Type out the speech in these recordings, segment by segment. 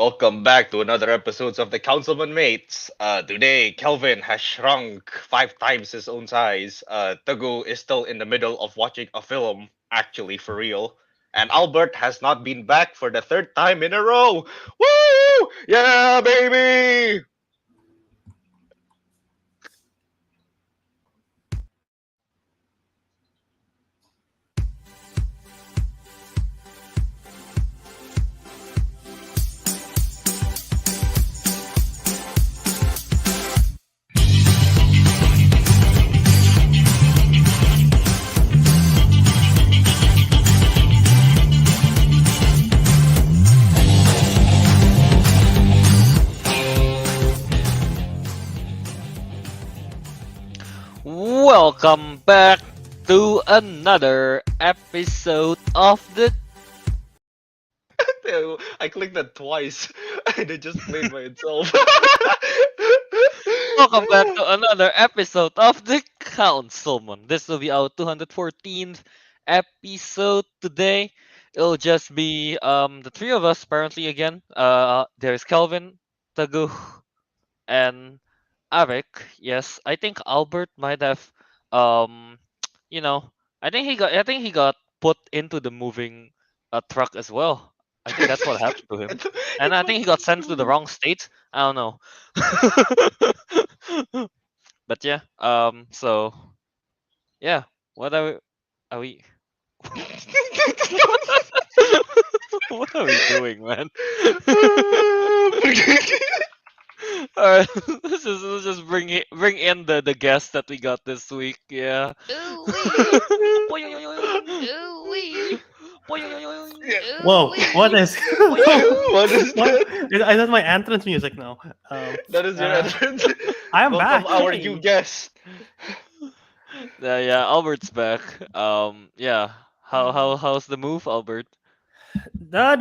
Welcome back to another episode of the Councilmen Mates. Today, Kelvin has shrunk 5 times his own size. Teguh is still in the middle of watching a film, actually for real. And Albert has not been back for the third time in a row. Woo! Yeah, baby! Welcome back to another episode of the. I clicked that twice and it just played by itself. Welcome back to another episode of the Councilmen. This will be our 214th episode today. It'll just be the three of us apparently again. There's Kelvin, Tagu, and Ariq. Yes, I think Albert might have um you know I think he got put into the moving truck as well. I think that's what happened to him. And It's I what think he got sent to the happened. wrong state. I don't know. But yeah, so yeah, what are we what are we doing, man? Alright, let's just bring in the guest that we got this week. Yeah. Ooh-wee. Boing. Ooh-wee. Boing. Yeah. Whoa, what Ooh-wee. is What is what? that? I my entrance music now. That is your Uh, entrance. I am Welcome back. our Hey. new guest. Yeah, Albert's back. Yeah. How's the move, Albert? The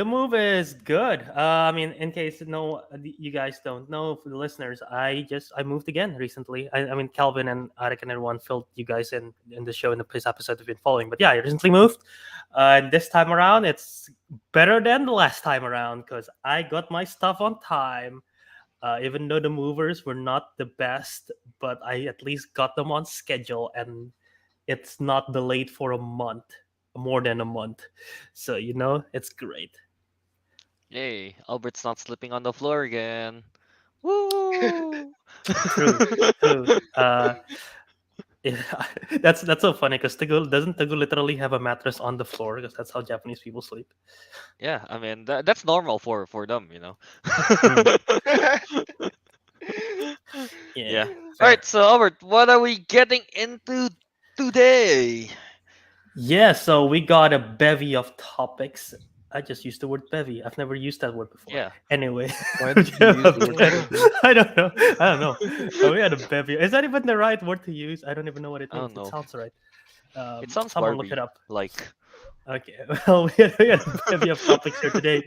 move is good. I mean, in case you guys don't know, for the listeners, I moved again recently. I mean, Calvin and Ariq and everyone filled you guys in the show in the previous episode have been following. But yeah, I recently moved, and this time around it's better than the last time around because I got my stuff on time. Even though the movers were not the best, but I at least got them on schedule, and it's not delayed for a month, more than a month. So it's great. Yay, Albert's not slipping on the floor again. Woo! True, true. Yeah, that's so funny because Tagu literally have a mattress on the floor because that's how Japanese people sleep. Yeah, I mean that's normal for them. Mm, Yeah. yeah, All fair. right, so Albert, what are we getting into today? Yeah, so we got a bevy of topics. I just used the word bevy. I've never used that word before. Yeah. Anyway, Why did you use the word bevy? I don't know. I don't know. But we had a bevy. Is that even the right word to use? I don't even know what it I means. don't It know. sounds right. It sounds Someone look it Barbie up. like. Okay. Well, we had a bevy of topics here today,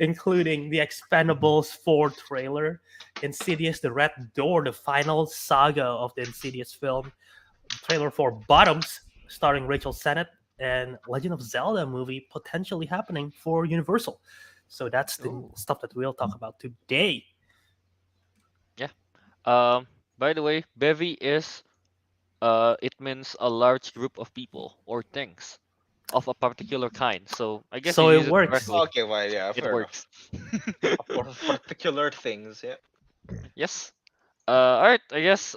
including the Expendables 4 trailer, Insidious: The Red Door, the final saga of the Insidious film, trailer for Bottoms, starring Rachel Sennett, and Legend of Zelda movie potentially happening for Universal. So that's the Ooh. stuff that we'll talk about today. Yeah. By the way, bevy is it means a large group of people or things of a particular kind. So I guess you So it use it works. correctly. Okay, well, yeah, It fair enough. works. For particular things, yeah. Yes. All right. I guess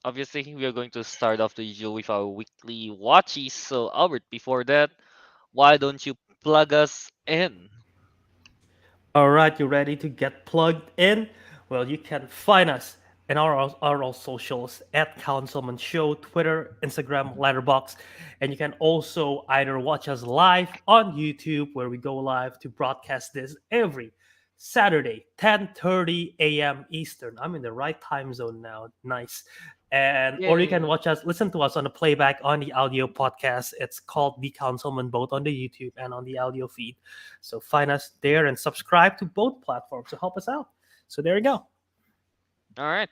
obviously we are going to start off the usual with our weekly watchies. So Albert, before that, why don't you plug us in? All right, you ready to get plugged in? Well, you can find us in our all socials at Councilman Show, Twitter, Instagram, Letterbox, and you can also either watch us live on YouTube, where we go live to broadcast this every Saturday, 10:30 a.m. Eastern. I'm in the right time zone now. Nice. And or you can Yay. listen to us on the playback on the audio podcast. It's called The Councilman, both on the YouTube and on the audio feed. So find us there and subscribe to both platforms to help us out. So there you go. All right.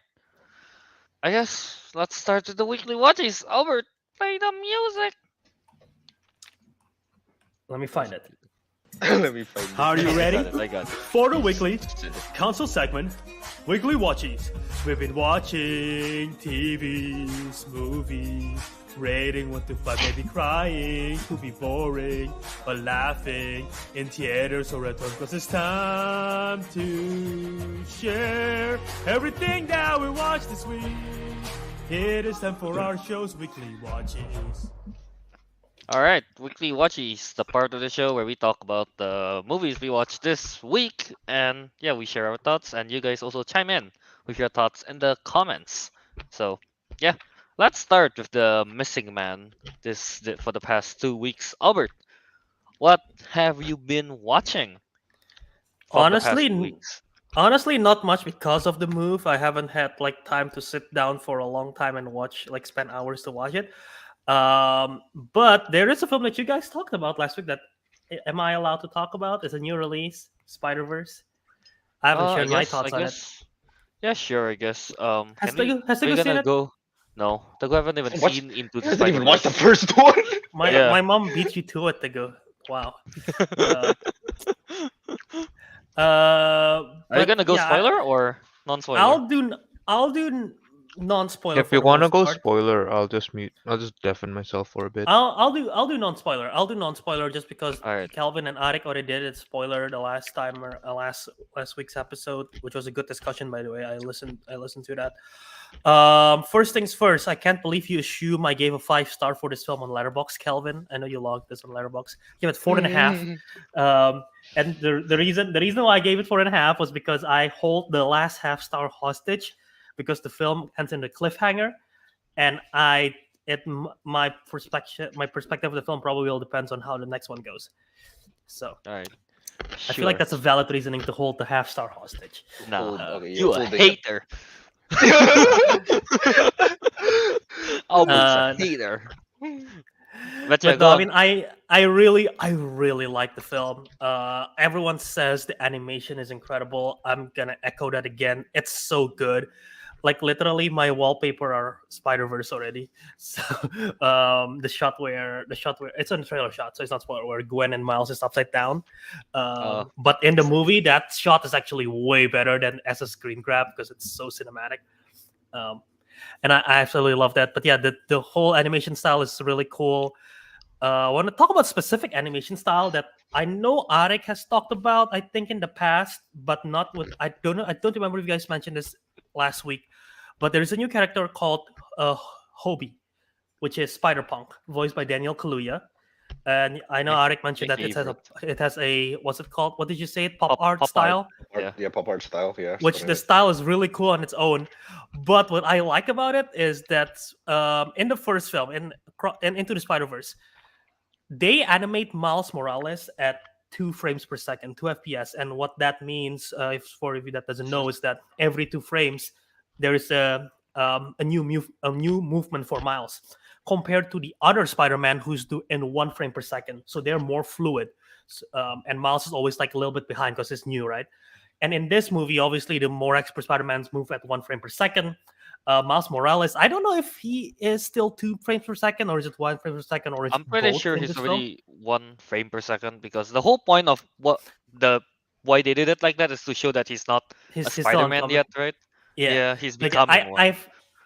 I guess let's start with the weekly watchies. Albert, play the music. Let me find it. Let me find this. Are you ready? I got it. For the weekly council segment, Weekly Watchies. We've been watching TVs, movies, rating 1 to 5, maybe crying, could be boring, but laughing in theaters or at home, because it's time to share everything that we watched this week. It is time for our show's Weekly Watchies. All right, Weekly Watchies, the part of the show where we talk about the movies we watched this week, and yeah, we share our thoughts, and you guys also chime in with your thoughts in the comments. So yeah, let's start with the missing man for the past 2 weeks. Albert, what have you been watching from the past Honestly, 2 weeks? Honestly, not much because of the move. I haven't had like time to sit down for a long time and watch, like spend hours to watch it. But there is a film that you guys talked about last week that am I allowed to talk about? It's a new release, Spider-Verse. I haven't shared my thoughts on it. Yeah, sure. I guess. Has Can we? Teguh Are you seen gonna it? go? No, Teguh haven't even Watch- seen Into I the haven't even watched the Spider-Verse. first one. Yeah. My mom beat you to it, Teguh. Wow. Are you But gonna go yeah, spoiler or non-spoiler? I'll do non-spoiler. If you want to go spoiler, I'll just mute. I'll just deafen myself for a bit. I'll do non-spoiler. I'll do non-spoiler just because Alright. Kelvin and Ariq already did it spoiler the last time or last week's episode, which was a good discussion, by the way. I listened to that. First things first, I can't believe you assume I gave a 5-star for this film on Letterboxd, Kelvin. I know you logged this on Letterboxd. I gave it 4.5. And the reason why I gave it 4.5 was because I hold the last half-star hostage because the film ends in a cliffhanger, and my perspective of the film probably will depends on how the next one goes. So Alright. I feel like that's a valid reasoning to hold the half-star hostage. Nah, Okay, you a holding it. hater. Albert's a Uh, hater. But yeah, But go no, I on. mean, I really like the film. Everyone says the animation is incredible. I'm gonna echo that again. It's so good. Like literally, my wallpaper are Spider-Verse already. So the shot where it's a trailer shot, so it's not spoiler. Where Gwen and Miles is upside down. But in the movie, that shot is actually way better than as a screen grab because it's so cinematic. And I absolutely love that. But yeah, the whole animation style is really cool. I want to talk about specific animation style that I know Ariq has talked about, I think, in the past, but not with. I don't know. I don't remember if you guys mentioned this last week, but there is a new character called Hobie, which is Spider-Punk, voiced by Daniel Kaluuya. And I know Ariq mentioned that it has a what's it called? What did you say? Pop art art. style. Yeah, pop art style. Yeah. Which the style is really cool on its own. But what I like about it is that in the first film, in Into the Spider-Verse, they animate Miles Morales at 2 frames per second, 2 FPS. And what that means, if for you that doesn't know, is that every 2 frames there is a new movement for Miles, compared to the other Spider-Man who's in 1 frame per second. So they're more fluid, and Miles is always like a little bit behind because it's new, right? And in this movie, obviously, the more expert Spider-Mans move at 1 frame per second. Miles Morales, I don't know if he is still 2 frames per second or is it 1 frame per second or is I'm pretty both sure in he's this already 1 frame per second because the whole point of why they did it like that is to show that he's not He's a still Spider-Man uncommon. yet, right? Yeah, he's Like, becoming one.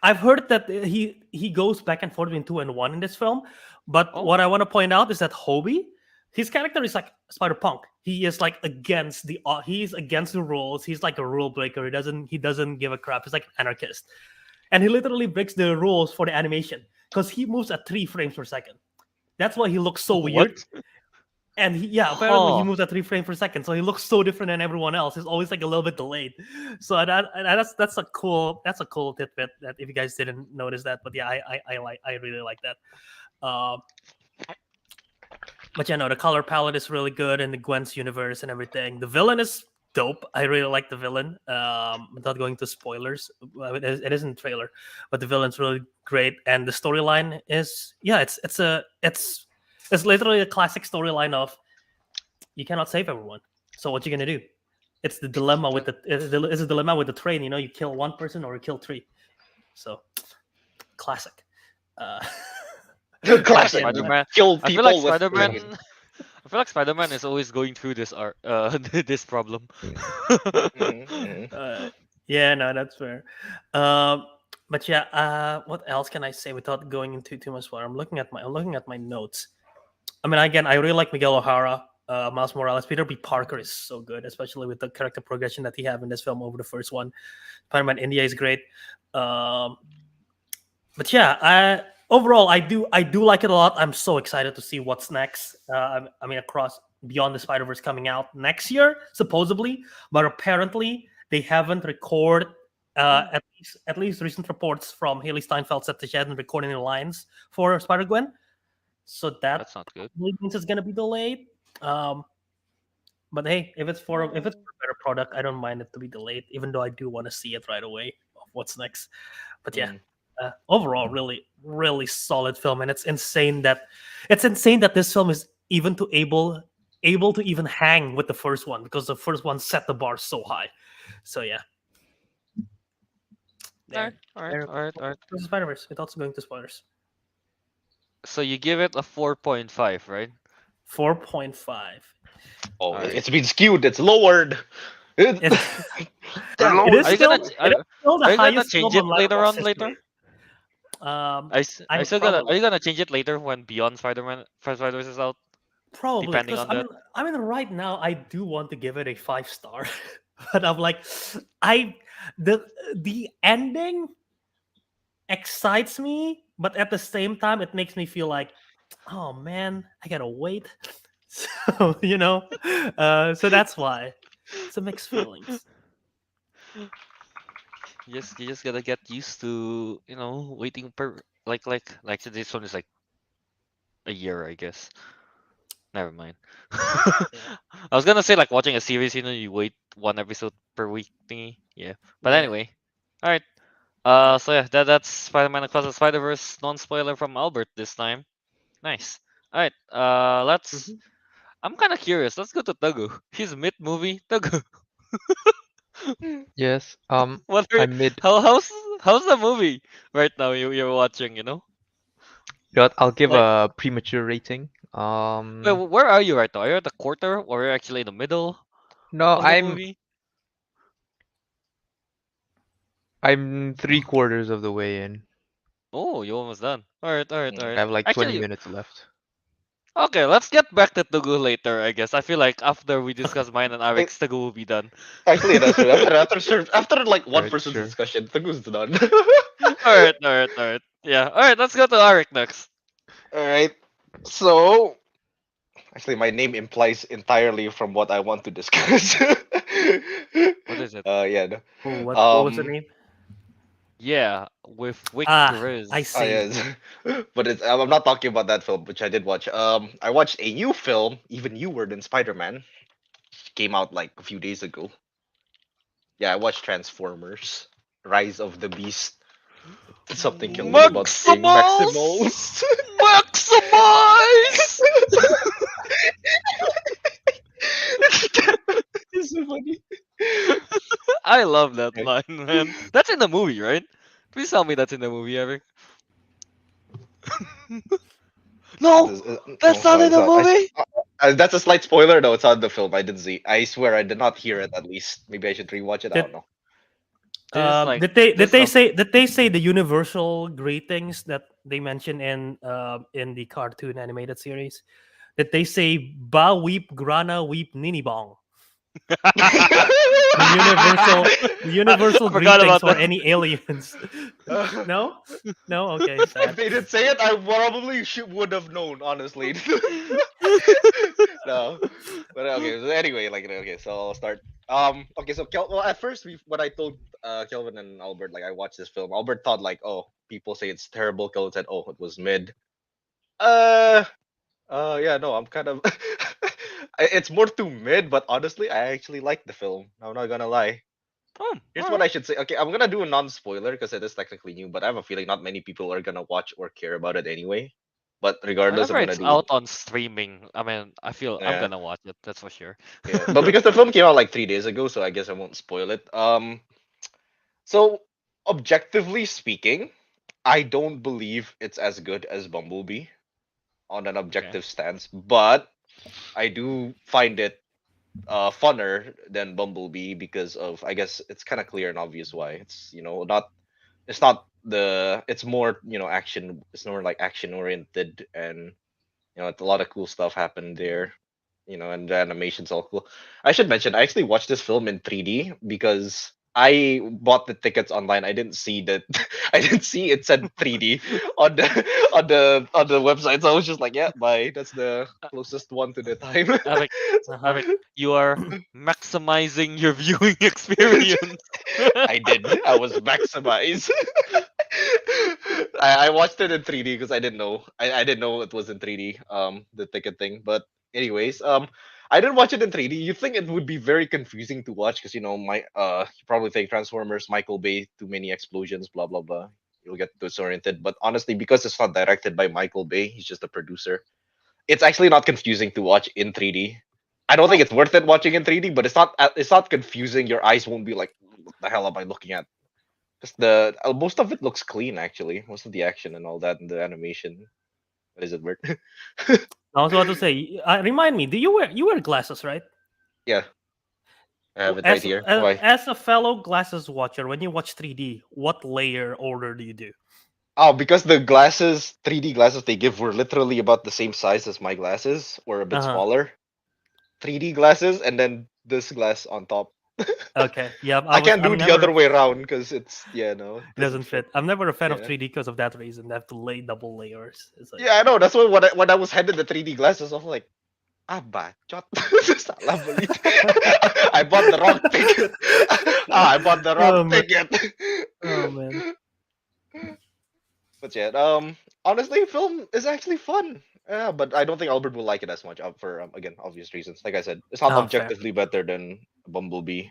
I've heard that he goes back and forth between 2 and 1 in this film, but Oh. what I want to point out is that Hobie, his character is like Spider-Punk. He is like he's against the rules. He's like a rule breaker. He doesn't give a crap. He's like an anarchist, and he literally breaks the rules for the animation because he moves at 3 frames per second. That's why he looks so weird. And apparently he moves at 3 frames per second, so he looks so different than everyone else. He's always like a little bit delayed. So that's a cool tidbit that if you guys didn't notice that, but yeah, I really like that. But yeah, no, the color palette is really good in the Gwen's universe and everything. The villain is dope. I really like the villain. Without going to spoilers, it isn't a trailer, but the villain's really great, and the storyline is it's literally a classic storyline of you cannot save everyone. So what you gonna do? It's the dilemma with it's a dilemma with the train. You kill 1 person or you kill 3. So classic. Classic. Spider-Man. Kill I feel people like with Spider-Man. train. I feel like Spider-Man is always going through this this problem. Yeah, no, that's fair. But yeah, what else can I say without going into too much spoiler? I'm looking at my notes. I mean, again, I really like Miguel O'Hara, Miles Morales. Peter B. Parker is so good, especially with the character progression that he have in this film over the first one. Spider-Man India is great. Um, but yeah, overall, I do like it a lot. I'm so excited to see what's next. I mean, across Beyond the Spider Verse coming out next year, supposedly, but apparently they haven't recorded. At least recent reports from Haley Steinfeld said that she hasn't recorded any lines for Spider Gwen, so that That's not good. probably means it's gonna be delayed. Um, but hey, if it's for a better product, I don't mind it to be delayed, even though I do want to see it right away of what's next. But yeah, overall, really, really solid film, and it's insane that this film is able to even hang with the first one because the first one set the bar so high. So yeah, Alright, there. alright. Spider Verse. It's also going to spoilers. So you give it a 4.5, right? 4.5. Oh, Alright. it's been skewed. It's lowered. It, Damn it is Are you still, gonna it are, is still the are you gonna highest change film it on later Letterboxd on later? history. Are you still gonna Probably, are you gonna change it later when Beyond Spider-Man Spider-Verse is out? probably Depending because on I that. mean, right now I do want to give it a 5 star, but I'm like, I the the ending excites me, but at the same time it makes me feel like, oh man, I gotta wait. So so that's why it's a mixed feelings. You just gotta get used to, waiting per like this one is like a year, I guess. Never mind. Yeah. I was gonna say like watching a series, you wait one episode per week thingy. Yeah. But Yeah. anyway. Alright. Alright. So yeah, that's Spider-Man Across the Spider-Verse non-spoiler from Albert this time. Nice. Alright, let's Mhm. I'm kinda curious. Let's go to Teguh. He's mid-movie. Teguh. Yes. What are I'm mid. how's the movie right now you're watching, You know what, I'll give Like a premature rating. wait, where are you right now? Are you at the quarter or are you actually in the middle No, of the I'm movie? I'm 3/4 of the way in. Oh, you're almost done. Alright, alright, Mm. I alright. have like 20 Actually, minutes left. okay, let's get back to Teguh later, I guess. I feel like after we discuss mine and Ariq's, Teguh will be done. Actually, that's true. After like one Alright, person's sure. discussion, Teguh's done. Alright, alright, alright. Yeah, alright, let's go to Ariq next. All right. So, actually, my name implies entirely from what I want to discuss. What is it? Yeah. No. Oh, what was the name? Yeah, with Wick I Grizz. see. Yes. But I'm not talking about that film, which I did watch. I watched a new film, even newer than Spider-Man. Came out like a few days ago. Yeah, I watched Transformers: Rise of the Beast. Something Kelvin about saying Maximals! Maximals. Maximize! It's so funny. I love that Okay. line, man. That's in the movie, right? Please tell me that's in the movie, Eric. No! No, That's it's not not. in It's the not. movie! That's a slight spoiler, though. It's on the film. I didn't see. I swear, I did not hear it. At least, maybe I should rewatch it. I Did don't know. This is like did they did this is they a say did they say the universal greetings that they mentioned in the cartoon animated series? Did they say "Ba weep grana weep ninibong"? The universal the universal I forgot greetings about for that. any aliens. No, no. Okay, If sad. they didn't say it, I probably would have known. Honestly. No, but okay. So anyway, like okay, so I'll start. Okay, so well, at first, when I told Kelvin and Albert, like I watched this film, Albert thought like, oh, people say it's terrible. Kelvin said, oh, it was mid. Uh, yeah, no, I'm kind of. It's more too mid, but honestly, I actually like the film. I'm not gonna lie. Oh, Here's what alright. I should say. Okay, I'm gonna do a non-spoiler because it is technically new, but I have a feeling not many people are gonna watch or care about it anyway. But regardless, Whenever I'm gonna it's do. out on streaming, I mean, I feel I'm Yeah. gonna watch it. That's for sure. Yeah, but because the film came out like 3 days ago, so I guess I won't spoil it. So objectively speaking, I don't believe it's as good as Bumblebee on an Okay. objective stance, but I do find it funner than Bumblebee because of, I guess it's kind of clear and obvious why. It's, not, it's not the, it's more, action. It's more like action oriented, and a lot of cool stuff happened there. And the animation's all cool. I should mention, I actually watched this film in 3D because I bought the tickets online. I didn't see that. I didn't see it said 3D on the on the website. So I was just like, yeah, bye. That's the closest one to the time. Ariq, Uh-huh. Ariq, you are maximizing your viewing experience. I did. I was maximized. I watched it in 3D because I didn't know. I didn't know it was in 3D. The ticket thing. But anyways, I didn't watch it in 3D. You think it would be very confusing to watch because you probably think Transformers, Michael Bay, too many explosions, blah blah blah. You'll get disoriented. But honestly, because it's not directed by Michael Bay, he's just a producer. It's actually not confusing to watch in 3D. I don't think it's worth it watching in 3D, but it's not confusing. Your eyes won't be like, what the hell am I looking at? Just most of it looks clean actually. Most of the action and all that and the animation. What is it worth? I was about to say, remind me, do you wear glasses, right? Yeah, I have it right here. Why? As a fellow glasses watcher, when you watch 3D, what layer order do you do? Oh, because the glasses, 3D glasses they give were literally about the same size as my glasses, or a bit Uh-huh. smaller. 3D glasses and then this glass on top. Okay, yeah, I can't do I'm the never, other way around because it's no, it it doesn't fit. I'm never a fan of Yeah. 3D because of that reason. They have to lay double layers. It's like, Yeah, I know. That's why when I was handed the 3D glasses, I was like, bacot. Salah beli. I bought the wrong ticket. I bought the Oh, wrong man. ticket. Oh man. But yeah, honestly, film is actually fun. Yeah, but I don't think Albert will like it as much for again obvious reasons. Like I said, it's not Oh, fair. objectively better than Bumblebee.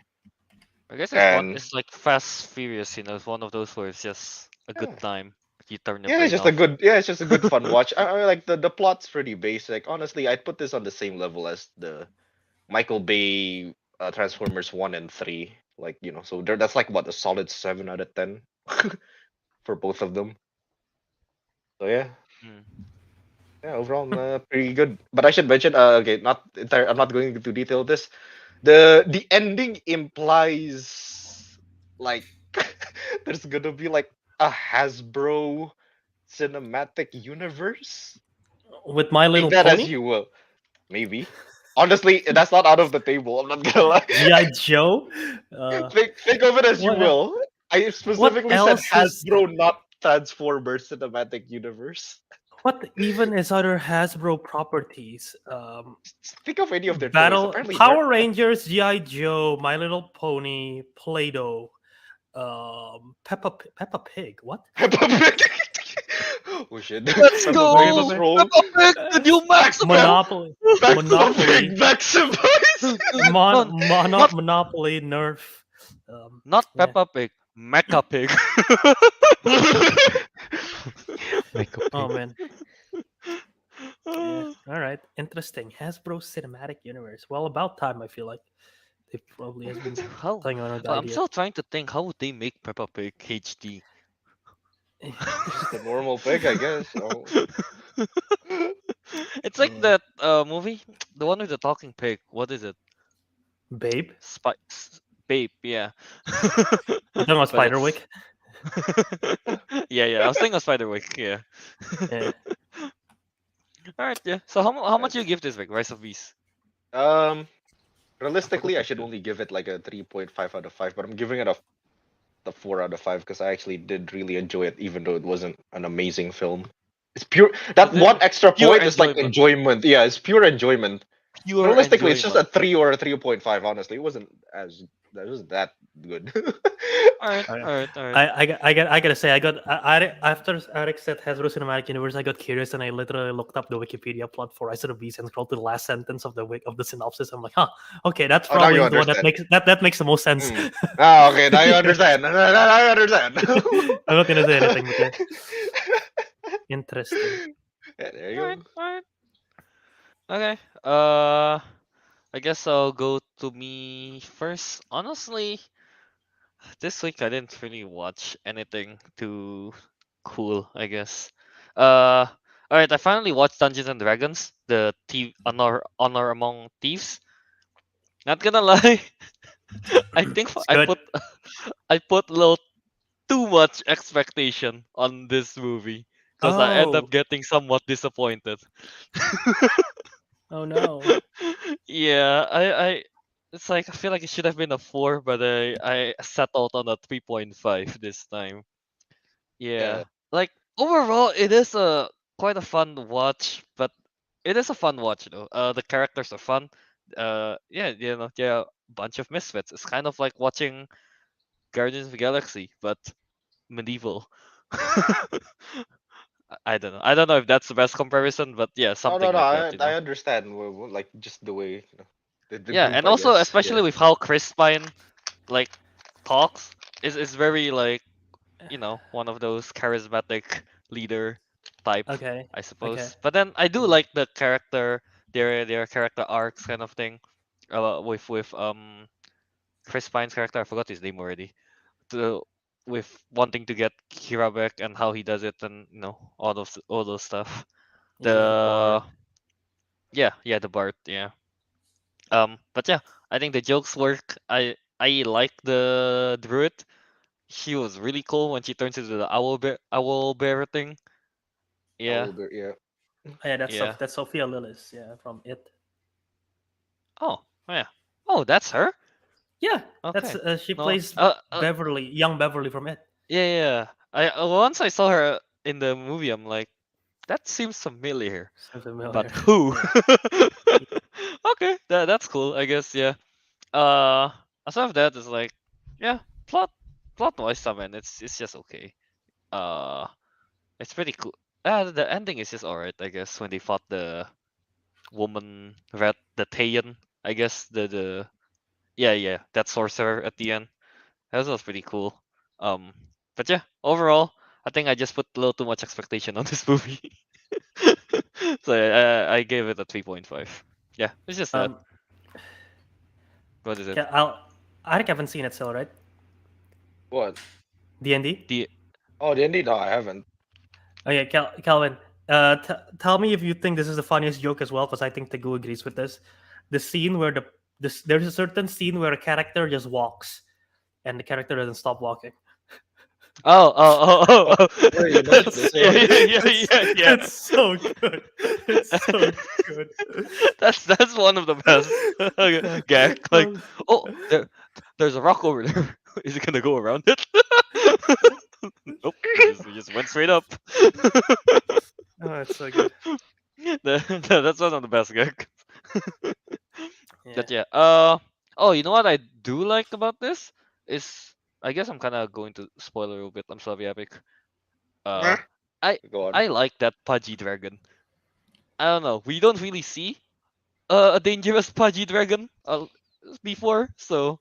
I guess And it's like Fast Furious, it's one of those where it's just a good yeah, time. You turn your yeah, brain off. it's just a good fun watch. I like the plot's pretty basic. Honestly, I'd put this on the same level as the Michael Bay Transformers 1 and 3. Like, so that's like what, a solid 7 out of 10 for both of them. So yeah. Hmm. Yeah, overall, pretty good. But I should mention, okay, not entire. I'm not going into detail this. The ending implies like there's gonna be like a Hasbro cinematic universe. With My Little Take that as Pony, you will. Maybe. Honestly, that's not out of the table. I'm not gonna lie. GI Joe. Think of it as you what will. I specifically said else is Hasbro, not Transformers cinematic universe. what even is other Hasbro properties? Think of any of their toys. Battle Apparently, Power Rangers, GI Joe, My Little Pony, Play-Doh, Peppa Pig. What? Peppa Pig. Oh shit. Let's Peppa go! Pig is wrong. Peppa Pig, the new Max Monopoly, Peppa Monopoly, Pig maximize. Not Monopoly, Nerf. not Yeah. Peppa Pig, Mecha Pig. Make a Oh pig. man. Yeah. All right. Interesting. Hasbro Cinematic Universe. Well, about time. I feel like they probably has been How? playing around with the I'm idea. still trying to think how would they make Peppa Pig HD. Just a normal pig, I guess. Oh. It's like Yeah. that movie, the one with the talking pig. What is it? Babe. Babe, yeah. You talking about But it's- Spiderwick? yeah. I was thinking of Spiderwick. Yeah. Yeah. All right. Yeah. So how much you give this week, Rise of Beast? Realistically, I that should too. only give it like a 3.5 out of 5, but I'm giving it a 4 out of 5 because I actually did really enjoy it, even though it wasn't an amazing film. It's pure. That Is it one extra pure point is like enjoyment. Yeah, it's pure enjoyment. Pure Realistically, it's just a enjoyment. 3 or a 3.5. Honestly, it wasn't that good. All right. Alright. I gotta say, after Ariq said Hasbro Cinematic Universe, I got curious and I literally looked up the Wikipedia plot for Rise of the Beast and scrolled to the last sentence of the synopsis. I'm like, huh, okay, that's Oh, now probably you the one that understand. that makes the most sense. Mm. Ah, okay, now you understand. Now you understand. I'm not gonna say anything, but yeah. Interesting. Yeah, there you All right. go. All right. Okay. I guess I'll go to me first. Honestly, this week I didn't really watch anything too cool, I guess. Uh All right, I finally watched Dungeons and Dragons, the Honor Among Thieves. Not gonna lie, I think It's I good. put I put a little too much expectation on this movie because I end Oh, up getting somewhat disappointed. oh no. Yeah, it's like I feel like it should have been a 4, but I settled on a 3.5 this time. Yeah. Yeah, like overall, it is a quite a fun watch, but it is a fun watch though. The characters are fun. Yeah, they're a bunch of misfits. It's kind of like watching Guardians of the Galaxy, but medieval. I don't know. I don't know if that's the best comparison, but yeah, No, no, something no. like that, I understand. Like just the way the Yeah, group, and I also guess. especially Yeah. with how Chris Pine like talks is very like one of those charismatic leader type, Okay. I Okay. suppose. But then I do like the character, their character arcs kind of thing. With Chris Pine's character, I forgot his name already. To with wanting to get Kira back and how he does it, and all those stuff. Yeah, the The bard. yeah, the Bart, yeah. But yeah, I think the jokes work. I like the druid. She was really cool when she turns into the owl bear thing. I Yeah, will be. Yeah. Oh, yeah, yeah. That's Sophia Lillis. Yeah, from It. Oh, yeah. Oh, that's her. Yeah, that's Okay. she No. plays Beverly, young Beverly from It. Yeah, yeah. Once I saw her in the movie, I'm like, that seems familiar, So but familiar. who? Yeah. Okay, that's cool. I guess, yeah. Aside of that, it's like, yeah, plot plot wise, I mean, it's just okay. Uh, it's pretty cool. The ending is just alright, I guess, when they fought the woman red, the Taiyan, I guess the yeah, that sorcerer at the end. That was pretty cool. Um, but yeah, overall, I think I just put a little too much expectation on this movie. So I gave it a 3.5. Yeah, it's just that. Um, What is it? okay, I haven't seen it still, right? What? D&D. The Oh, the ending? No, I haven't. Oh yeah, Calvin. Tell me if you think this is the funniest joke as well, because I think Teguh agrees with this. The scene where there's a certain scene where a character just walks, and the character doesn't stop walking. oh. Yeah, you mentioned this. Yeah, Yeah. yeah. It's so good. It's so good. That's one of the best gag. Like, Um, oh, there's a rock over there. Is it gonna go around it? Nope. It just went straight up. oh, it's so good. That's one of the best gag. Yeah. But yeah. Oh, you know what I do like about this is I guess I'm kind of going to spoil a little bit. I'm sorry, Epic. Uh, I Go on. I like that pudgy dragon. I don't know. We don't really see a dangerous pudgy dragon before, so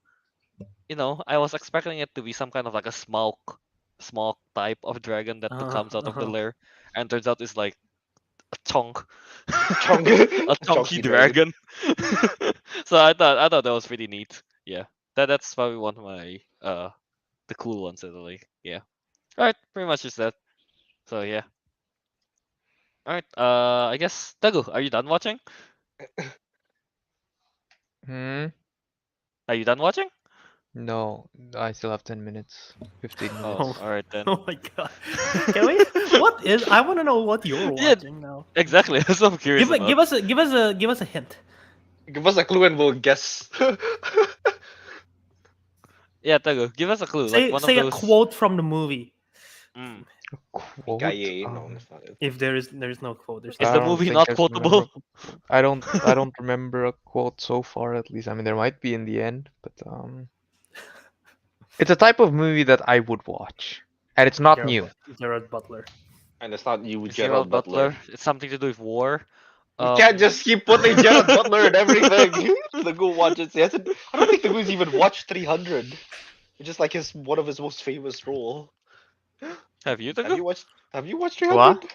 I was expecting it to be some kind of like a smoke type of dragon that comes out of the Uh-huh. lair, and turns out it's like a chunk, Chunk- a chunky chunky dragon. dragon. So I thought that was pretty neat. Yeah, that's probably one of my the cool ones that I like. Yeah. All right, pretty much just that. So yeah. All right. I guess Teguh, are you done watching? Hmm. Are you done watching? No, I still have 10 minutes, 15 Oh, minutes. all right then. Oh my god. Can we? What is? I want to know what you're Yeah, watching now. exactly. That's what I'm curious Give about. give us a hint. Give us a clue and we'll guess. Yeah, Teguh, give us a clue. Say Like one say of a those. quote from the movie. Mm. Quote? Gaye, no, that's not it. If there's no quote, there's Is I the don't movie think not there's a quotable? memorable quote. I don't remember a quote so far, at least. I mean, there might be in the end, but it's a type of movie that I would watch, and it's not new. Gerard Butler. And it's not you, It's Gerald Butler. It's something to do with war. You can't just keep putting Gerald Butler in everything. The go watch it. I don't think the go's even watched 300. It's just like one of his most famous role. Have you, Have Teguh? you watched? Have you watched What? 300?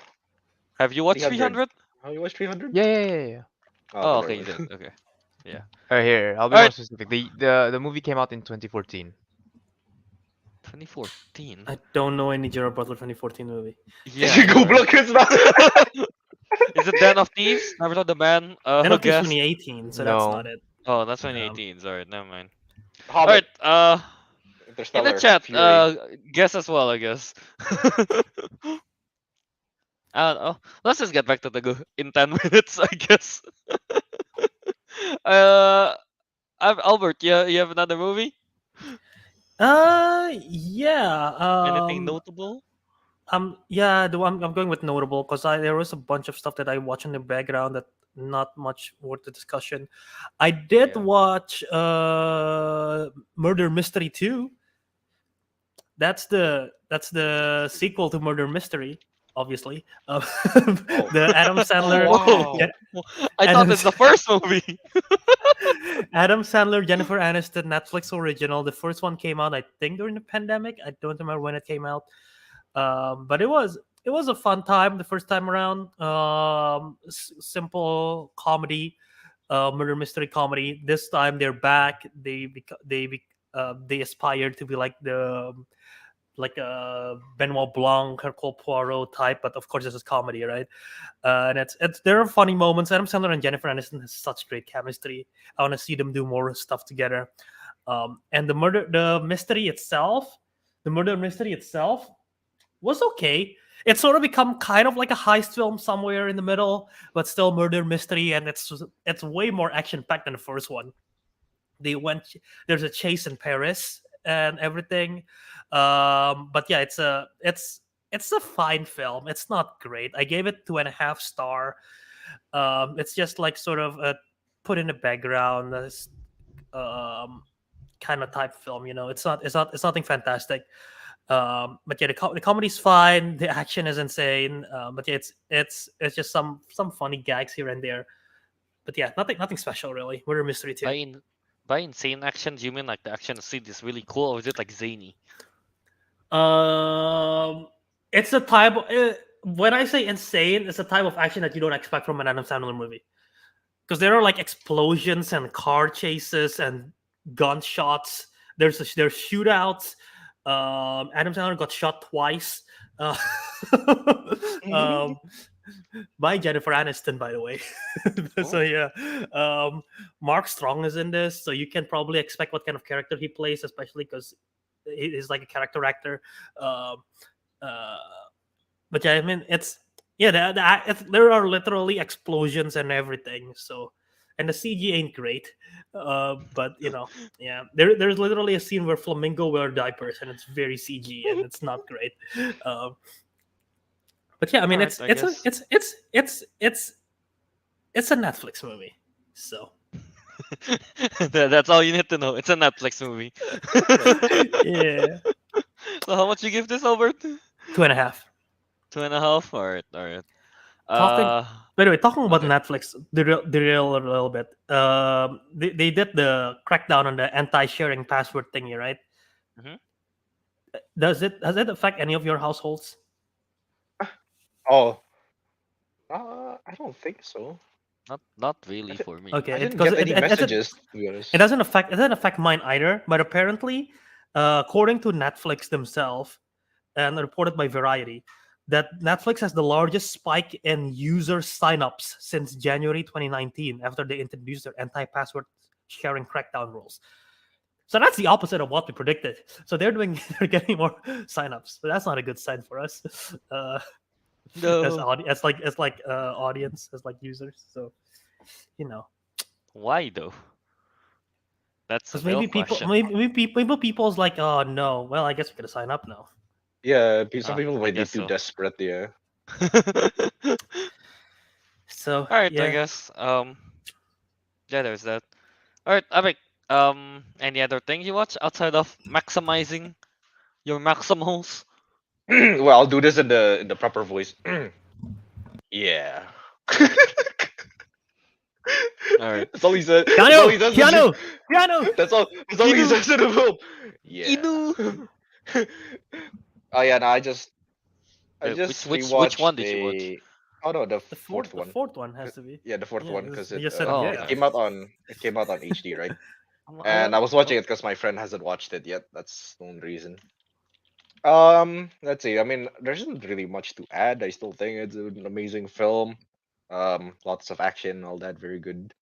Have you watched 300. 300? Have you watched 300? Yeah. Oh, never okay, you mind. did. Okay. Here, I'll be Alright. more specific. The movie came out in 2014. 2014. I don't know any Gerard Butler 2014 movie. Yeah. Go look, it's not. Is it Den of Thieves? Naruto the Man? Den Who of Thieves guessed? 2018, so that's not No. it. Oh, that's 2018. Sorry, never mind. All right. Hobbit, In the Interstellar, chat, Fury. guess as well, I guess. I don't know. Let's just get back to the go in 10 minutes, I guess. uh, Albert, you have another movie? Yeah. Anything notable? Yeah. I'm going with notable because there was a bunch of stuff that I watched in the background that not much worth the discussion. I did Yeah. watch Murder Mystery 2. That's the sequel to Murder Mystery, obviously. The Adam Sandler, wow. Je- I thought Adam, it's the first movie. Adam Sandler, Jennifer Aniston Netflix original. The first one came out, I think, during the pandemic. I don't remember when it came out, but it was a fun time the first time around. Simple comedy, murder mystery comedy. This time they're back. They aspired to be like a Benoit Blanc, Hercule Poirot type, but of course this is comedy, right? And it's there are funny moments. Adam Sandler and Jennifer Aniston has such great chemistry. I want to see them do more stuff together. And the murder mystery itself was okay. It's sort of become kind of like a heist film somewhere in the middle, but still murder mystery, and it's way more action packed than the first one. They went There's a chase in Paris and everything. But yeah, it's a fine film. It's not great. I gave it 2.5 star. It's just like sort of a put in the background um kind of type film. It's nothing fantastic. But yeah, the comedy's fine. The action is insane. But yeah, it's just some funny gags here and there. But yeah, nothing special really. Murder Mystery By 2. in by insane action, do you mean like the action scene is really cool, or is it like zany? Um, it's a type. When I say insane, it's a type of action that you don't expect from an Adam Sandler movie. Because there are like explosions and car chases and gunshots. There's shootouts. Adam Sandler got shot twice. Uh, um, by Jennifer Aniston, by the way. So yeah, Mark Strong is in this, so you can probably expect what kind of character he plays, especially because he is like a character actor. Um, uh, but yeah, I mean, there are literally explosions and everything. So, and the CG ain't great, but yeah, there's literally a scene where flamingo wear diapers, and it's very CG, and it's not great. Um, but yeah, I mean, Alright, I guess. it's a Netflix movie, so That's all you need to know. It's a Netflix movie. yeah, So how much you give this, Albert? 2.5. 2.5. Alright, alright. Talking Uh, By the way, talking about okay. Netflix, derail a little bit. They did the crackdown on the anti-sharing password thingy, right? Mhm. Does it affect any of your households? Oh, I don't think so. Not really di- for me. Okay, I didn't because get any messages, to be honest. it doesn't affect mine either. But apparently, according to Netflix themselves and reported by Variety, that Netflix has the largest spike in user signups since January 2019 after they introduced their anti-password sharing crackdown rules. So that's the opposite of what we predicted. So they're getting more signups. So that's not a good sign for us. No. As like audience, as like users. So you know, Why though? That's a because real maybe people, question. maybe people's like, oh no, well, I guess we gotta sign up now. Yeah, some Ah, people I might be guess too so. desperate. Yeah. So Alright, I yeah, guess. Yeah, there's that. Alright, Abik. Any other thing you watch outside of maximizing your maximals? Well, I'll do this in the proper voice. Yeah. Alright. That's all he said. That's all piano, he says. piano, piano. That's all he Inu! says in the film. Yeah. Inu! Oh yeah, no, I Wait, just which one rewatched did you watch? a. Oh no, the The fourth one. fourth one has to be. Yeah, the fourth Yeah, one because you it just said Oh, it okay. yeah. came out on HD, right? I And want, I was oh, watching it because my friend hasn't watched it yet. That's the only reason. Let's see. I mean, there isn't really much to add. I still think it's an amazing film. Lots of action, all that, very good.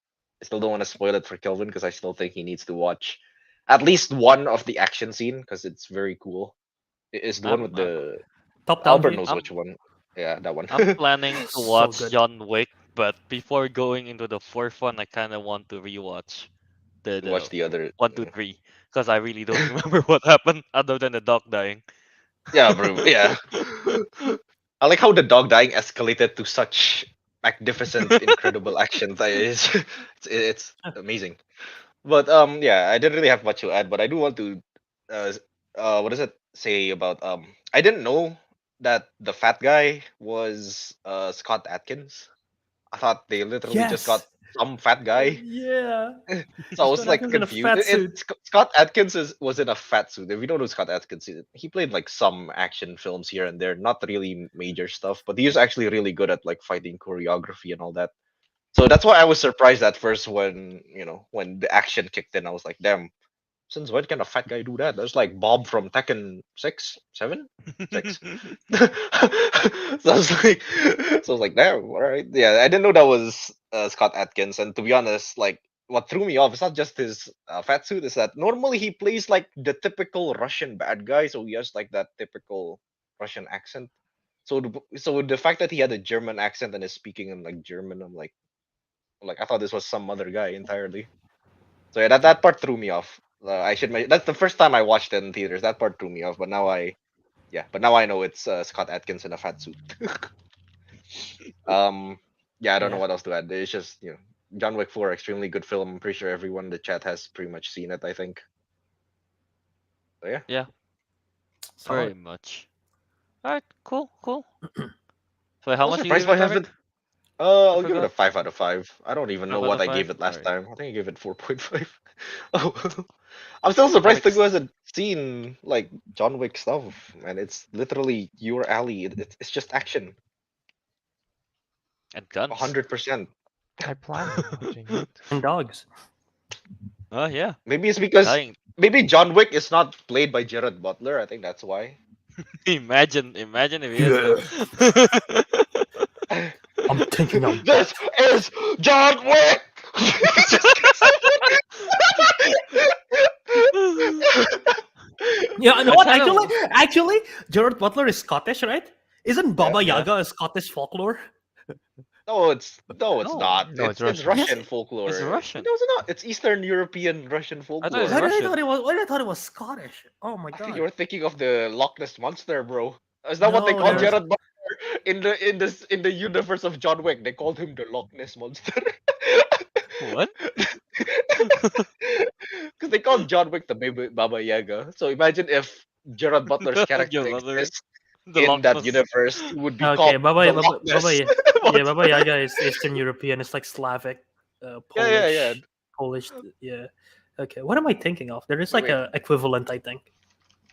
I still don't want to spoil it for Kelvin because I still think he needs to watch at least one of the action scene because it's very cool. It's the one with I'm the Top down Albert view. knows I'm which one. Yeah, that one. I'm planning to So watch good. John Wick, but before going into the fourth one, I kind of want to rewatch the Watch the other. one, two, three, because I really don't remember what happened other than the dog dying. Yeah, bro. Yeah. I like how the dog dying escalated to such magnificent, incredible action. It's amazing. But yeah, I didn't really have much to add, but I do want to uh what does it say about I didn't know that the fat guy was Scott Atkins. I thought they literally just got Yes. some fat guy. Yeah. So I was Scott like Adkins in a confused. fat suit. Scott Atkins was in a fat suit. If you don't know who Scott Atkins, he played like some action films here and there, not really major stuff, but he was actually really good at like fighting choreography and all that. So that's why I was surprised at first when when the action kicked in. I was like, damn, since when can a fat guy do that? That's like Bob from Tekken 6, 7, 6. So I was like, damn, all right, yeah. I didn't know that was Scott Atkins, and to be honest, like what threw me off is not just his fat suit, is that normally he plays like the typical Russian bad guy, so he has like that typical Russian accent. So the fact that he had a German accent and is speaking in like German, I'm like I thought this was some other guy entirely. So yeah, that part threw me off. I should mention that's the first time I watched it in theaters. That part threw me off, but now I know it's Scott Atkins in a fat suit. Yeah, I don't know Yeah. what else to add. It's just John Wick 4, extremely good film. I'm pretty sure everyone in the chat has pretty much seen it. I think. So yeah, Yeah, Solid. very much. All right, cool. So how I was much do you surprised give I it, Eric? haven't. I I'll give it a forgot. 5 out of 5. I don't even know 5 out what of I 5. gave it All last right. time. I think I gave it 4.5. Oh, I'm still surprised Eric's Teguh hasn't seen like John Wick stuff, and it's literally your alley. It's just action, and guns. 100%. I plan on watching it. And dogs. Oh yeah, Maybe it's because dying. maybe John Wick is not played by Gerard Butler. I think that's why. Imagine if he is though. I'm thinking I'm This is John Wick. Yeah, you know I what? kind of Actually, Gerard Butler is Scottish, right? Isn't Yeah. Baba Yeah. Yaga a Scottish folklore? No, it's No, not. no, it's It's Russian. Russian Yes, folklore. it's Russian. No, it's not. It's Eastern European Russian I thought folklore. it's Why did I Russian. thought it was? Why did I thought it was Scottish? Oh my I think god! you were thinking of the Loch Ness monster, bro. Is that what they No, call there's Gerard Butler in the universe of John Wick? They called him the Loch Ness monster. What? Because they called John Wick the Baba Yaga. So imagine if Gerard Butler's character Your mother, exists the in Loch that Ness. universe, he would be okay. called the Loch Ness Yeah, monster. Baba Yaga is Eastern European. It's like Slavic, Yeah. Polish. Yeah. Okay, what am I thinking of? There is Wait, like wait. a equivalent, I think.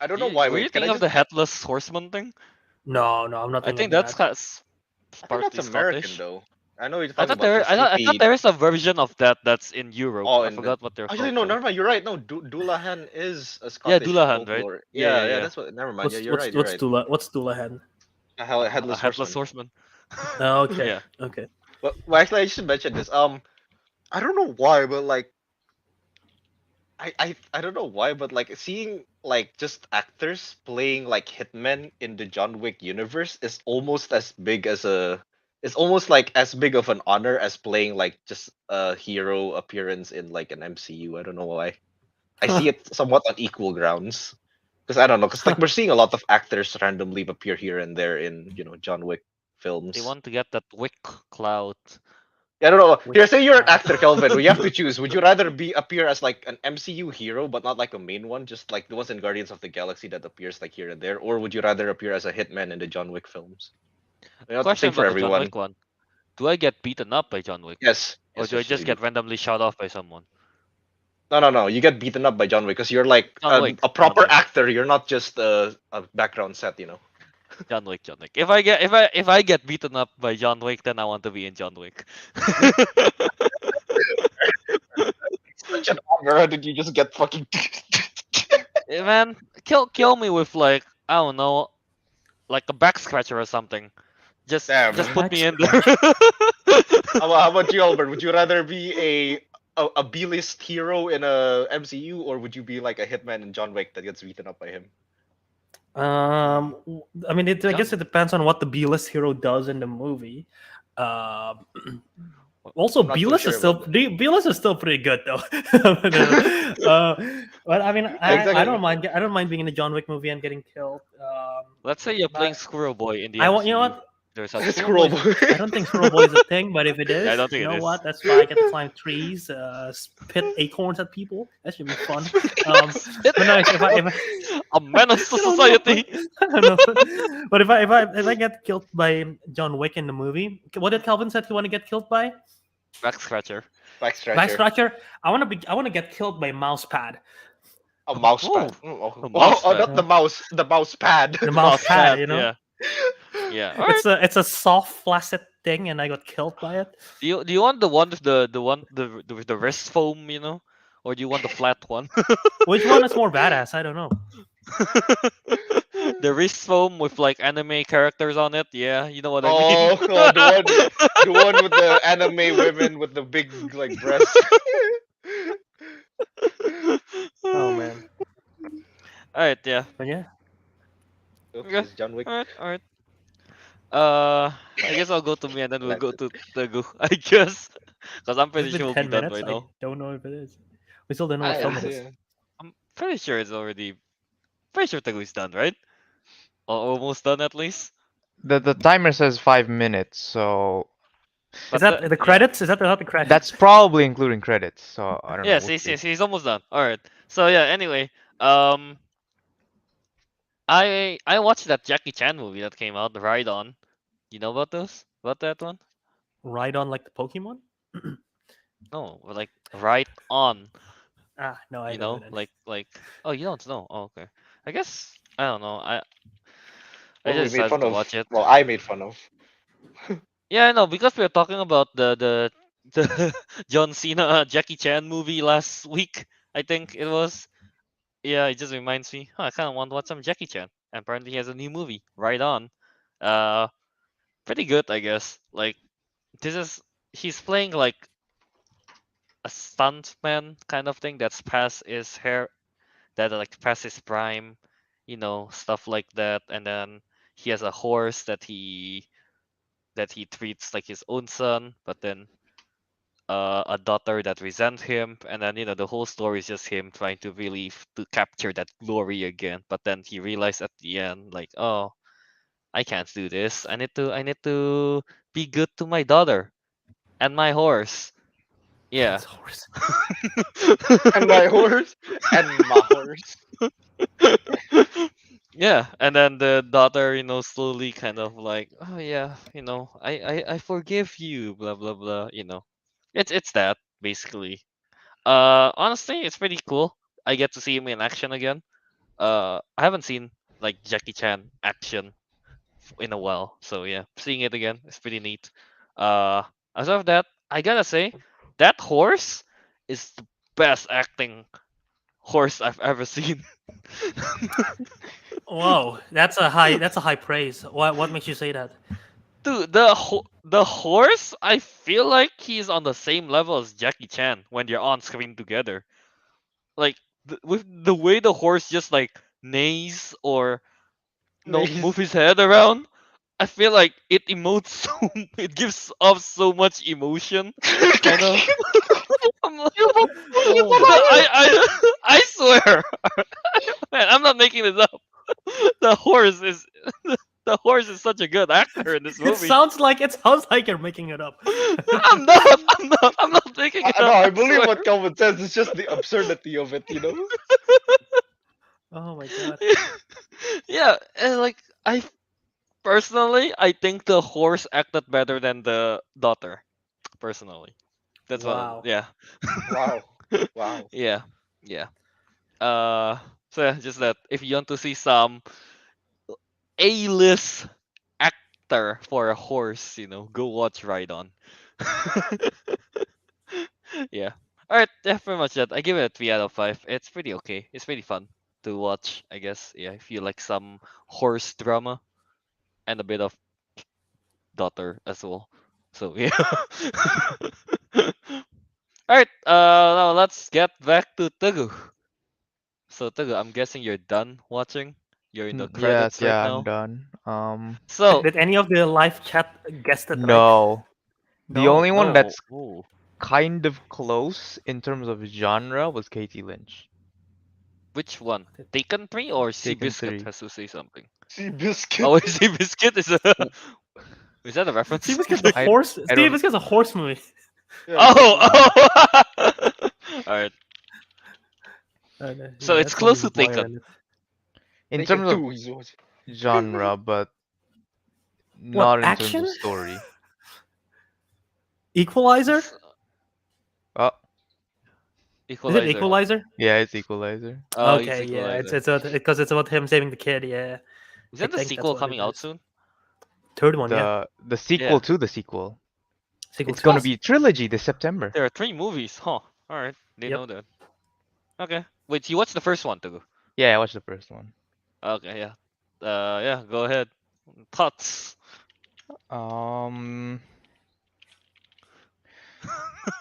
I don't know why. Were you Wait, can I thinking of just? the headless horseman thing? No, I'm not I thinking think of that's that. I think partly that's American Scottish. though. I know you're I talking thought about the I thought sleepy. there is a version of that that's in Europe. Oh, I and forgot what they're actually called no, though. never mind. You're right. No, Doulahan is a Yeah, Scottish Dullahan, right? folklore. Yeah, Yeah, yeah. that's what. Never mind. Yeah, you're right. You're What's right. Dulahan? A A headless headless horseman. horseman. Oh, okay. Yeah. Okay. Well, actually, I should mention this. I don't know why, but like, I don't know why, but like seeing like just actors playing like hitmen in the John Wick universe is almost as big as a. It's almost like as big of an honor as playing like just a hero appearance in like an MCU. I don't know why. I see it somewhat on equal grounds. Because I don't know, because like we're seeing a lot of actors randomly appear here and there in John Wick films. They want to get that wick cloud. Yeah, I don't know. Wick Here, say you're an cloud. actor, Kelvin. We have to choose. Would you rather appear as like an MCU hero, but not like a main one, just like the ones in Guardians of the Galaxy that appears like here and there, or would you rather appear as a hitman in the John Wick films? Question Same for about the John everyone. Wick one. Do I get beaten up by John Wick? Yes. Or Yes, do I yes, just you do. get randomly shot off by someone? No. You get beaten up by John Wick because you're like John Wick. a John proper Wick. actor. You're not just a background set. John Wick. If I get beaten up by John Wick, then I want to be in John Wick. Such an honor. How did you just get fucking? Eh, man, kill me with like I don't know, like a back scratcher or something. Just Damn. put me in Back there. How about you, Albert? Would you rather be a B-list hero in a MCU, or would you be like a hitman in John Wick that gets beaten up by him? I mean, I guess it depends on what the B-list hero does in the movie. Um, also, I'm not so B-list sure is still about that. B-list is still pretty good though. But I mean, I Exactly. don't mind. I don't mind being in a John Wick movie and getting killed. Let's say you're playing But Squirrel Boy in the I want, you know MCU. what? There's such thing. Squirrel Boy Boy. I don't think Squirrel Boy is a thing, but if it is, Yeah, I don't think you it know is. what? That's why I get to climb trees, spit acorns at people. That should be fun. But no, if I A menace to I don't know. society. I don't know. But if I get killed by John Wick in the movie, what did Calvin said he want to get killed by? Back scratcher. Back scratcher. Back scratcher. I want to get killed by mouse pad. A mouse Oh, pad. a mouse pad. Not the mouse. The mouse pad. The mouse pad, you know? Yeah. Yeah. All right. It's a soft, flaccid thing, and I got killed by it. Do you want the one with the wrist foam, you know, or do you want the flat one? Which one is more badass? I don't know. The wrist foam with like anime characters on it. Yeah, you know what I mean. Oh, the one with the anime women with the big like breasts. Oh man. All right. Yeah. But yeah. Okay. It's John Wick. All right. All right. I guess I'll go to me and then we'll go to Teguh. I guess, because I'm pretty It's sure been we'll be 10 done minutes. by I now. don't know if it is. We still don't know what film it is. Yeah. I'm pretty sure it's already. Pretty sure Teguh's done, right? Or almost done at least. The timer says 5 minutes, so Is that the credits? Is that not the credits? that's probably including credits. So I don't know. Yes, We'll yes, see. yes. He's almost done. All right. So yeah. Anyway, I watched that Jackie Chan movie that came out, Ride On. You know about those? About that one? Ride on like the Pokemon? No, but like Right On. No, I You don't. know, like. Oh, you don't know? Oh, okay. I guess I don't know. I Well, we just made decided fun to of. watch it. Well, I made fun of. Yeah, I know because we were talking about the John Cena Jackie Chan movie last week. I think it was. Yeah, it just reminds me. I kind of want to watch some Jackie Chan. And apparently, he has a new movie. Right On. Uh, Pretty good, I guess. Like this is he's playing like a stuntman kind of thing that's past his hair, that like past his prime, you know, stuff like that. And then he has a horse that he treats like his own son, but then a daughter that resents him, and then you know the whole story is just him trying to really to capture that glory again. But then he realized at the end, like, oh, I can't do this. I need to be good to my daughter and my horse. Yeah. It's horse. And my horse. And my horse. Yeah, and then the daughter, you know, slowly kind of like, oh yeah, you know, I forgive you, blah blah blah, you know. It's that basically. Honestly, it's pretty cool. I get to see him in action again. I haven't seen like Jackie Chan action in a while, so yeah, seeing it again is pretty neat. As of that, I gotta say, that horse is the best acting horse I've ever seen. Whoa, that's a high praise. What makes you say that? Dude, the horse, I feel like he's on the same level as Jackie Chan when they're on screen together. Like with the way the horse just like neighs or no Neighs. move his head around, I feel like it emotes so it gives off so much emotion. Kind of. I'm like, I swear, man, I'm not making this up. The horse is the horse is such a good actor in this It movie. sounds like you're making it up. I'm not making it I know. up. I believe swear. what Kelvin says. It's just the absurdity of it, you know. Oh my god. Yeah, and like I personally, I think the horse acted better than the daughter. Personally, that's Wow. what. Yeah, Wow. Wow. yeah, yeah. So yeah, just that if you want to see some A-list actor for a horse, you know, go watch Ride On. Yeah. All right, yeah, pretty much that. I give it a 3 out of 5. It's pretty okay. It's pretty fun to watch, I guess. Yeah, if you like some horse drama and a bit of daughter as well. So yeah. All right. Now let's get back to Teguh. So Teguh, I'm guessing you're done watching. You're in the Yes, credits right yeah, I'm now. done. So Did any of the live chat guessed it right? No. The No. only one no. that's Ooh. kind of close in terms of genre was Katie Lynch. Which one? Taken 3 or Taken Seabiscuit 3. has to say something? Seabiscuit. Oh, Seabiscuit is a W- is that a reference? Steve to Biscuit's the something? horse. I Steve don't. Biscuit's a horse movie. Yeah, Oh, oh. All right. So Yeah, it's that's one close with to Maguire Taken. in it. In Taken terms of 2 is what. genre, but What not in terms of action? story. Equalizer? S- Oh, Is it Equalizer. Equalizer? yeah, it's Equalizer. Oh, it's Okay, yeah, it's Equalizer. because it's about him saving the kid. Yeah, I Isn't the think that's sequel what it coming out is. soon? Third one, yeah, The sequel Yeah. to the sequel. sequel It's to gonna this. be trilogy this September. There are 3 movies. Huh. All right. Didn't Yep. know that. Okay. Wait, you watched the first one, Teguh? Yeah, I watched the first one. Okay, yeah. Yeah, go ahead. Thoughts. Um,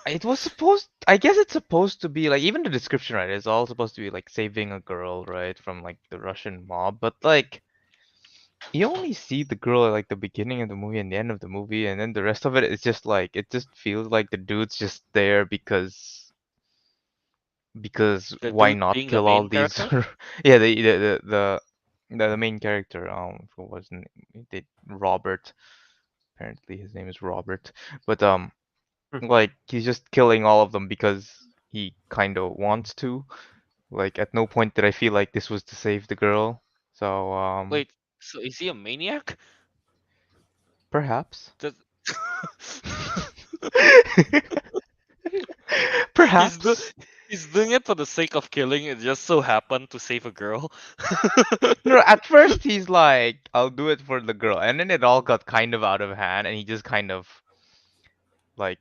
it was supposed. I guess it's supposed to be like even the description, right? It's all supposed to be like saving a girl, right, from like the Russian mob. But like, you only see the girl at like the beginning of the movie and the end of the movie, and then the rest of it is just like it just feels like the dude's just there because The why dude not being the kill all main these? character? Yeah, the main character. Who wasn't it? Robert. Apparently his name is Robert. But like he's just killing all of them because he kind of wants to. Like at no point did I feel like this was to save the girl. So Wait, so is he a maniac? perhaps. That... he's do Perhaps. he's doing it for the sake of killing. It just so happened to save a girl. No, at first he's like, I'll do it for the girl, and then it all got kind of out of hand, and he just kind of like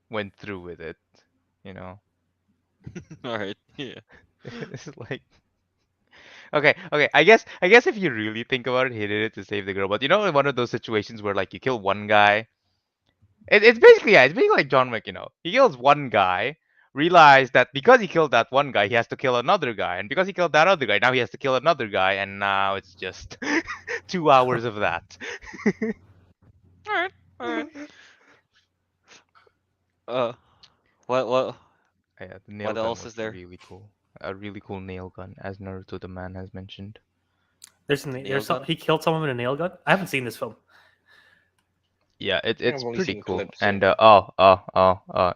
went through with it, you know. All right. Yeah. It's like okay. I guess if you really think about it, he did it to save the girl. But you know, in one of those situations where like you kill one guy, it's basically it's basically like John Wick. You know, he kills one guy, realized that because he killed that one guy, he has to kill another guy, and because he killed that other guy, now he has to kill another guy, and now it's just 2 hours of that. All right. All right. Uh, what Yeah, the nail what gun else was is there? really cool. A really cool nail gun, as Naruto the man has mentioned. Nail gun? He killed someone with a nail gun. I haven't seen this film. Yeah, it's I've only pretty seen cool. clips And of it.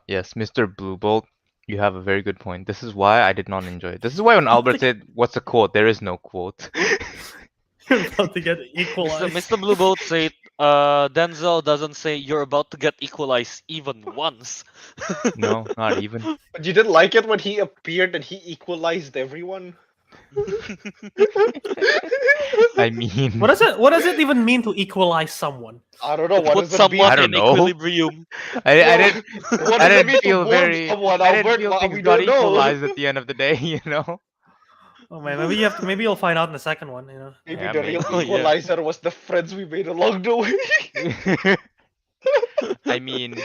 yes, Mr. Blue Bolt, you have a very good point. This is why I did not enjoy it. This is why when Albert said, "What's the quote?" There is no quote. You're about to get Mr. equalized. Mr. Blue Boat said, Denzel doesn't say you're about to get equalized even once. No, not even. But you didn't like it when he appeared and he equalized everyone? I mean, What does it? What does it even mean to equalize someone? I don't know, what Put does it mean? I someone don't in know. equilibrium. I No, didn't what I does it didn't mean to feel warm very someone, I didn't Albert? feel things We got don't know. equalized at the end of the day, you know? Oh man, maybe you have to. Maybe you'll find out in the second one. You know. Maybe Yeah, the real Oh, yeah. equalizer was the friends we made along the way. I mean,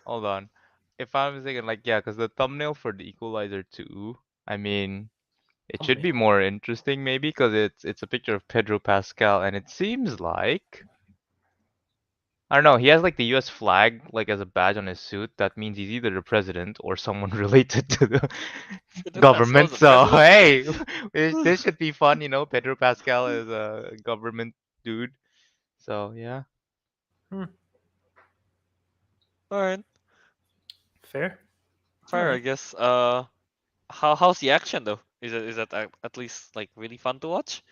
hold on. If I'm thinking like yeah, because the thumbnail for the Equalizer 2, I mean, it should be more interesting maybe because it's a picture of Pedro Pascal and it seems like I don't know, he has like the US flag like as a badge on his suit. That means he's either the president or someone related to the Pedro government. Pascal's the So president? hey, this should be fun, you know. Pedro Pascal is a government dude. So yeah. Alright, Fair. fair, I Alright. guess. How's the action though? Is that at least like really fun to watch?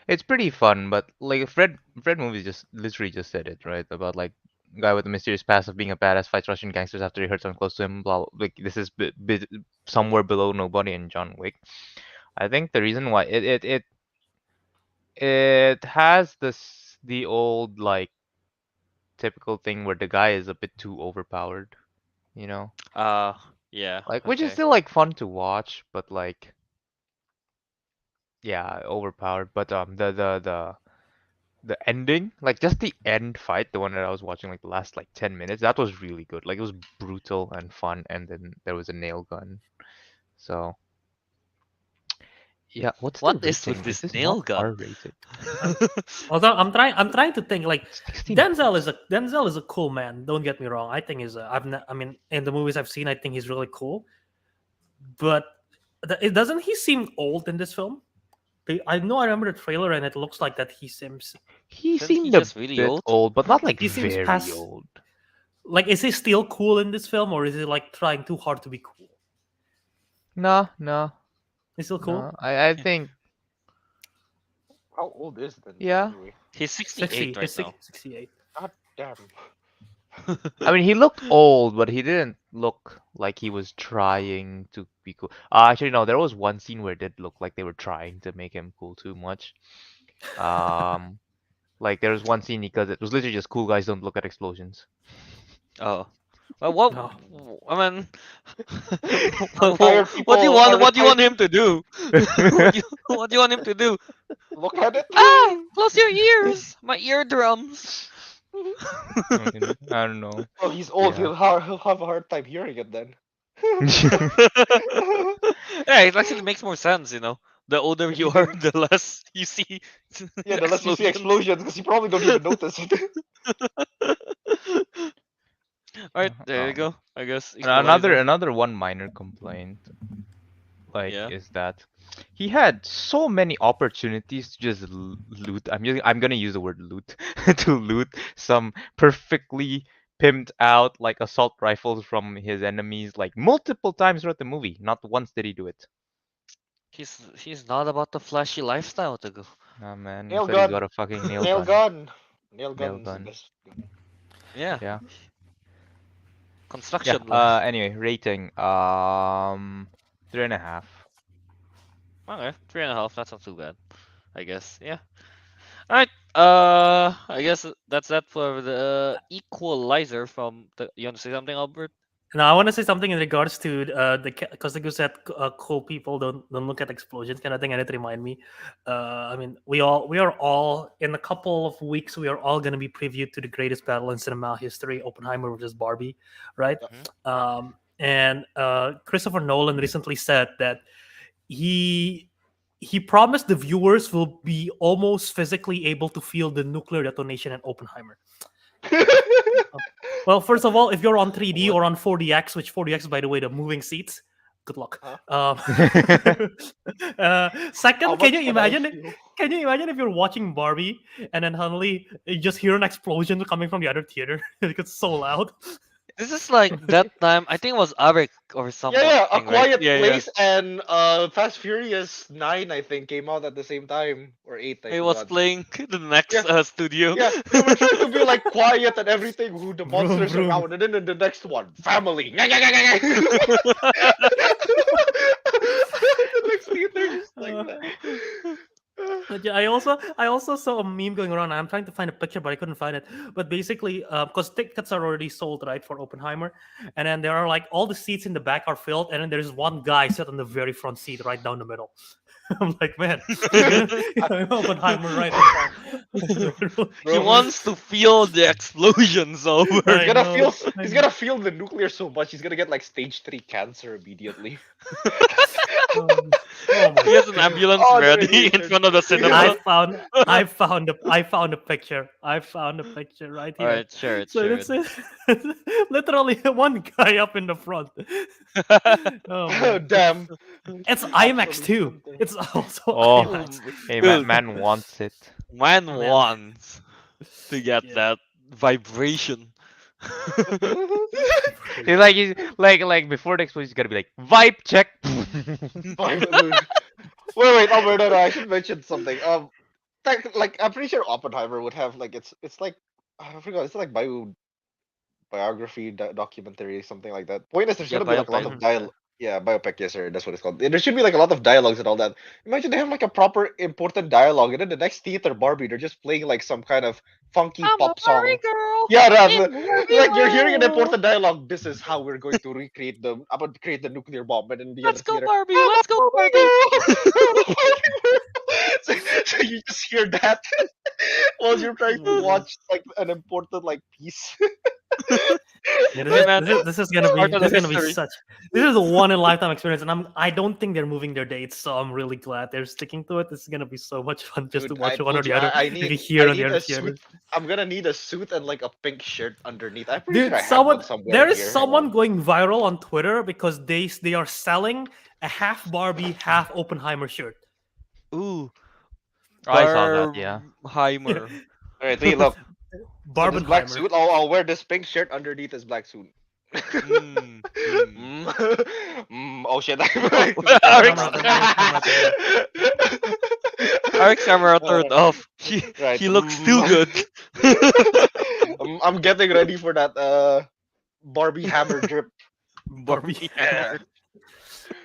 It's pretty fun, but like Fred movie just literally just said it, right? About like guy with a mysterious past of being a badass fights Russian gangsters after he hurts someone close to him. Blah, blah. Like this is somewhere below nobody in John Wick. I think the reason why it has the old like typical thing where the guy is a bit too overpowered, you know? Uh, yeah, Like which is okay. still like fun to watch, but like yeah, overpowered. But the ending, like just the end fight, the one that I was watching like the last like 10 minutes, that was really good. Like it was brutal and fun, and then there was a nail gun. So yeah, what's the What is with rating? Is this this not nail gun? R-rated? Although I'm trying to think like 16 Denzel is a cool man. Don't get me wrong. I think I mean, in the movies I've seen, I think he's really cool. But it doesn't he seem old in this film? I know I remember the trailer and it looks like that he seems He Isn't he seemed a just really bit old? old, but not like he seems very past. old. Like, is he still cool in this film, or is he like trying too hard to be cool? No, no, He's still cool. no. I think How old is Denzel yeah. anyway? He's 68 right now. 68. God damn. I mean, he looked old, but he didn't look like he was trying to be cool. Actually, no, there was one scene where it did look like they were trying to make him cool too much. Like there was one scene because it was literally just cool guys don't look at explosions. Oh. Well, what? No. I mean, Tired what do you people want? are What do you want retired- him to do? What do you want him to do? Look at it. Ah, close your ears, my eardrums. I don't know. Oh, he's old. Yeah. He'll have a hard time hearing it then. Yeah, it actually makes more sense, you know. The older you are, the less you see. Yeah, the less you see explosions, because you probably don't even notice it. Alright, there you go. I guess. Another equalizer. one minor complaint, like, Yeah. is that he had so many opportunities to just loot. I'm gonna use the word loot to loot some perfectly pimped out like assault rifles from his enemies like multiple times throughout the movie. Not once did he do it. He's not about the flashy lifestyle to go. Nah, man. Nail Instead he's gun. got a fucking nail Nail gun. gun. Nail gun's the gun. best gun. Yeah. Yeah. Construction. Yeah. Anyway, rating. 3.5. Okay, 3.5. That's not too bad. I guess. Yeah. Alright. I guess that's that for the equalizer from the. You want to say something, Albert? Now I want to say something in regards to because like you said, cool people don't look at explosions kind of thing, and it remind me. I mean, we are all in a couple of weeks. We are all going to be previewed to the greatest battle in cinema history, Oppenheimer versus Barbie, right? And Christopher Nolan recently said that he promised the viewers will be almost physically able to feel the nuclear detonation in Oppenheimer. Well, first of all, if you're on 3D or on 4DX, which 4DX, by the way, the moving seats, good luck. Second, can you imagine? Can you imagine if you're watching Barbie and then suddenly you just hear an explosion coming from the other theater? It gets so loud. This is like that time. I think it was Ariq or something. Yeah, A right? Quiet Yeah, Place and Fast Furious 9, I think, came out at the same time. Or 8, I He was forgot. playing the next Yeah. studio. Yeah, they were trying to be like quiet and everything, who the monsters vroom. around, and then in the next one, family. The next theater just like that. But yeah, I also saw a meme going around. I'm trying to find a picture, but I couldn't find it. But basically, because tickets are already sold, right, for Oppenheimer, and then there are like all the seats in the back are filled, and then there's one guy sit on the very front seat, right down the middle. I'm like, man, Oppenheimer, right? He wants to feel the explosions over. I He's gonna know, feel I he's know. gonna feel the nuclear so much he's gonna get like stage 3 cancer immediately. Oh my He has an ambulance Oh, ready in radiation. front of the cinema. I found a picture. I found a picture right here. Alright, share it, So share it's literally one guy up in the front. Oh, man. Damn. It's IMAX too. something. It's also Oh. IMAX. Hey, Dude. man wants it. Man Man. wants to get Yeah. that vibration. He's like before the explosion, he's gotta be like vibe check. Wait, Albert, no, I should mention something. Like I'm pretty sure Oppenheimer would have like it's like I forgot, it's like biography documentary, something like that. Point is, there's Yeah, gonna be like a lot biopic. of dialogue. Yeah, biopic, yes sir, that's what it's called. There should be like a lot of dialogues and all that. Imagine they have like a proper important dialogue, and then the next theater Barbie, they're just playing like some kind of funky pop song. girl. Yeah, like you're hearing an important dialogue. This is how we're going to recreate I'm going to create the nuclear bomb, and then the Let's other go, theater. Barbie. Let's go, Barbie. so you just hear that, while you're trying to Oh, watch like an important like piece. Yeah, Hey, man, this is gonna be part of the history. this is a one in lifetime experience, and I don't think they're moving their dates, so I'm really glad they're sticking to it. This is gonna be so much fun just to Dude, I watch one or told the you other, I maybe need here or the a other suit. theater. I'm gonna need a suit and like a pink shirt underneath. I'm pretty Dude, sure I have one somewhere there is here. Hang someone on. going viral on Twitter because they are selling a half Barbie, half Oppenheimer shirt. Ooh, I saw that. Yeah. Barbenheimer. All right, wait, look. So this black Barbenheimer. suit, I'll wear this pink shirt underneath this black suit. Mm, mm. Oh shit! Ariq's Ariq's camera turned off. Right. He looks too good. I'm getting ready for that Barbie hammer drip. Barbie Yeah.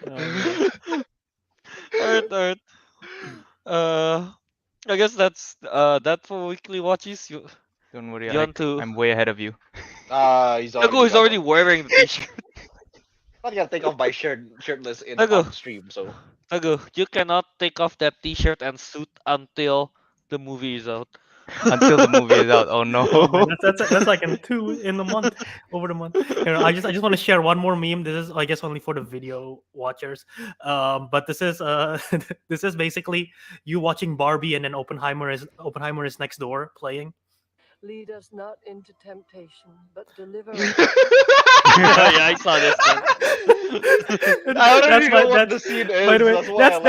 hammer. Oh, Alright. I guess that's that for weekly watches. You Don't worry, you want to? I'm way ahead of you. He's already. Teguh is got already one. wearing the t-shirt. Not gonna take off my shirtless in Teguh, on stream. So Teguh, you cannot take off that t-shirt and suit until the movie is out. Until the movie is out. Oh oh man, no. that's like in the month, over the month. Here, I just want to share one more meme. This is, I guess, only for the video watchers. But this is this is basically you watching Barbie, and then Oppenheimer is next door playing. Lead us not into temptation, but deliver us. Yeah, I saw this one. I already know what that's- the scene is. By the way, That's why I laughed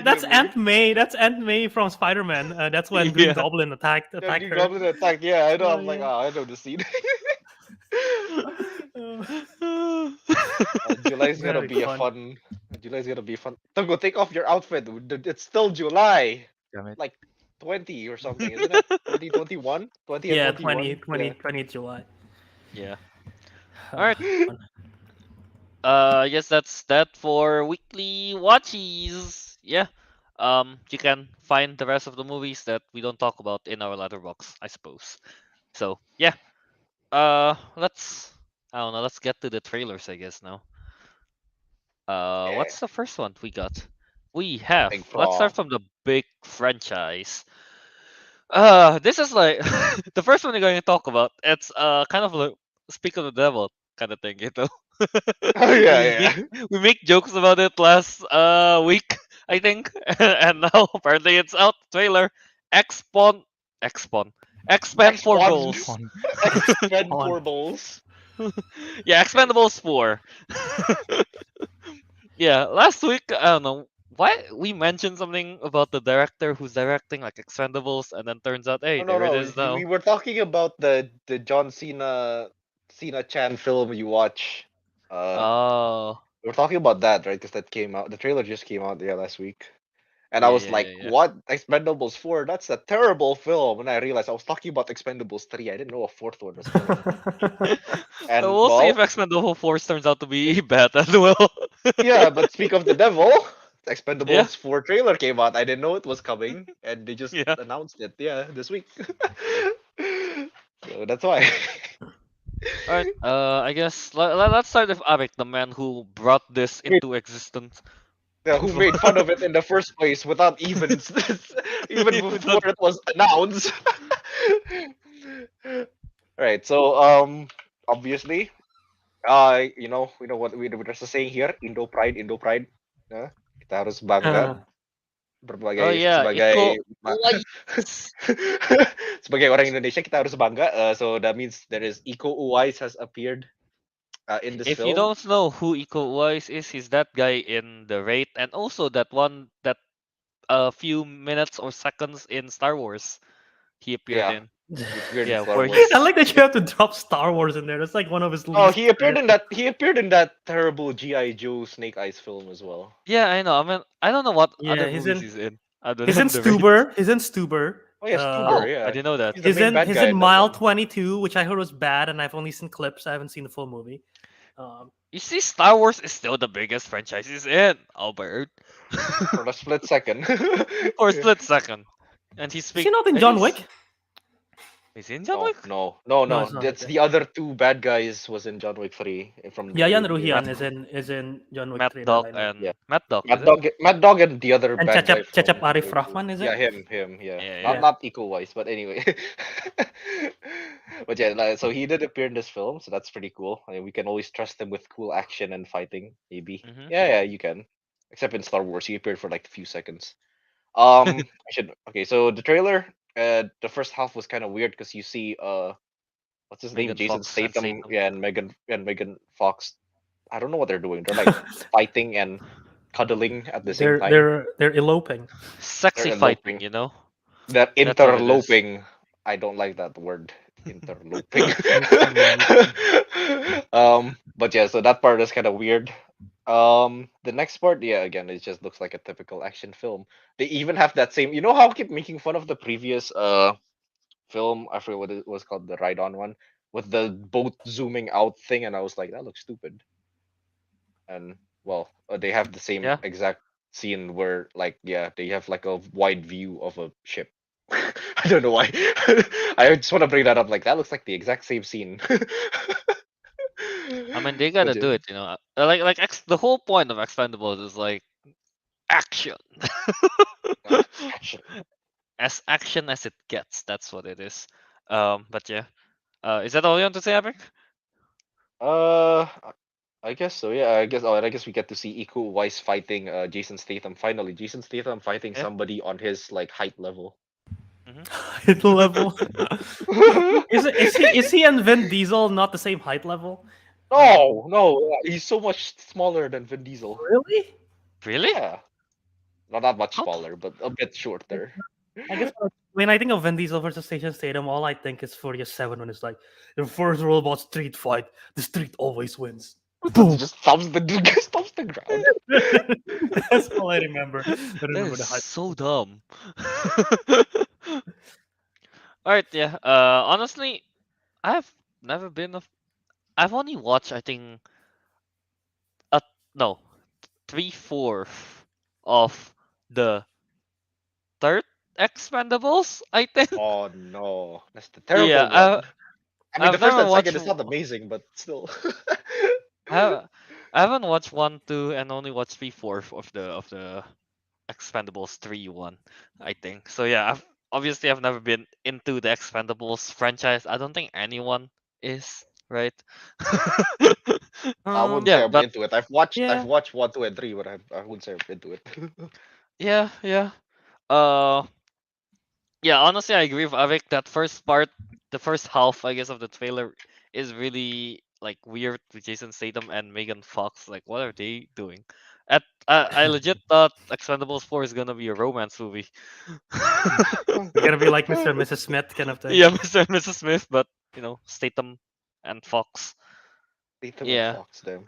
that's immediately. Aunt May. That's Aunt May from Spider-Man. That's when Green Yeah. Goblin attacked Yeah, her. Green Goblin attack. Yeah, I know. Oh, I'm like, yeah. oh, I know the scene. Uh, July's gonna Very be a fun. fun. July's gonna be fun. Togo, take off your outfit. Dude. It's still July. Damn it. Like 20 or something, isn't it? 2021? 20 and yeah, 21? 20 July. Yeah. Oh, Alright. fun. I guess that's that for weekly watches. Yeah. You can find the rest of the movies that we don't talk about in our letterbox, I suppose. So yeah. Let's I don't know. Let's get to the trailers, I guess now. What's the first one we got? We have. Think Let's start from- from the big franchise. This is like the first one we're going to talk about. It's kind of like Speak of the Devil kind of thing, you know. Oh yeah, we make jokes about it last week, I think, and now apparently it's out. Trailer Expand for Expand. Rolls. Expend On. 4 bowls. Yeah, Expendables 4. Yeah, last week I don't know why we mentioned something about the director who's directing like Expendables, and then turns out, hey, No, there it is now. We were talking about the John Cena Chan film you watch. Oh, We were talking about that, right? Because that came out. The trailer just came out last week. And I Yeah, was yeah, like, yeah, yeah. what? Expendables 4? That's a terrible film. And I realized I was talking about Expendables 3. I didn't know a fourth one was coming. And so we'll see if well, Expendables 4 turns out to be bad as well. yeah, but speak of the devil, Expendables Yeah. 4 trailer came out. I didn't know it was coming. And they just Yeah. announced it, this week. So that's why. Alright, I guess let's start with Ariq, the man who brought this into existence. Yeah, who made fun of it in the first place without even even before it was announced. Right. So obviously, we know what we're just saying here, Indo Pride. Kita harus bangga Oh yeah, sebagai Uwais. sebagai orang Indonesia kita harus bangga. So that means there is Iko Uwais has appeared in this If film. you don't know who Iko Uwais is, he's that guy in The Raid, and also that one that a few minutes or seconds in Star Wars he appeared Yeah. in. Weird Yeah, Star where Wars. I like that you have to drop Star Wars in there. That's like one of his. Oh, least he appeared in favorite- that. He appeared in that terrible GI Joe Snake Eyes film as well. Yeah, I know. I mean, I don't know what Yeah, other he's movies in- he's in. Other He's than in The Raid. Stuber. He's in Stuber. Oh yeah, Oh, Stuber. Yeah, I didn't know that. He's the main bad He's guy in that Mile one. 22, which I heard was bad, and I've only seen clips. I haven't seen the full movie. You see, Star Wars is still the biggest franchise he's in, Albert. For a split second. For a split second. And he's Is he not in and John he's- Wick? Is he in John No, Wick? no, No, it's not. That's the other two bad guys was in John Wick 3 from the Yayan previous. Ruhian is in John Wick Mad 3 that Dog I know. Yeah. and Mad Dog, is Mad it? Dog, Mad Dog, and the other And bad guy Cecep from John Arif Wick 2. Rahman, is Yeah, it? him. Yeah, Yeah, not yeah. not Iko Wise, but anyway. But yeah, so he did appear in this film, so that's pretty cool. I mean, we can always trust him with cool action and fighting, maybe. Mm-hmm. Yeah, you can. Except in Star Wars, he appeared for like a few seconds. I should. Okay, so the trailer, the first half was kind of weird because you see, what's his name, Megan Jason Fox and Statham, Statham. yeah, and Megan Fox. I don't know what they're doing. They're like fighting and cuddling at the same They're time. they're eloping. Sexy They're fighting, eloping. you know? That That's what it is. interloping. I don't like that word. Interloping. But yeah, so that part is kind of weird. The next part, yeah, again, it just looks like a typical action film. They even have that same. You know how I keep making fun of the previous film? I forget what it was called, the ride on one with the boat zooming out thing, and I was like, that looks stupid. And well, they have the same Yeah. exact scene where, like, yeah, they have like a wide view of a ship. I don't know why. I just want to bring that up. Like, that looks like the exact same scene. I mean, they But gotta yeah, do it, you know? The whole point of Expendables is like action. action. As action as it gets, that's what it is. But yeah. Is that all you want to say, Epic? Uh, I guess so. Yeah, I guess. Oh, and I guess we get to see Iko Uwais fighting Jason Statham. Finally, Jason Statham fighting Yeah. somebody on his like height level. Height level. Is he and Vin Diesel not the same height level? No, he's so much smaller than Vin Diesel. Really? Really? Yeah, not that much How- smaller, but a bit shorter. I guess when I think of Vin Diesel versus Jason Statham, all I think is Furious 7 when it's like the first rule about street fight, the street always wins. Boom. Just stomps the ground. That's all I remember. I That remember the is height. so dumb. Alright, yeah. Honestly, I've never been a. I've only watched, I think, no, 3/4 of the third Expendables, I think. Oh no, that's the terrible Yeah, one. I mean, the I've first never and second watched. is not amazing, but still. I haven't watched 1, 2, and only watched 3/4 of the Expendables 3 one, I think. So yeah, I've never been into the Expendables franchise. I don't think anyone is, right? I wouldn't say Yeah, I'm but into it. I've Yeah. watched 1, 2, and 3, but I wouldn't say I'm into it. yeah. Uh, yeah. Honestly, I agree with Avik. That first part, the first half, I guess, of the trailer is really like weird with Jason Statham and Megan Fox. Like, what are they doing? I legit thought Expendables 4 is gonna be a romance movie. It's gonna be like Mr. and Mrs. Smith kind of thing. Yeah, Mr. and Mrs. Smith, but Statham and Fox. Statham and Yeah. Fox, them.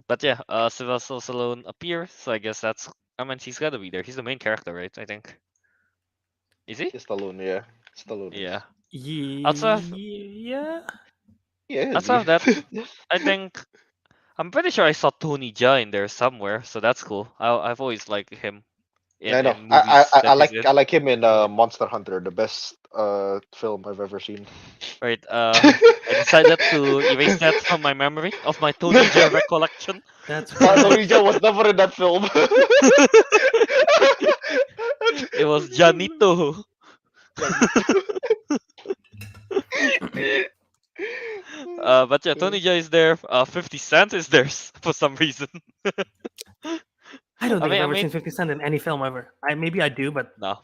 But yeah, Sylvester Stallone appears, so I guess I mean, he's gotta be there. He's the main character, right? I think. Is he? Stallone, yeah. Stallone is. Yeah. Yeah. Yeah, Outside of that, I think I'm pretty sure I saw Tony Jaa in there somewhere, so that's cool. I've always liked him I know. in movies I that he's like in. I like him in Monster Hunter, the best film I've ever seen. Right. I decided to erase that from my memory of my Tony Jaa recollection. That's Tony Jaa was never in that film. It was Janito. But yeah, Tony Jaa is there. 50 Cent is there for some reason. I don't think I I've ever mean, seen 50 Cent in any film ever. Maybe I do, but no.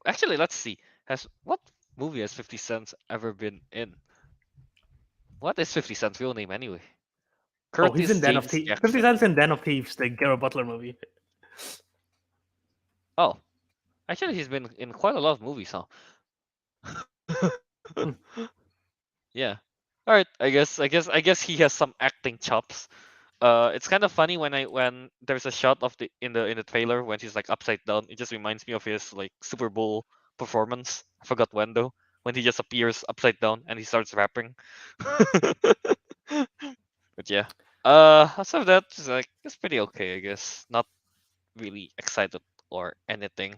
Actually, let's see. What movie has 50 Cent ever been in? What is 50 Cent's real name anyway? oh, he's Curtis in Den of James Thieves. Jackson. 50 Cent's in Den of Thieves, the Gerard Butler movie. Oh, actually, he's been in quite a lot of movies, huh? Yeah. All right. I guess he has some acting chops. It's kind of funny when there's a shot of in the trailer when he's like upside down. It just reminds me of his like Super Bowl performance. I forgot when though. When he just appears upside down and he starts rapping. But yeah. Outside of that, it's pretty okay, I guess. Not really excited or anything.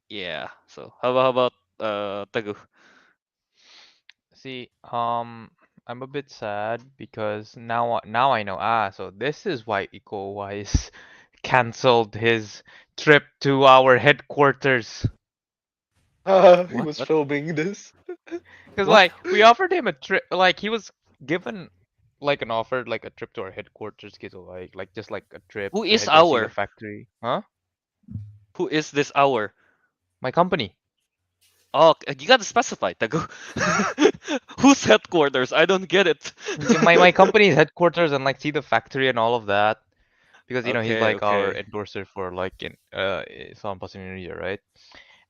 Yeah. So how about Teguh? See, I'm a bit sad because now I know. Ah, so this is why Iko Wise canceled his trip to our headquarters. He What? was What? filming this. Cause What? like we offered him a trip, like he was given like an offer, like a trip to our headquarters, kid, like just like a trip Who to is go see the our? factory. Huh? Who is this our? My company. Oh, you gotta specify, Teguh. Whose headquarters? I don't get it. My company's headquarters and like see the factory and all of that. Because he's Okay, like our okay. endorser for like in Islam Pas Indonesia, right?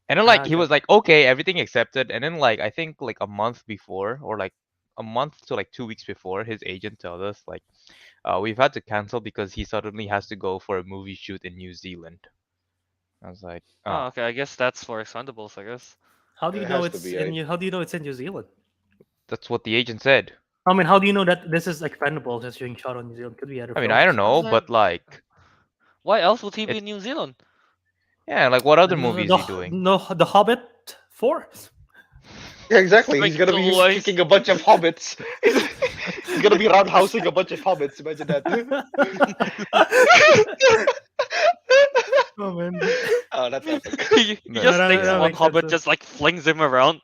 And then Ah, like he okay. was like, okay, everything accepted. And then like I think like a month before or like a month to like 2 weeks before, his agent told us like, we've had to cancel because he suddenly has to go for a movie shoot in New Zealand. I was like, Oh, oh, okay. I guess that's for Expendables, I guess. How do you It know has to it's be. in you? How do you know it's in New Zealand? that's what the agent said. I mean, how do you know that this is Expendables that's being shot on New Zealand? Could be other I mean, I don't films. know, Like, but like, why else would he be it's in New Zealand? yeah, like what other movie is he The, doing? no, The Hobbit 4. Yeah, exactly. He's Strike gonna be twice. kicking a bunch of hobbits. He's gonna be roundhousing a bunch of hobbits. Imagine that. Oh man, Oh, that's epic. he No, just that, takes that one makes sense. hobbit, just like flings him around.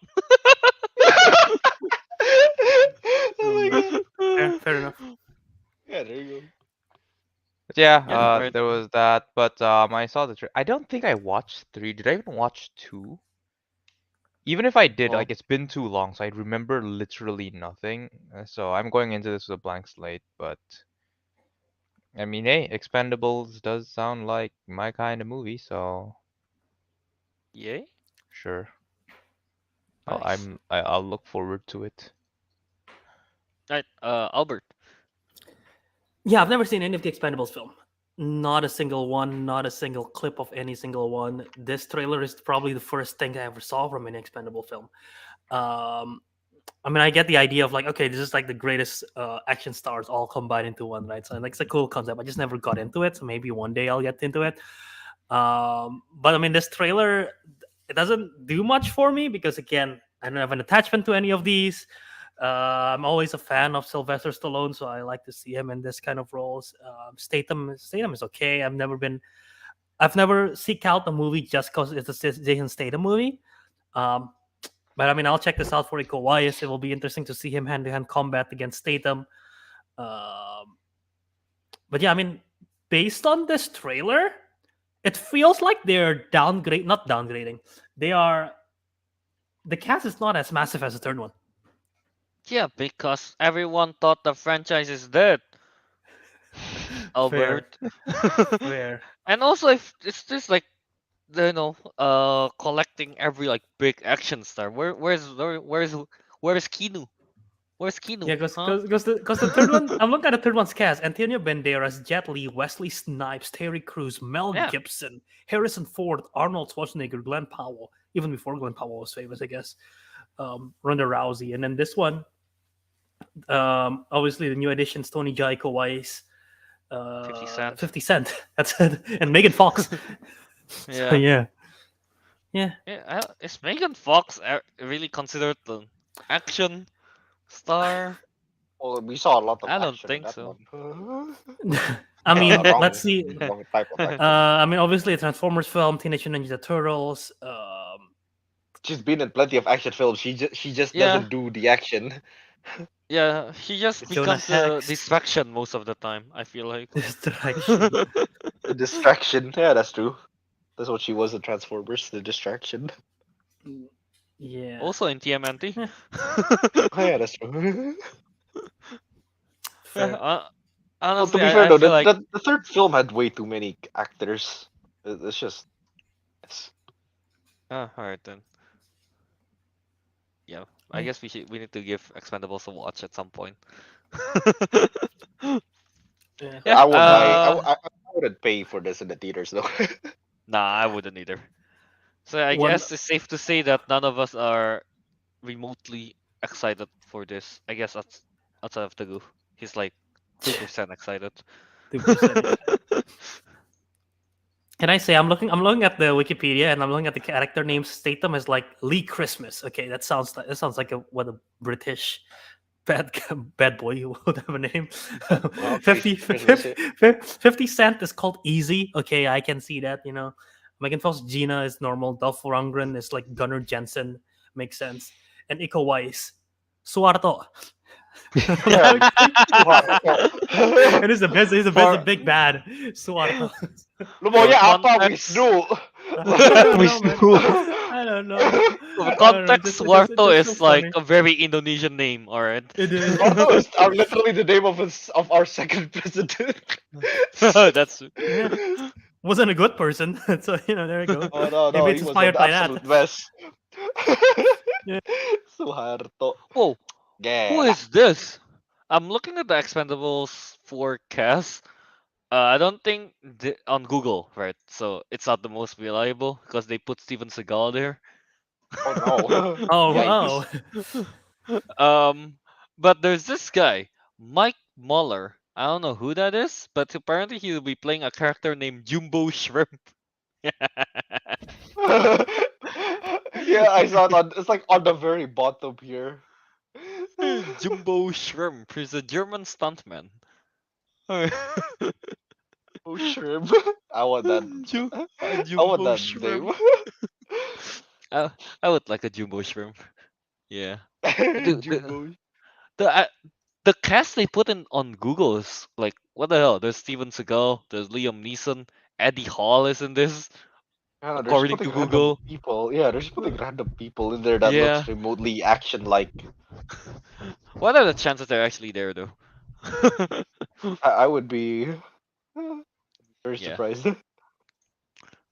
Oh my god. Fair enough. Yeah, there you go. But yeah, Yeah, alright. there was that. But I saw I don't think I watched three. Did I even watch two? Even if I did, Oh, like it's been too long, so I remember literally nothing. So I'm going into this with a blank slate. But I mean, hey, Expendables does sound like my kind of movie, so yay. sure. Nice. I'll look forward to it. Right, Albert. Yeah, I've never seen any of the Expendables film. Not a single one. Not a single clip of any single one. This trailer is probably the first thing I ever saw from an Expendable film. Um, I mean, I get the idea of like, okay, this is like the greatest action stars all combined into one, right? So like, it's a cool concept. I just never got into it, so maybe one day I'll get into it. But I mean, this trailer, it doesn't do much for me because again, I don't have an attachment to any of these. I'm always a fan of Sylvester Stallone, so I like to see him in this kind of roles. Statham is okay. I've never seek out a movie just because it's a Jason Statham movie. Um, but I mean, I'll check this out for Iko Uwais. It will be interesting to see him hand-to-hand combat against Statham. But yeah, I mean, based on this trailer, it feels like they're not downgrading. They are the cast is not as massive as the third one. Yeah, because everyone thought the franchise is dead, Albert. Fair. And also, if it's just like collecting every like big action star. Where's Kinu? Where's Kinu? Yeah, because Huh? the third one, I'm looking at the third one's cast: Antonio Banderas, Jet Li, Wesley Snipes, Terry Crews, Mel Yeah. Gibson, Harrison Ford, Arnold Schwarzenegger, Glenn Powell. Even before Glenn Powell was famous, I guess. Ronda Rousey, and then this one, obviously the new additions: Tony Jaa, Iko Uwais, 50 Cent. 50 Cent. That's it, and Megan Fox. So, Yeah. yeah. Is Megan Fox really considered an action star? Well, we saw a lot of I don't action in think that so. one. I mean, Wrong- let's see. wrong type of action. I mean, obviously a Transformers film, Teenage Mutant Ninja Turtles. She's been in plenty of action films. She just Yeah. doesn't do the action. Yeah, she just Jonah becomes a Hex. distraction most of the time, I feel like. Distraction. The distraction. Yeah, that's true. That's what she was in Transformers. The distraction. Yeah. Also in TMNT. Oh, yeah, that's true. Fair. Well, Honestly, to be fair I though, feel like the third film had way too many actors. It's just. alright then. Yeah, I Yeah. guess we need to give Expendables a watch at some point. Yeah. Yeah, I would buy. I wouldn't pay for this in the theaters though. Nah, I wouldn't either. So I One- guess it's safe to say that none of us are remotely excited for this. I guess outside of Teguh, he's like 2% excited. 2%. Can I say I'm looking at the Wikipedia and I'm looking at the character name. Statham is like Lee Christmas. Okay, that sounds like a British bad boy would have a name. Wow, 50, Christmas, yeah. 50 Cent is called Easy. Okay, I can see that. Megan Fox Gina is normal. Dolph Lundgren is like Gunnar Jensen. Makes sense. And Iko Uwais, Suarto. Yeah, It is the best. He's the For- big bad. Suarto. Lu maunya For apa, context- Wisnu? I don't know. For I don't know, context, it's Suarto just is so like funny. a very Indonesian name, alright? It is. Are literally the name of our second president. That's Yeah. Wasn't a good person. So there you go. Oh no, Maybe he it's was inspired an by that. absolute mess. Yeah. Suharto. whoa. Yeah. Who is this? I'm looking at the Expendables forecast. I don't think on Google, right? So it's not the most reliable because they put Steven Seagal there. Oh no. Oh, Yikes. But there's this guy, Mike Muller. I don't know who that is, but apparently he'll be playing a character named Jumbo Shrimp. Yeah, I saw it it's like on the very bottom here. Jumbo Shrimp. He's a German stuntman. Oh, shrimp. I want that. I Jumbo want that Shrimp. name. I would like a Jumbo Shrimp. Yeah. the- Jumbo. The cast they put in on Google is like, what the hell? There's Steven Seagal, there's Liam Neeson, Eddie Hall is in this, Yeah, they're just according to putting random Google. people. Yeah, they're just putting random people in there that Yeah. looks remotely action-like. What are the chances they're actually there though? I would be very Yeah. surprised.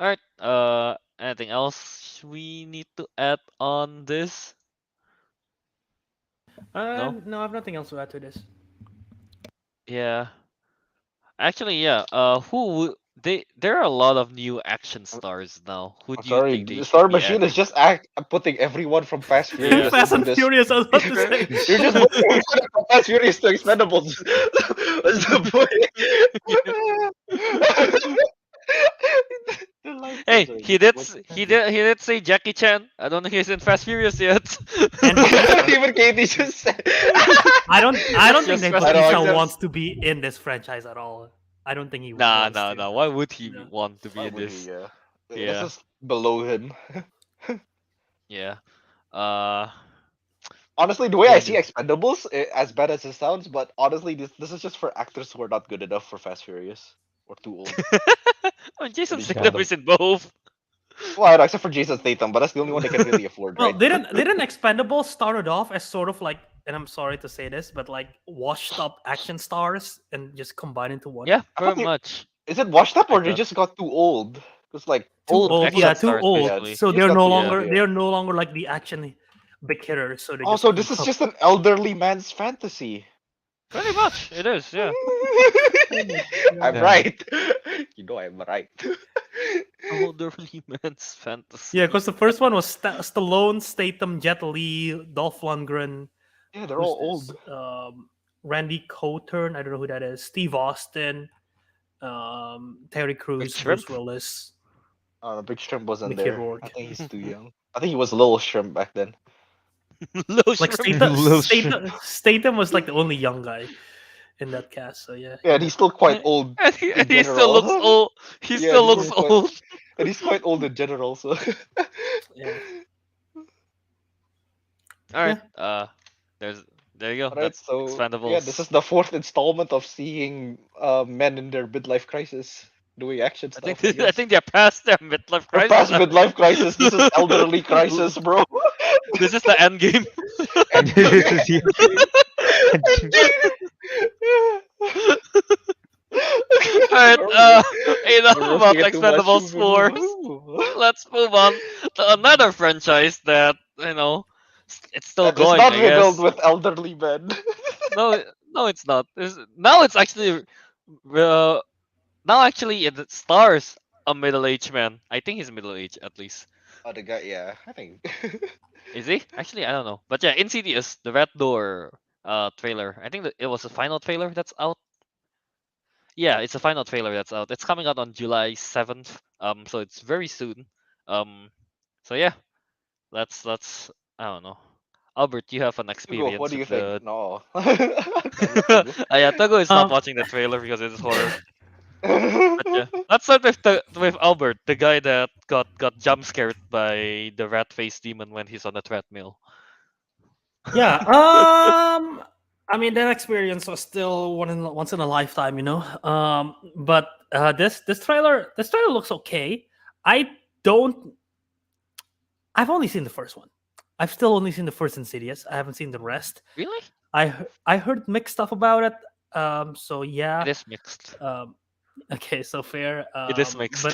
Alright, anything else we need to add on this? no, I have nothing else to add to this. Yeah. Actually, yeah. Who would there are a lot of new action stars now. Who I'm do you sorry, think they the should Star be Machine adding? is just putting everyone from Fast Yeah. Furious Fast into and this. Furious. I was about to say. You're just moving everyone from Fast Furious to Expendables. What's the point? The life Hey, is he did say Jackie Chan. I don't think he's in Fast Furious yet. And Even Katie just said. I don't think Just that Fast I Batista just- wants to be in this franchise at all. I don't think he Nah, wants nah, to. nah. Why would he No. want to be Why in would this? he, Yeah. This is below him. Yeah. Honestly, the way I Yeah, see Expendables, as bad as it sounds, but honestly, this is just for actors who are not good enough for Fast Furious or too old. Oh, Jason Pretty Statham random. is in both. Well, no, except for Jason Statham, but that's the only one they can really afford, Well, right? didn't Expendables started off as sort of like, and I'm sorry to say this, but like washed up action stars and just combined into one. Yeah, I very thought they- much. Is it washed up or Like they that. just got too old? It's like Too Old old, action yeah, too stars, old. basically. So Just they're got no too old, longer yeah. they're no longer like the action big hitters. So they just Also, this is become- just an elderly man's fantasy. Pretty much, it is. Yeah. I'm Yeah. right. You know I'm right. Elderly man's fantasy. yeah, because the first one was Stallone, Statham, Jet Li, Dolph Lundgren. Yeah, they're who's all this? old. Randy Coturn, I don't know who that is. Steve Austin, Terry Crews, Shrimp? Bruce Willis. Big Shrimp wasn't Mickey there. Rourke. I think he's too young. I think he was Little Shrimp back then. Low Like shrimp. Little Statham was like the only young guy in that cast. So yeah. Yeah, and he's still quite old. And he, in he still looks general. old. He Yeah, still he looks looks quite- old. And he's quite old in general, so. Yeah. All right. There you go. Alright, That's so Expendables. yeah, this is the fourth installment of seeing men in their midlife crisis doing action I stuff. think I think they're past their midlife We're crisis. past midlife crisis. This is elderly crisis, bro. This is the end game. This is Alright, enough We're about roasting it too much. Expendables 4. Let's move on to another franchise that, it's still That is going, not I guess. riddled with elderly men. No, it's not. Now it's actually, now actually it stars a middle-aged man. I think he's middle-aged at least. Oh, the guy, yeah, I think. Is he? Actually, I don't know. But yeah, Insidious, the Red Door trailer. I think that it was the final trailer that's out. Yeah, it's a final trailer that's out. It's coming out on July 7th. So it's very soon. So yeah, let's I don't know. Albert, you have an Teguh, what experience do you with think? the. No. Damn it, Teguh. Yeah, Togo is not Um, watching the trailer because it's horror. But yeah, let's start with Albert, the guy that got jump scared by the rat face demon when he's on the treadmill. yeah. I mean, that experience was still once in a lifetime, you know. But this trailer looks okay. I don't. I've only seen the first one. I've still only seen the first Insidious. I haven't seen the rest. Really? I heard mixed stuff about it. So It yeah. is mixed. Okay, so fair. It is mixed.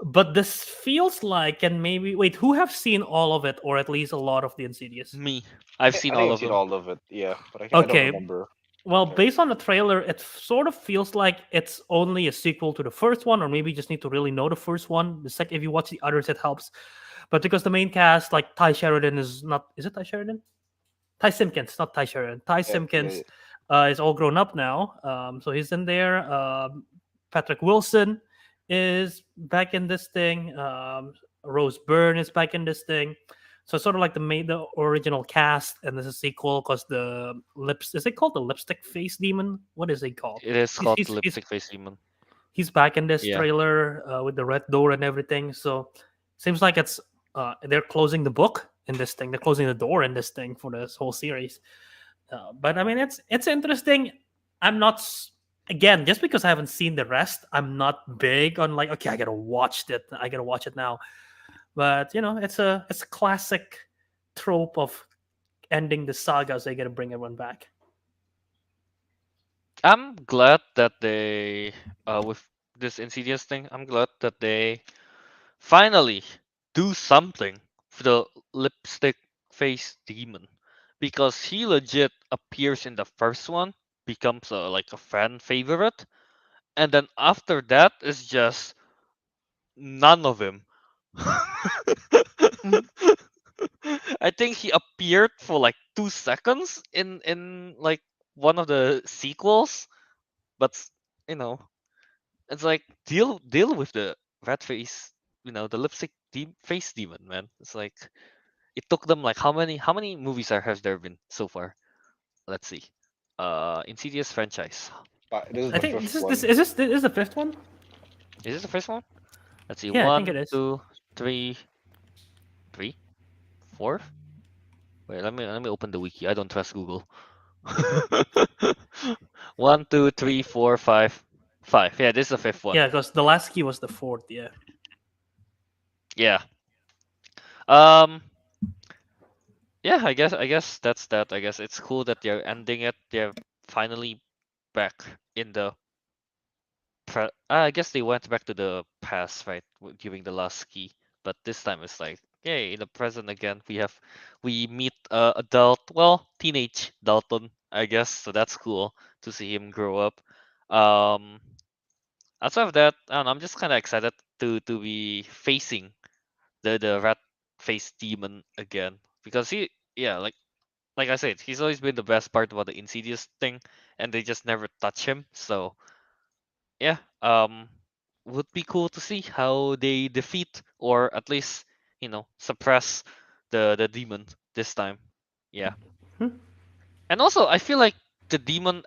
But this feels like, and maybe wait, who have seen all of it, or at least a lot of the Insidious? Me, I've I seen think all I've of seen them. all of it, yeah, but I don't Okay, remember. well, based on the trailer, it sort of feels like it's only a sequel to the first one, or maybe you just need to really know the first one. The second, if you watch the others, it helps. But because the main cast, like Ty Sheridan, is not, is it Ty Sheridan? Ty Simpkins, not Ty Sheridan. Ty Yeah, Simpkins is all grown up now, so he's in there. Patrick Wilson is back in this thing. Rose Byrne is back in this thing. So it's sort of like the original cast, and there's a sequel because the lips, is it called the lipstick face demon? What is it called? It is He's called he's he's, Lipstick Face Demon. he's back in this Yeah. trailer with the red door and everything. So seems like it's they're closing the book in this thing. They're closing the door in this thing for this whole series. But I mean, it's interesting. I'm not again, just because I haven't seen the rest. I'm not big on like, okay, I gotta watch it. I gotta watch it now. But you know, it's a classic trope of ending the saga, so they gotta bring everyone back. I'm glad that they with this Insidious thing, I'm glad that they finally do something for the lipstick face demon. Because he legit appears in the first one, becomes like a fan favorite, and then after that is just none of him. I think he appeared for like 2 seconds in like one of the sequels, but you know, it's like deal with the rat face, the lipstick face demon, man. It's like it took them like how many movies has there been so far? Let's see. Insidious franchise. This is I the think fifth one. this is the fifth one. Is this the first one? Let's see. Yeah, I think it One, is. 2, 3, 4. Wait, let me open the wiki. I don't trust Google. 1, 2, 3, 4, 5, 5. Yeah, this is the fifth one. Yeah, because the last key was the fourth. Yeah. Yeah. Um. Yeah, I guess that's that. I guess it's cool that they're ending it. They're finally back in the. I guess they went back to the past, right? Giving the last key, but this time it's like, yay, in the present again. We meet adult, well, teenage Dalton, I guess. So that's cool to see him grow up. Um, Outside of that, I don't know, I'm just kind of excited to be facing the rat face demon again because yeah, like I said, he's always been the best part about the Insidious thing, and they just never touch him. So yeah, would be cool to see how they defeat or at least suppress the demon this time. Yeah, Hmm. and also I feel like the demon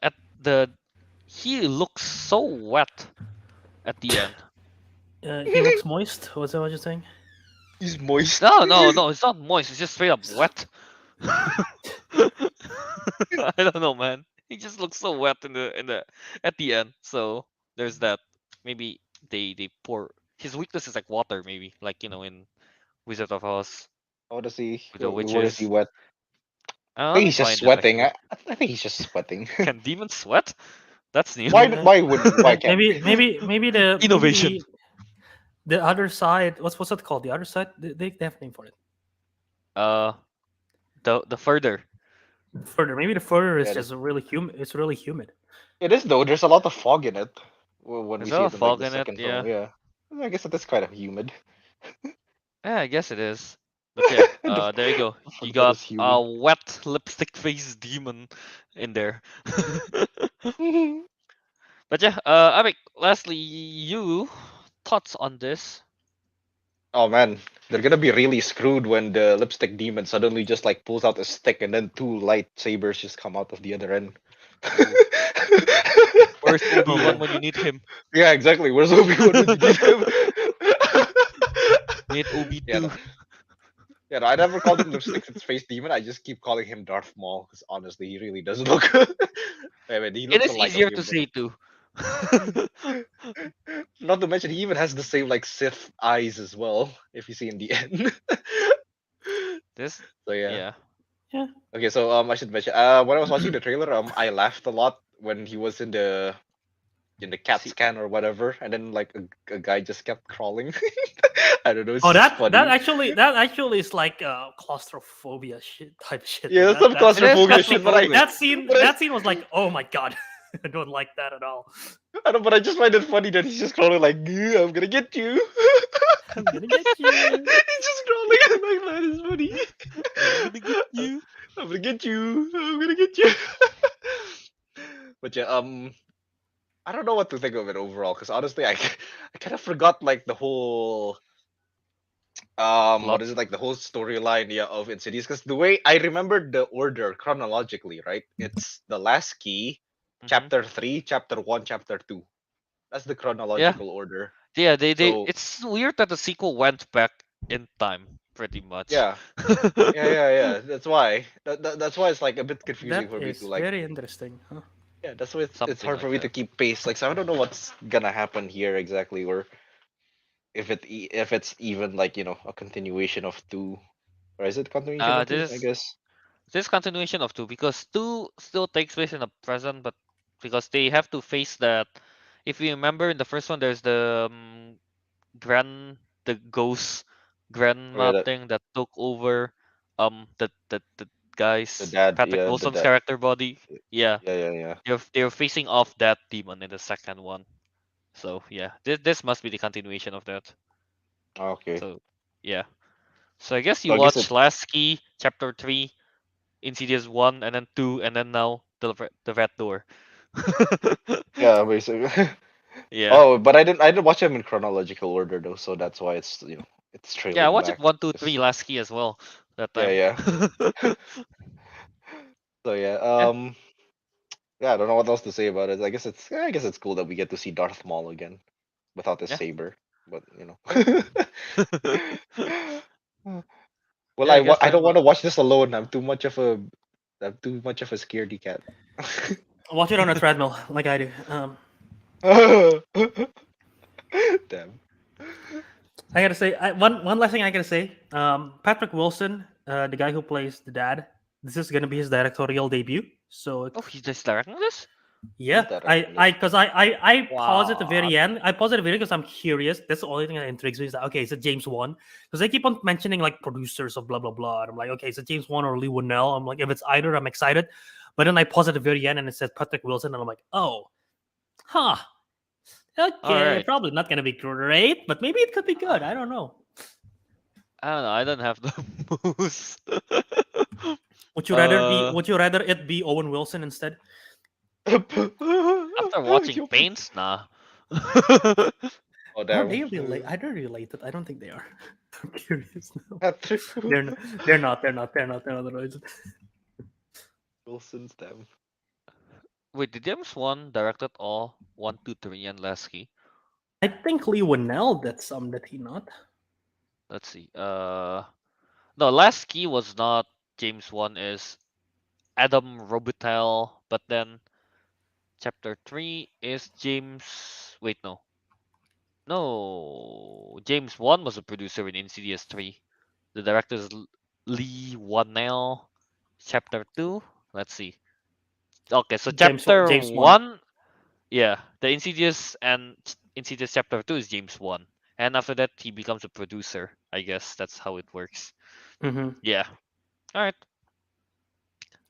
he looks so wet at the end. He looks moist. Was that what you're saying? He's moist. No, it's not moist. It's just straight up wet. I don't know, man. He just looks so wet in the at the end. So there's that. Maybe they pour his weakness is like water. Maybe like in Wizard of Oz What does he? with the What is he witches. wet? I Let think me he's just find it sweating. actually. I think he's just sweating. Can demons sweat? That's new. Why? Yeah. Why wouldn't? Why can't? Maybe the Innovation. maybe the other side. What's that called? The other side. They have a name for it. Uh, the further. Further. Maybe the further is Yeah, just really humid. It's really humid. it is though. There's a lot of fog in it when we There's a see lot it of in like fog the in it. second Yeah. film. Yeah, I guess it is kind of humid. Yeah, I guess it is. But yeah, The there you go. fact You that got it's a humid. wet lipstick face demon in there. But yeah, Ariq, lastly, you thoughts on this? Oh man, they're gonna be really screwed when the lipstick demon suddenly just like pulls out a stick and then two lightsabers just come out of the other end. Ooh. Where's Oh Obi-Wan man. when you need him? Yeah, exactly. Where's Obi-Wan when you need him? Need Yeah, Obi-2. yeah. No, I never called him lipstick and space demon. I just keep calling him Darth Maul because honestly, he really does look. I mean, he It looks is alike of easier to him, say too. but not to mention he even has the same like Sith eyes as well. If you see in the end. This, So yeah. yeah. Okay, so I should mention when I was watching the trailer, I laughed a lot when he was in the CAT See, scan or whatever, and then like a guy just kept crawling. I don't know, it's Oh, just that funny. actually is like claustrophobia shit type shit. Yeah, Man. that's some That it is claustrophobia shit, but I claustrophobic. but I, that scene was like, oh my god, I don't like that at all. I don't, but I just find it funny that he's just crawling like, "Gah, I'm gonna get you." I'm gonna get you. He's just crawling. I'm like, that is funny. I'm gonna get you. I'm gonna get you. I'm gonna get you. But yeah, I don't know what to think of it overall because honestly, I kind of forgot like the whole Plot. what is it, like the whole storyline, yeah, of Insidious, because the way I remember the order chronologically, right, it's the last key, Hmm. chapter 3, chapter 1, chapter 2. That's the Yeah, chronological order. yeah. They. So It's weird that the sequel went back in time, pretty much. yeah, yeah, that's why that's why it's like a bit confusing That for me to is like, very interesting. Huh? yeah, that's why it's Something hard for like me to that. keep pace, like, so I don't know what's gonna happen here exactly, or if it's even like, a continuation of 2, or is it continuation of 2, I This guess. this continuation of two because two still takes place in the present, but because they have to face that. If you remember in the first one, there's the the ghost Oh yeah, grandma thing that took over the the guy's dad, Patrick yeah, the Wilson's dad. character body. Yeah, Yeah. they're facing off that demon in the second one. So yeah, this must be the continuation of that. Okay. So yeah. So I guess So you I guess it, watch Last Key chapter 3, Insidious 1, and then 2, and then now the red door. yeah, basically. Yeah. Oh, but I didn't watch them in chronological order though, so that's why it's Yeah, I trailing watched it back. 1, 2, 3 'Cause- Last Key as well that yeah, time. yeah. So yeah, Yeah. yeah, I don't know what else to say about it. I guess it's cool that we get to see Darth Maul again without his Yeah. saber, but well, Yeah, I guess I I'm don't want to watch this alone. I'm too much of a scaredy cat. Watch it on a treadmill, like I do. Damn. I gotta say, one last thing I gotta say. Patrick Wilson, the guy who plays the dad, this is gonna be his directorial debut. So Oh, he's just directing this? He's yeah, directing this. because I pause at the Wow. very end. I pause at the very because I'm curious. That's the only thing that intrigues me. Is that okay? Is it James Wan? Because they keep on mentioning like producers of blah blah blah. And I'm like, okay, is it James Wan or Lee Winnell? I'm like, if it's either, I'm excited. But then I pause at the very end and it says Patrick Wilson, and I'm like, oh, huh, All okay, right. probably not gonna be great, but maybe it could be good. I don't know. I don't know. I don't have the moves. Would you rather it be Owen Wilson instead? After watching Yo, Paints, nah. oh Are damn. they related? Are they related? I don't think they are. I'm curious now. Patrick They're not. They're not. They're not related. Wilson's damn. Wait, did James Wan directed all 1, 2, 3, and Last Key? I think Lee Winnell did some. Did he not? Let's see. No, Last Key was not James Wan. Is Adam Robitel, but then Chapter 3 is James. Wait, no. No. James Wan was a producer in Insidious 3. The director is Lee Wanell. Chapter 2. Let's see. Okay, so Chapter James Wan. 1. Yeah, the Insidious and Insidious Chapter 2 is James Wan. And after that, he becomes a producer. I guess that's how it works. Mm-hmm. Yeah. All right.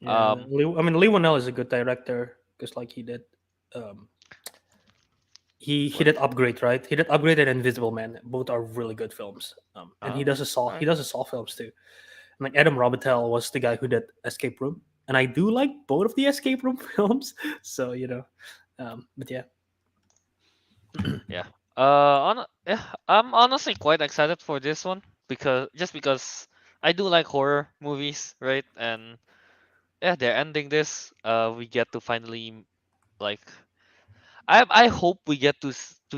Yeah. Um. I mean, Lee Winnell is a good director because, like, he did. Um, he What? did Upgrade, right? He did Upgrade and Invisible Man. Both are really good films. And he Oh, does a Saw. He alright. does a Saw films too. And like Adam Robitel was the guy who did Escape Room, and I do like both of the Escape Room films. So but yeah. Yeah. Yeah, I'm honestly quite excited for this one because I do like horror movies, right? And yeah, they're ending this. We get to finally like I hope we get to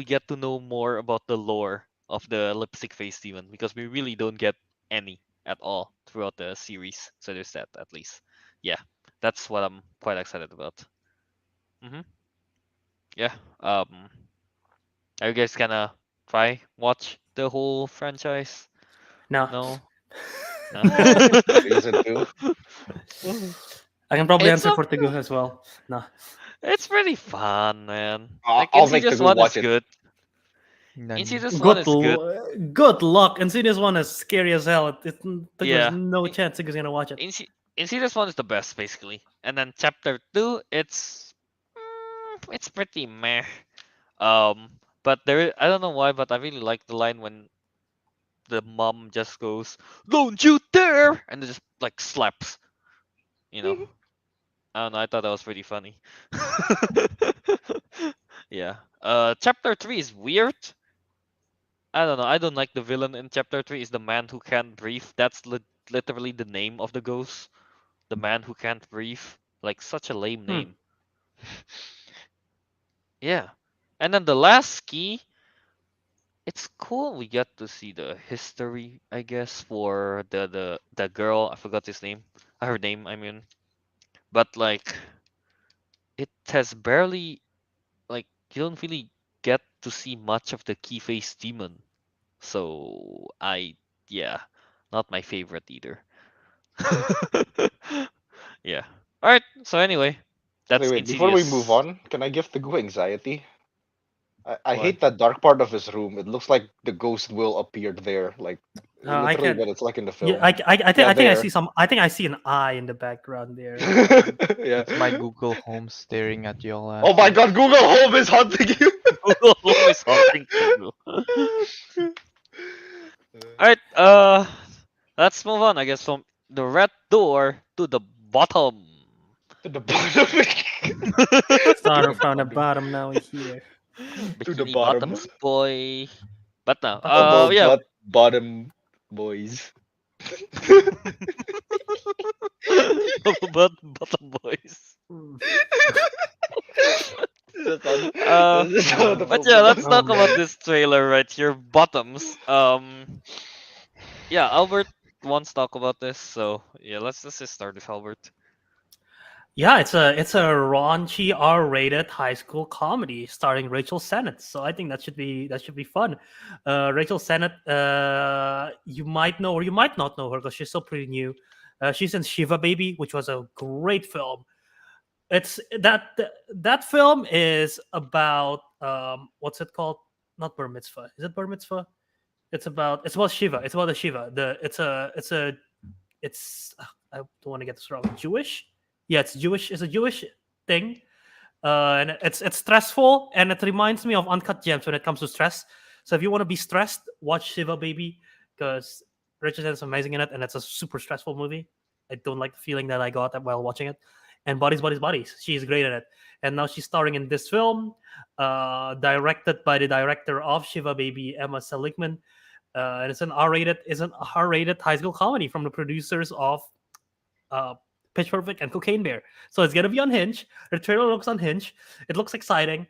get to know more about the lore of the lipstick face demon because we really don't get any at all throughout the series. So there's that at least. Yeah, that's what I'm quite excited about. Mhm. Yeah. Are you guys gonna try watch the whole franchise? No. No. No. No reason to. I can probably It's answer a for Teguh as well. No. it's pretty fun, man. I'll, Like I'll make the Insidious go one is watch it. good. None. Insidious one is good. Good luck. And see, this one is scary as hell. There's Yeah. no chance Teguh's gonna watch it. Insidious one is the best basically. And then chapter 2 it's pretty meh. But I don't know why, but I really like the line when the mom just goes, "Don't you dare!" and it just like slaps, you know. I don't know, I thought that was pretty funny. Yeah. Chapter 3 is weird. I don't know. I don't like the villain in chapter 3 is the man who can't breathe. That's literally the name of the ghost. The man who can't breathe. Like such a lame Hmm. name. Yeah. And then the last key, it's cool we get to see the history, I guess, for the girl, I forgot his name. Her name, I mean. But like it has barely like you don't really get to see much of the key face demon. So yeah, not my favorite either. Yeah. All right. So anyway, Wait, that's wait. Before we move Insidious. on, can I give the go anxiety? I Why? hate that dark part of his room. It looks like the ghost will appeared there, like I literally can. what it's like in the Yeah, film. I Yeah, think I see there. some. I think I see an eye in the background there. Yeah. It's my Google Home staring at y'all Oh my asses. God, Google Home is hunting you. Google Home is haunting Teguh. All right. Let's move on. I guess from the red door to the bottom. To the bottom. To Starting the from the bottom. bottom, now we're here. To the Bikini bottom. bottoms, boy. But now, Bubble yeah. butt bottom boys. Bottom boys. That's how, Uh, that's how the but film yeah, is. let's Oh talk about man. this trailer right here. Bottoms. Yeah, Albert wants to talk about this, so yeah, let's just start with Albert. Yeah, it's a raunchy R-rated high school comedy starring Rachel Sennett. So I think that should be fun. Rachel Sennett, you might know or you might not know her because she's still pretty new. She's in Shiva Baby, which was a great film. It's that film is about what's it called? Not Bar Mitzvah. Is it Bar Mitzvah? It's about Shiva. It's about a Shiva. It's I don't want to get this wrong. Jewish? Yeah, it's Jewish. It's a Jewish thing, and it's stressful, and it reminds me of Uncut Gems when it comes to stress. So if you want to be stressed, watch Shiva Baby because Richardson is amazing in it, and it's a super stressful movie. I don't like the feeling that I got while watching it. And Bodies, Bodies, Bodies. She is great at it, and now she's starring in this film, directed by the director of Shiva Baby, Emma Seligman, and it's an R-rated high school comedy from the producers of uh, Pitch Perfect and Cocaine Bear. So it's gonna be on Hinge. The trailer looks on Hinge. It looks exciting.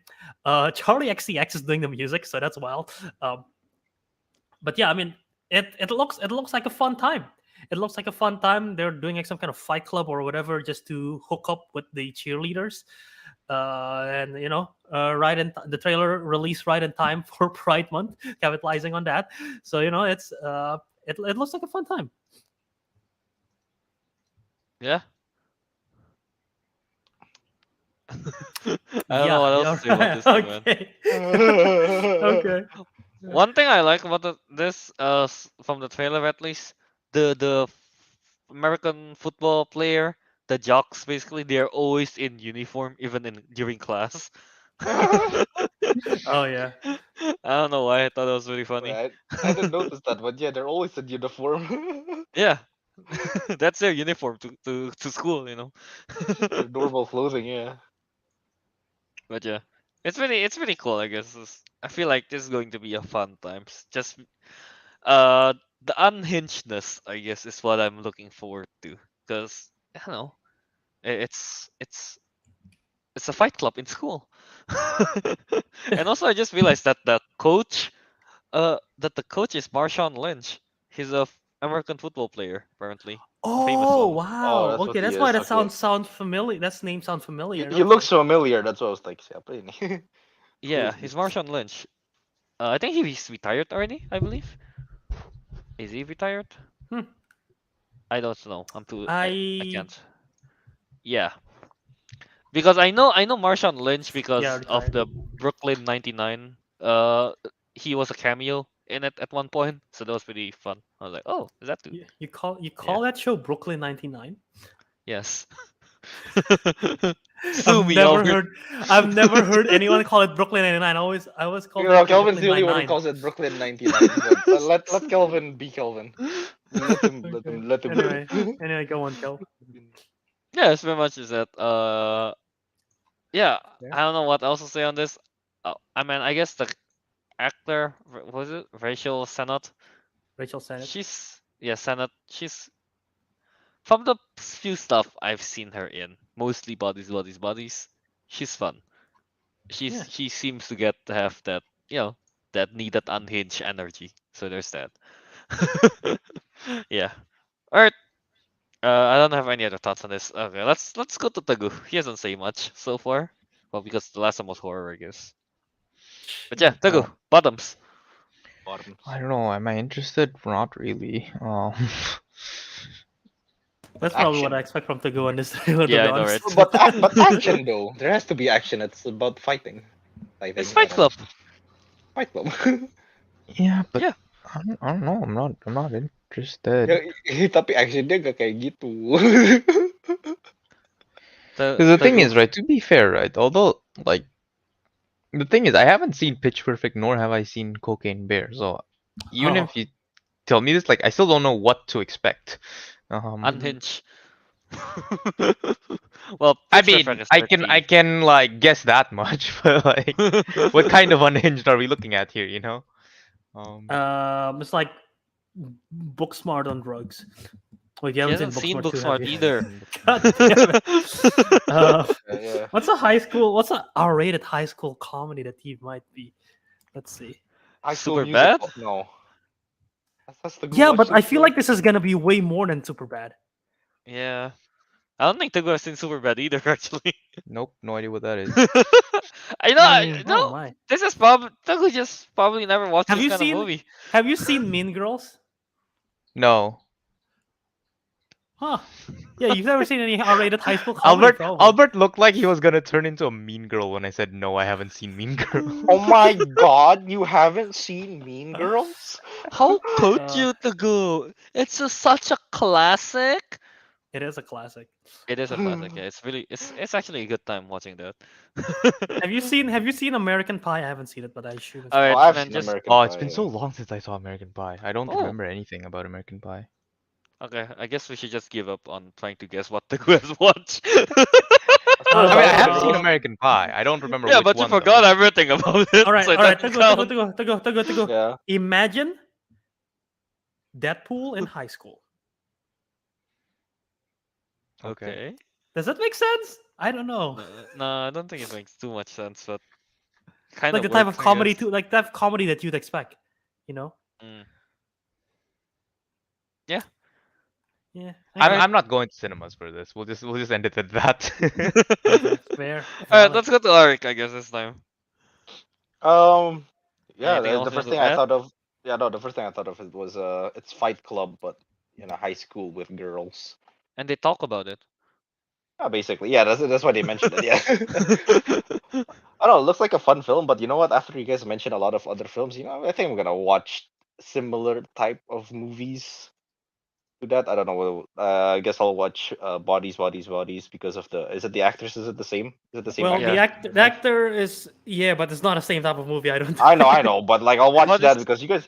Charlie XCX is doing the music, so that's wild. Um, but yeah, I mean, it looks like a fun time. It looks like a fun time. They're doing like some kind of fight club or whatever just to hook up with the cheerleaders. And the trailer released right in time for Pride Month, capitalizing on that. So it looks like a fun time. Yeah. I don't know Yeah, what else yeah, to say about right. this thing, man. Okay. Okay. One thing I like about this, from the trailer at least, American football player, the jocks basically, they're always in uniform, even in during class. I Oh yeah. don't know why I thought that was really funny. I didn't notice that, but yeah, they're always in uniform. Yeah, that's their uniform to school, Their normal clothing, yeah. But yeah. it's really cool. I guess I feel like this is going to be a fun time. Just the unhingedness, I guess, is what I'm looking forward to. Because I don't know, it's a fight club in school. And also, I just realized that the coach is Marshawn Lynch. He's a American football player, apparently, a famous Oh one. Oh, wow. that's what Okay, he that's why is. that Okay. sounds familiar. That name sounds He, familiar. he Okay. looks familiar. That's what I was like. Siapa ini? Who Yeah, is he's this? Marshawn Lynch. I think he's retired already. I believe. Is he retired? Hmm. I don't know. I I can't. Yeah, because I know Marshawn Lynch yeah, because of retired. the Brooklyn 99. He was a cameo in it at one point, so that was pretty fun. I was like, oh, is that dude? You Yeah. call that show Brooklyn 99? Yes. I've Sue me never over. heard I've never heard anyone call it Brooklyn 99. I always You called know, that show Kelvin's Brooklyn the only one who 99. calls it Brooklyn 99. But let Kelvin be Kelvin. Okay. Let him live. Anyway, go on, Kel. Yeah, it's very much is that. Yeah, Yeah. I don't know what else to say on this. I mean, I guess the actor was it Rachel Sennott? Rachel Sennett. Sennott. She's from the few stuff I've seen her in, mostly bodies, bodies, bodies. She's fun. Yeah. She seems to get to have that that needed unhinged energy. So there's that. Yeah. All right. I don't have any other thoughts on this. Okay, let's go to Tagu. He hasn't said much so far. Well, because the last one was horror, I guess. But yeah, Tagu, Well, bottoms. Bottoms. I don't know. Am I interested? Not really. That's probably what I Action. expect from to go on this trailer, to Yeah, be I know, honest. right? But action though. There has to be action. It's about fighting. I It's think. I Fight don't know. Club. Fight club. yeah, but Yeah. I don't know. I'm not interested. Ya, tapi action dia gak kayak gitu. Because the thing Tagu. is, right? To be fair, right? Although, like, the thing is, I haven't seen Pitch Perfect, nor have I seen Cocaine Bear. So, even Oh. if you tell me this, like, I still don't know what to expect. Unhinged. Well, I Pitch mean, Perfect is I can like guess that much, but like, 13. what kind of unhinged are we looking at here? You know? It's like book smart on drugs. Well, you He haven't seen hasn't book seen smart 2, have Booksmart you? either. God damn it. Yeah. What's a high school? What's a R-rated high school comedy that he might be? Let's see. High School Super bad? Musical. No. That's the Yeah, watch but I it, feel bro. like this is gonna be way more than super bad. Yeah. I don't think Tagu has seen Super bad either, actually. Nope, no idea what that is. I mean, oh no. my. This is probably Tagu just probably never watched Have this you kind of seen movie. Have you seen Mean Girls? No. Huh. Yeah, you've never seen any R-rated high school comedy, probably. Albert looked like he was gonna turn into a mean girl when I said no, I haven't seen Mean Girl. Oh my god, you haven't seen Mean Girls? How could Uh, you, Tagu? It's such a classic. It is a classic. It is a classic. Yeah, it's actually a good time watching that. Have you seen American Pie? I haven't seen it, but I assume it's All Oh, right, I've then seen just American Oh, Pie. it's been so long since I saw American Pie. I don't oh, remember anything about American Pie. okay. I guess we should just give up on trying to guess what Tagu has watched. Well, I mean, I have American seen Uh, American Pie. I don't remember Yeah, which but you one forgot though. everything about it, all right, so it all right. doesn't To count. go. Yeah. Imagine Deadpool in high school. Okay. Does that make sense? I don't know. No, I don't think it makes too much sense, but kind Like of the type of works, I comedy guess. too, like type of comedy that you'd expect. You know? Mm. Yeah. Yeah. Alright. I'm not going to cinemas for this. We'll just end it at that. Okay, fair. Alright, Valid. let's go to Ariq, I guess, this time. Yeah, Anything else the you first want thing to I add? thought of, yeah, no, the first thing I thought of it was it's Fight Club, but in a high school with girls. And they talk about it. Basically, yeah, that's why they mentioned it. Yeah. I don't know. It looks like a fun film, but you know what? After you guys mentioned a lot of other films, I think I'm gonna watch similar type of movies to that. I don't know. I guess I'll watch Bodies because of the. Is it the actress? Is it the same? Is it the same Well, actor? Yeah. the actor is but it's not the same type of movie. I don't. I know, but like I'll watch What that is because you guys,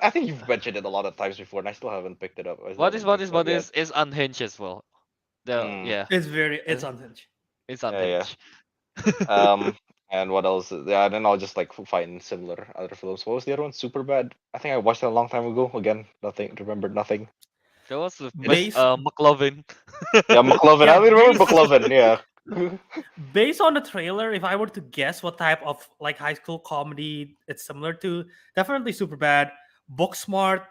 I think you've mentioned it a lot of times before, and I still haven't picked it up. I still what is haven't what picked is it up what yet. is unhinged as well. Mm. Yeah, It's unhinged. it's Yeah, yeah. unhinged. Um, And what else? Yeah, then I'll just like find similar other films. What was the other one? Super bad. I think I watched it a long time ago. Again, nothing. Remembered nothing. That was with It's Based McLovin. yeah, McLovin. I yeah, only remember based McLovin. Yeah. based on the trailer, if I were to guess what type of like high school comedy it's similar to, definitely super bad. Book smart,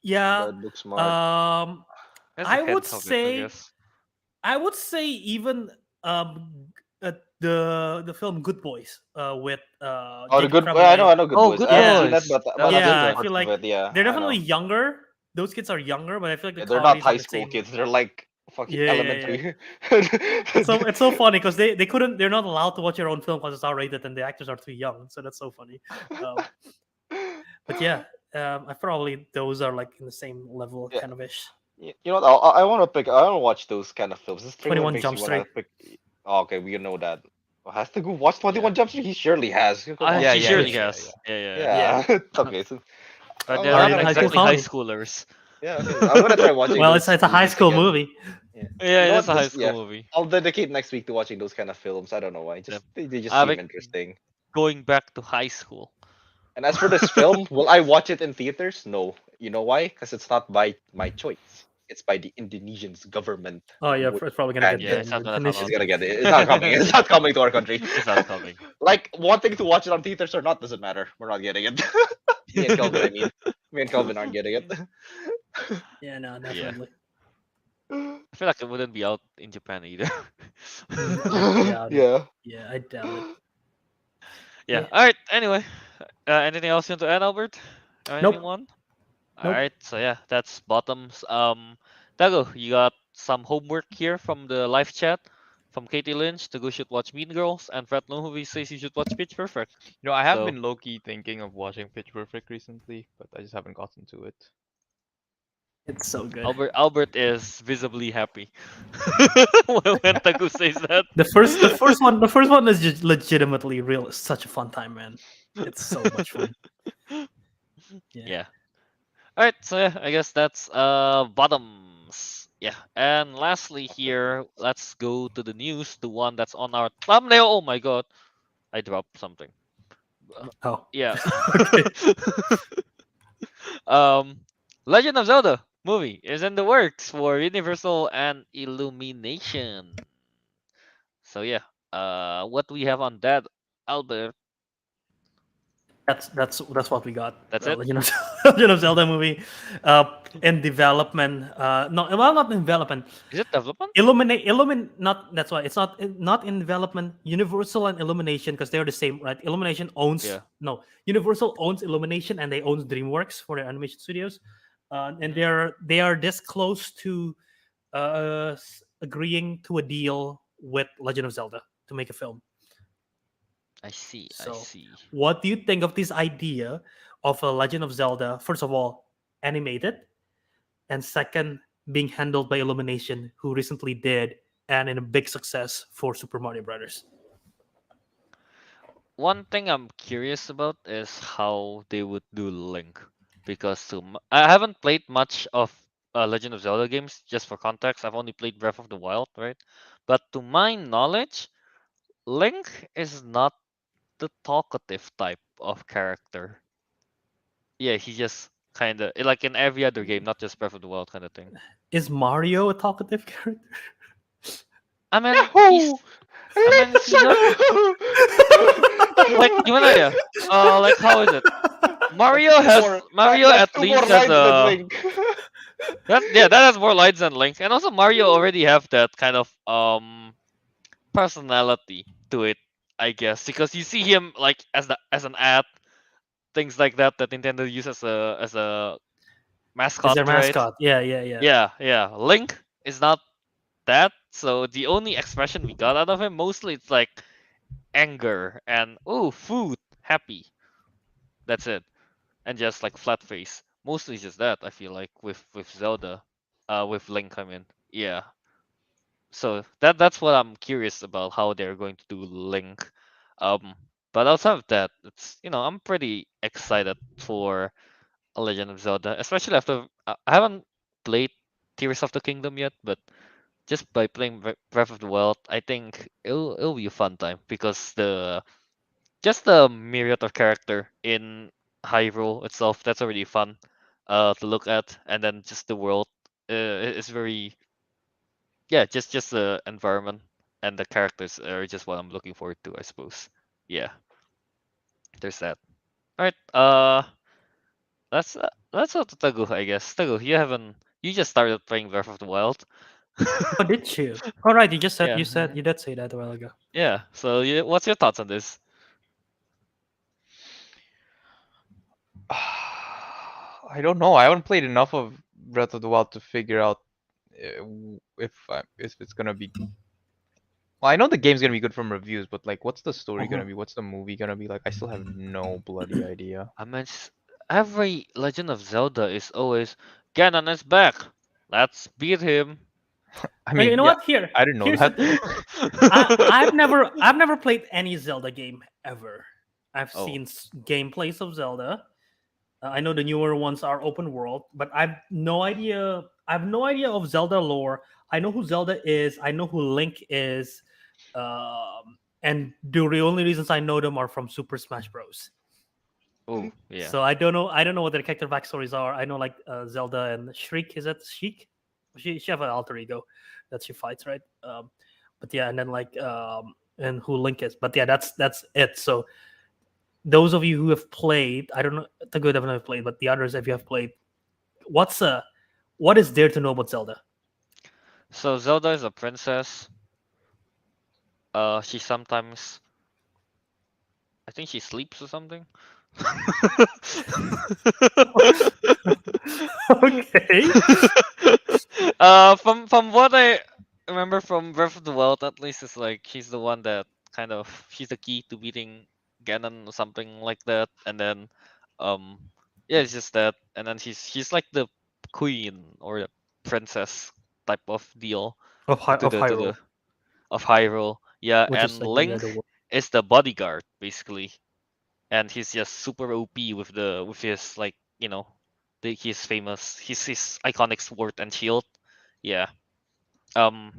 yeah. Bad Book Smart. Um, That's a I would hint of it, I say, guess. even the film Good Boys with Oh, the Jacob good. I know. Tremblay. I know. Good Oh, Boys. Good I haven't seen Yeah, that, Boys. but That was I've a good seen yeah. I one. parts feel of like it. Yeah, they're I definitely know. younger. Those kids are younger, but I feel like the Yeah, they're not comedy's on high the school same. kids. They're like fucking Yeah, yeah, yeah. elementary. It's so funny because they couldn't, they're not allowed to watch their own film because it's R-rated and the actors are too young. So that's so funny. Um, but yeah, I probably those are like in the same level Yeah. kind of ish. You know what? I want to pick. I want to watch those kind of films. This trailer 21 makes me Jump want to Street. pick. Oh, okay, we know that. Oh, has to go watch Yeah. 21 Jump Street? He surely has. Come on. Yeah, He yeah, surely yeah, yeah, has. yeah. Yeah, yeah, yeah. Yeah. Yeah. Okay. So But I'm, they're I'm not R-rated gonna high try. school exactly high comedy. schoolers. Yeah. Okay. I'm gonna try watching Well, those it's a high movies school again. movie. Yeah. Yeah, You know it is what? a high This, school yeah. movie. I'll dedicate next week to watching those kind of films. I don't know why. Yeah. They just seem Like interesting. going back to high school. And as for this film, will I watch it in theaters? No. You know why? Because it's not by my choice. It's by the Indonesian's government. Oh yeah, Would it's probably gonna ban get Yeah, it. it's banned. not In gonna come It's out. Indonesia. gonna get it. It's not coming. It's not coming to our country. It's not coming. Like wanting to watch it on theaters or not doesn't matter. We're not getting it. Me and Kelvin, I mean. Me and Kelvin aren't getting it. Yeah, no, Yeah. definitely. I feel like it wouldn't be out in Japan either. I doubt it. Yeah. Yeah, I doubt it. Yeah. Yeah. All right. Anyway, anything else you want to add, Albert? Or Nope. anyone? All Nope. right. So yeah, that's bottoms. Dago, you got some homework here from the live chat from Katie Lynch. Dago should watch Mean Girls, and Fred Movie says you should watch Pitch Perfect. You know, I have So- been low key thinking of watching Pitch Perfect recently, but I just haven't gotten to it. It's so good. Albert is visibly happy when Dago says that. The first one is just legitimately real. It's such a fun time, man. It's so much fun. Yeah. All right, so yeah, I guess that's bottoms. Yeah, and lastly here, let's go to the news, the one that's on our thumbnail. Oh my god, I dropped something. Oh. Yeah. Okay. Legend of Zelda movie is in the works for Universal and Illumination. So yeah, what do we have on that, Albert? That's what we got. That's it? Legend of, Legend of Zelda movie, in development. No, well, not in development. Is it development? Not that's why it's not in development. Universal and Illumination, because they're the same, right? Illumination owns Yeah. no Universal owns Illumination and they own DreamWorks for their animation studios, and they are this close to agreeing to a deal with Legend of Zelda to make a film. I see. I So, see. what do you think of this idea of a Legend of Zelda? First of all, animated, and second, being handled by Illumination, who recently did and in a big success for Super Mario Brothers. One thing I'm curious about is how they would do Link, because I haven't played much of Legend of Zelda games. Just for context, I've only played Breath of the Wild, right? But to my knowledge, Link is not the talkative type of character. Yeah, he just kind of like in every other game, not just Breath of the Wild kind of thing. Is Mario a talkative character? I mean, Yahoo! he's like gimana ya? Like how is it? Mario That's at two more least has lines than a Link. that has more lines than Link, and also Mario already have that kind of personality to it, I guess, because you see him like as an ad, things like that Nintendo uses as a mascot, Is their right? mascot? Yeah. Yeah. Link is not that, so the only expression we got out of him mostly it's like anger and oh food, happy. That's it, and just like flat face. Mostly just that. I feel like with Zelda, with Link. I mean, yeah. So that's what I'm curious about how they're going to do Link. Um, but outside of that, it's I'm pretty excited for a Legend of Zelda, especially after I haven't played Tears of the Kingdom yet, but just by playing Breath of the Wild, I think it'll be a fun time because just the myriad of character in Hyrule itself, that's already fun to look at, and then just the world is very, yeah, just the environment and the characters are just what I'm looking forward to, I suppose. Yeah, there's that. All right, that's all to Tagu, I guess. Tagu, you just started playing Breath of the Wild. Oh, did you? All right, you just said Yeah, you did say that a while ago. yeah. So what's your thoughts on this? I don't know. I haven't played enough of Breath of the Wild to figure out if it's gonna be. Well, I know the game's gonna be good from reviews, but like, what's the story gonna Mhm. be? What's the movie gonna be like? I still have no bloody idea. I mean, every Legend of Zelda is always Ganon is back. Let's beat him. I You mean, know yeah, what? Here, I didn't know here's the that. thing. I've never played any Zelda game ever. I've Oh, seen gameplays of Zelda. I know the newer ones are open world, but I've no idea. I have no idea of Zelda lore. I know who Zelda is. I know who Link is, and the only reasons I know them are from Super Smash Bros. oh, yeah. So I don't know. I don't know what their character backstories are. I know like Zelda and Shriek. Is that Sheik? She have an alter ego that she fights, right? But yeah, and then like and who Link is. But yeah, that's it. So those of you who have played, I don't know, the good haven't have played, but the others, if you have played, what's what is there to know about Zelda? So Zelda is a princess. She sometimes, I think she sleeps or something. Okay. From what I remember from Breath of the Wild, at least, is like she's the one that she's the key to beating Ganon or something like that, and then, um, yeah, it's just that, and then she's like the queen or the princess type of deal to Of the Hyrule, of Hyrule, yeah, which is and like Link the world. is the bodyguard basically, and he's just super OP with his like his famous his iconic sword and shield. Yeah. Um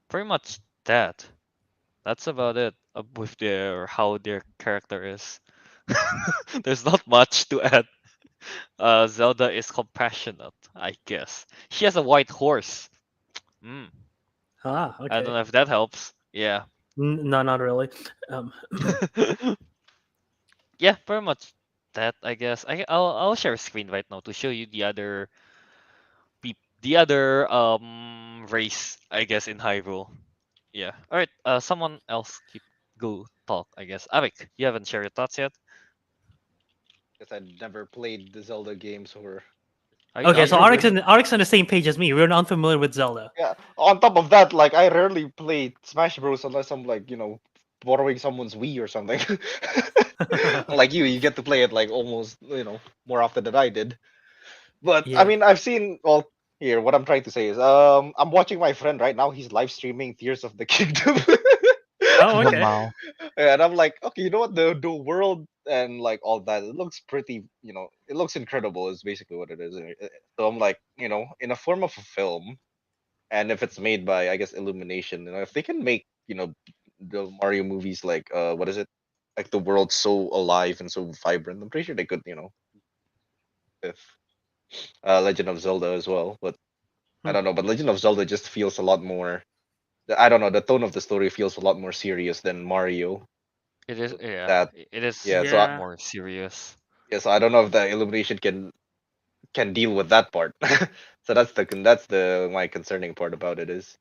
Pretty much that. That's about it with their how their character is. There's not much to add. Zelda is compassionate, I guess. She has a white horse. Mm, I don't Okay. know if that helps. Yeah. No, not really. Um, Yeah, pretty much that, I guess. I'll share a screen right now to show you the other race, I guess, in Hyrule. Yeah. All right. Someone else keep go talk, I guess. Arik, you haven't shared your thoughts yet. Because I never played the Zelda games or Are you okay, not so done? Arx really. and Arx on the same page as me. We're unfamiliar with Zelda. Yeah. On top of that, like I rarely play Smash Bros unless I'm like, borrowing someone's Wii or something. Like you get to play it like almost, more often than I did. But I Yeah. mean, I've seen. Well, here, what I'm trying to say is, I'm watching my friend right now. He's live streaming Tears of the Kingdom. Oh, okay. Wow. And I'm like, okay, you know what? The world and like all that, it looks pretty. It looks incredible. Is basically what it is. So I'm like, in a form of a film, and if it's made by, I guess, Illumination, if they can make, the Mario movies like, what is it? Like the world's so alive and so vibrant. I'm pretty sure they could, with Legend of Zelda as well. But I Hmm. don't know. But Legend of Zelda just feels a lot more. I don't know. The tone of the story feels a lot more serious than Mario. It is, So yeah. that It is yeah. a So bit Yeah. more serious. I don't know if the Illumination can deal with that part. So that's the my concerning part about it is.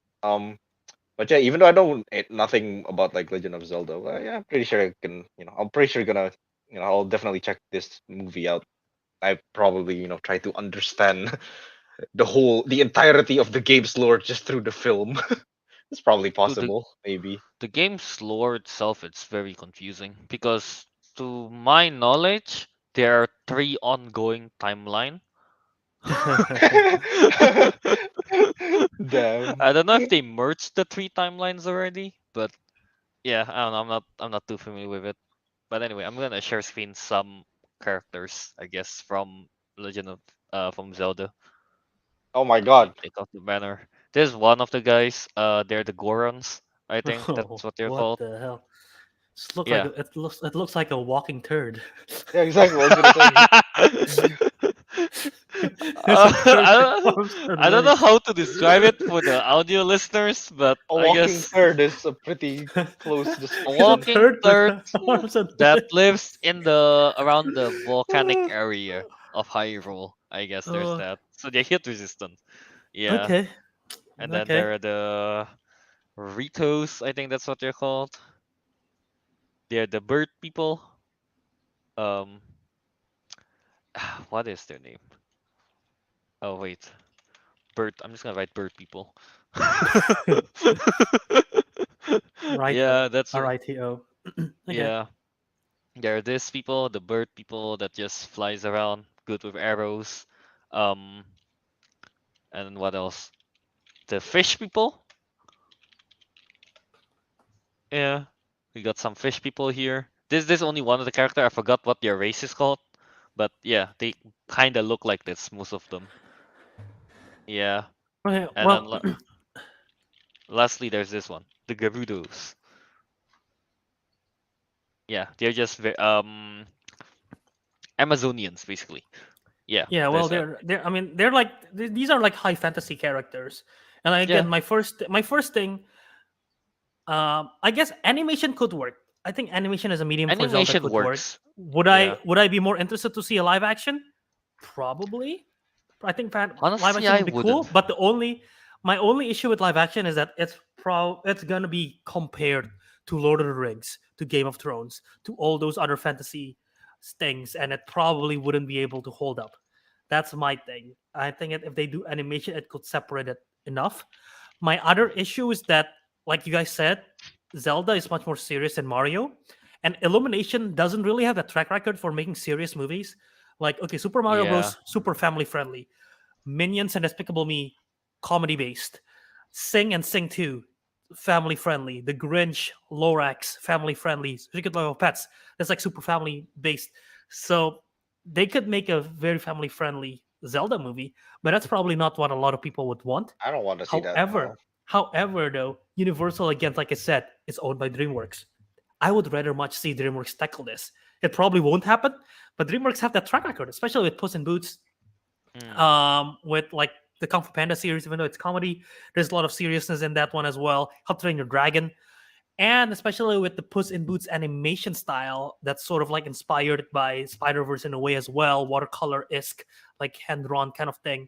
But yeah, even though I know nothing about like Legend of Zelda, well, yeah, I'm pretty sure I can. I'm pretty sure gonna. I'll definitely check this movie out. I probably try to understand the entirety of the game's lore just through the film. It's probably To possible, maybe. the game's lore itself, it's very confusing because, to my knowledge, there are three ongoing timeline. Damn. I don't know if they merged the three timelines already, but yeah, I don't know. I'm not too familiar with it. But anyway, I'm gonna share screen some characters, I guess, from Legend of from Zelda. Oh my Let me god. take off the banner. There's one of the guys. They're the Gorons. I think Oh, that's what they're what called. the hell? Yeah. It looks like a walking turd. Yeah, exactly. What I was gonna say. There's a turd I with don't, arms and I don't know legs. how to describe it for the audio listeners, but A I walking guess turd is a pretty close a It's a description. walking turd with turd arms and that legs. lives in the around the volcanic area of Hyrule. I guess there's Oh, that. So they're heat resistant. Yeah. okay, And then okay. there are the Ritos, I think that's what they're called. They're the bird people. Um what is their name? Oh wait. Bird I'm just gonna write bird people. Righto. Yeah, that's R-I-T-O. Okay. yeah. There are these people, the bird people that just flies around, good with arrows. Um and what else? The fish people? Yeah. We got some fish people here. This only one of the character. I forgot what their race is called. But yeah, they kinda look like this, most of them. Yeah. Okay. And then Well, lastly there's this one. The Gerudos. Yeah, they're just Amazonians basically. Yeah, yeah. Well, there's that. they're. I mean, they're like these are like high fantasy characters. And again, Yeah. my first thing. I guess animation could work. I think animation as a medium for Zelda Animation could work. works. Would Yeah. I be more interested to see a live action? Probably. I think live Honestly, action I would be cool, wouldn't. but my only issue with live action is that it's gonna be compared to Lord of the Rings, to Game of Thrones, to all those other fantasy things, and it probably wouldn't be able to hold up. That's my thing. I think if they do animation, it could separate it enough. My other issue is that, like you guys said, Zelda is much more serious than Mario, and Illumination doesn't really have a track record for making serious movies. Like, okay, Super Mario Yeah. Bros. Super family friendly. Minions and Despicable Me, comedy based. Sing and Sing 2, family friendly. The Grinch, Lorax, family friendly. Secret Life of Pets, that's like super family based. So they could make a very family friendly Zelda movie, but that's probably not what a lot of people would want. I don't want to see that. However, however, though, Universal again, like I said, is owned by DreamWorks. I would rather much see DreamWorks tackle this. It probably won't happen, but DreamWorks have that track record, especially with Puss in Boots, Mm. with like the Kung Fu Panda series. Even though it's comedy, there's a lot of seriousness in that one as well. How to Train Your Dragon, and especially with the Puss in Boots animation style, that's sort of like inspired by Spider Verse in a way as well, watercolor esque, like hand drawn kind of thing.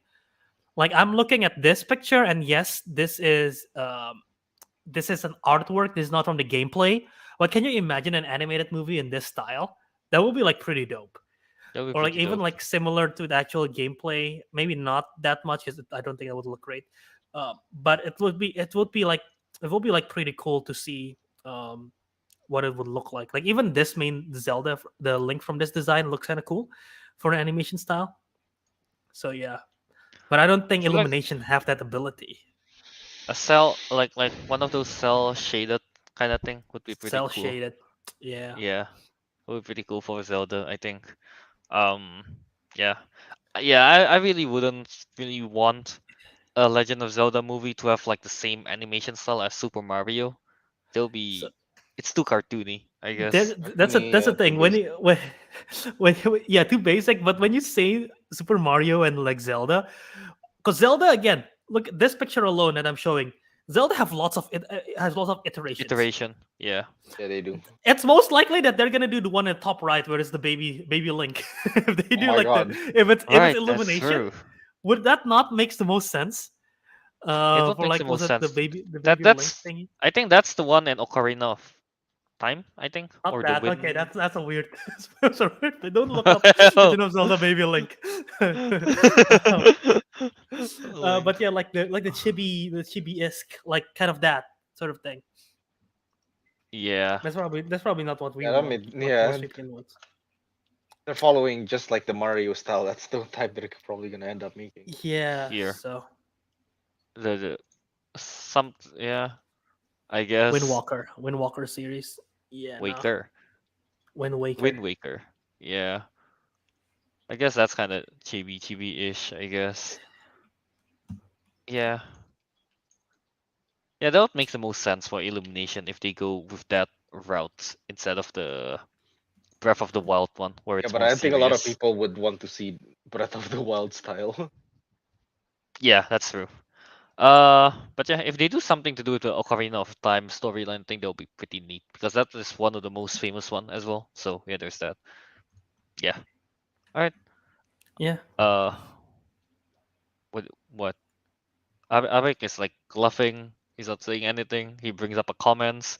Like I'm looking at this picture, and yes, this is an artwork. This is not from the gameplay. But can you imagine an animated movie in this style? That would be like pretty dope. That would be Or like pretty even dope. like similar to the actual gameplay. Maybe not that much because I don't think it would look great. But it would be like pretty cool to see what it would look like. Like even this main Zelda, the link from this design looks kind of cool for an animation style. So yeah, but I don't think I feel like Illumination have that ability. a cell like one of those cell shaded kind of thing would be pretty Cell cool. shaded. Yeah. Yeah. Would be pretty cool for Zelda, I think. Um yeah. Yeah, I really wouldn't really want a Legend of Zelda movie to have like the same animation style as Super Mario. They'll So be it's too cartoony, I guess. that's a Too thing when basic. you yeah, too basic. But when you say Super Mario and like Zelda, because Zelda again, look at this picture alone that I'm showing. Zelda have lots of it has lots of iterations. Iteration. Yeah. Yeah, they do. It's most likely that they're gonna do the one at top right where it's the baby Link. If they Oh do my like god. if it's Right, that's Illumination, true. would that not makes the most sense? It would For make the like was most it sense. the That baby Link that's thingy? I think that's the one in Ocarina of Time, I think, Not or the that. Okay, Wind. that's a weird. Sorry, don't look up Well, Legend of Zelda Baby Link. Link. But yeah, like the chibi esque, like kind of that sort of thing. Yeah. That's probably not what we Yeah, I want. mean, What yeah, most people want. they're following just like the Mario style. That's the type they're probably gonna end up making. Yeah. Here. So The some yeah, I guess Wind Walker series. Yeah. No. Waker. Wind Waker. Wind Waker. Yeah. I guess that's kind of chibi ish, I guess. Yeah. Yeah, that would make the most sense for Illumination if they go with that route instead of the Breath of the Wild one, where Yeah, it's but more I think a lot of serious. people would want to see Breath of the Wild style. Yeah, that's true. But yeah, if they do something to do with the Ocarina of Time storyline, I think that'll be pretty neat because that is one of the most famous one as well. So yeah, there's that. Yeah. All right. Yeah. What? Ariq is like bluffing. He's not saying anything. He brings up a comments.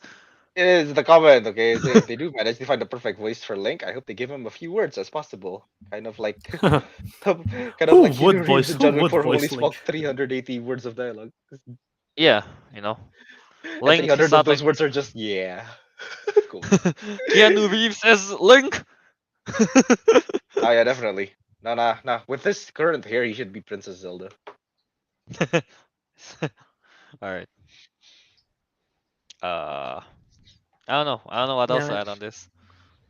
It is the comment, okay? So if they do manage to find the perfect voice for Link, I hope they give him a few words as possible. Kind of like kind of like Keanu Reeves and Who John Wick would 4 only voice Link? spoke 380 words of dialogue. Yeah, you know, And Link. He's 300 of not like those words are just yeah. Cool. Keanu Reeves as Link. Oh yeah, definitely. Nah. With this current hair, he should be Princess Zelda. All right. Uh, I don't know. I don't know what else to Yeah. add on this.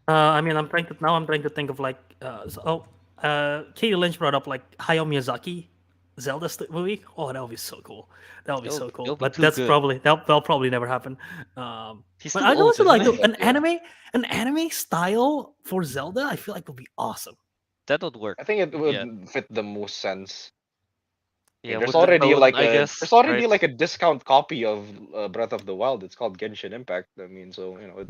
I mean, I'm trying to think of like, Katie Lynch brought up like Hayao Miyazaki Zelda movie. Oh, that would be so cool. That would be so cool. It'll be But too that's good. probably that'll probably never happen. He's But too I old, also isn't like he? Yeah. an anime style for Zelda. I feel like would be awesome. That would work. I think it Yeah. would fit the most sense. Yeah, There's with the already tone, like I there's guess, already right? like a discount copy of Breath of the Wild. It's called Genshin Impact. I mean, so you know,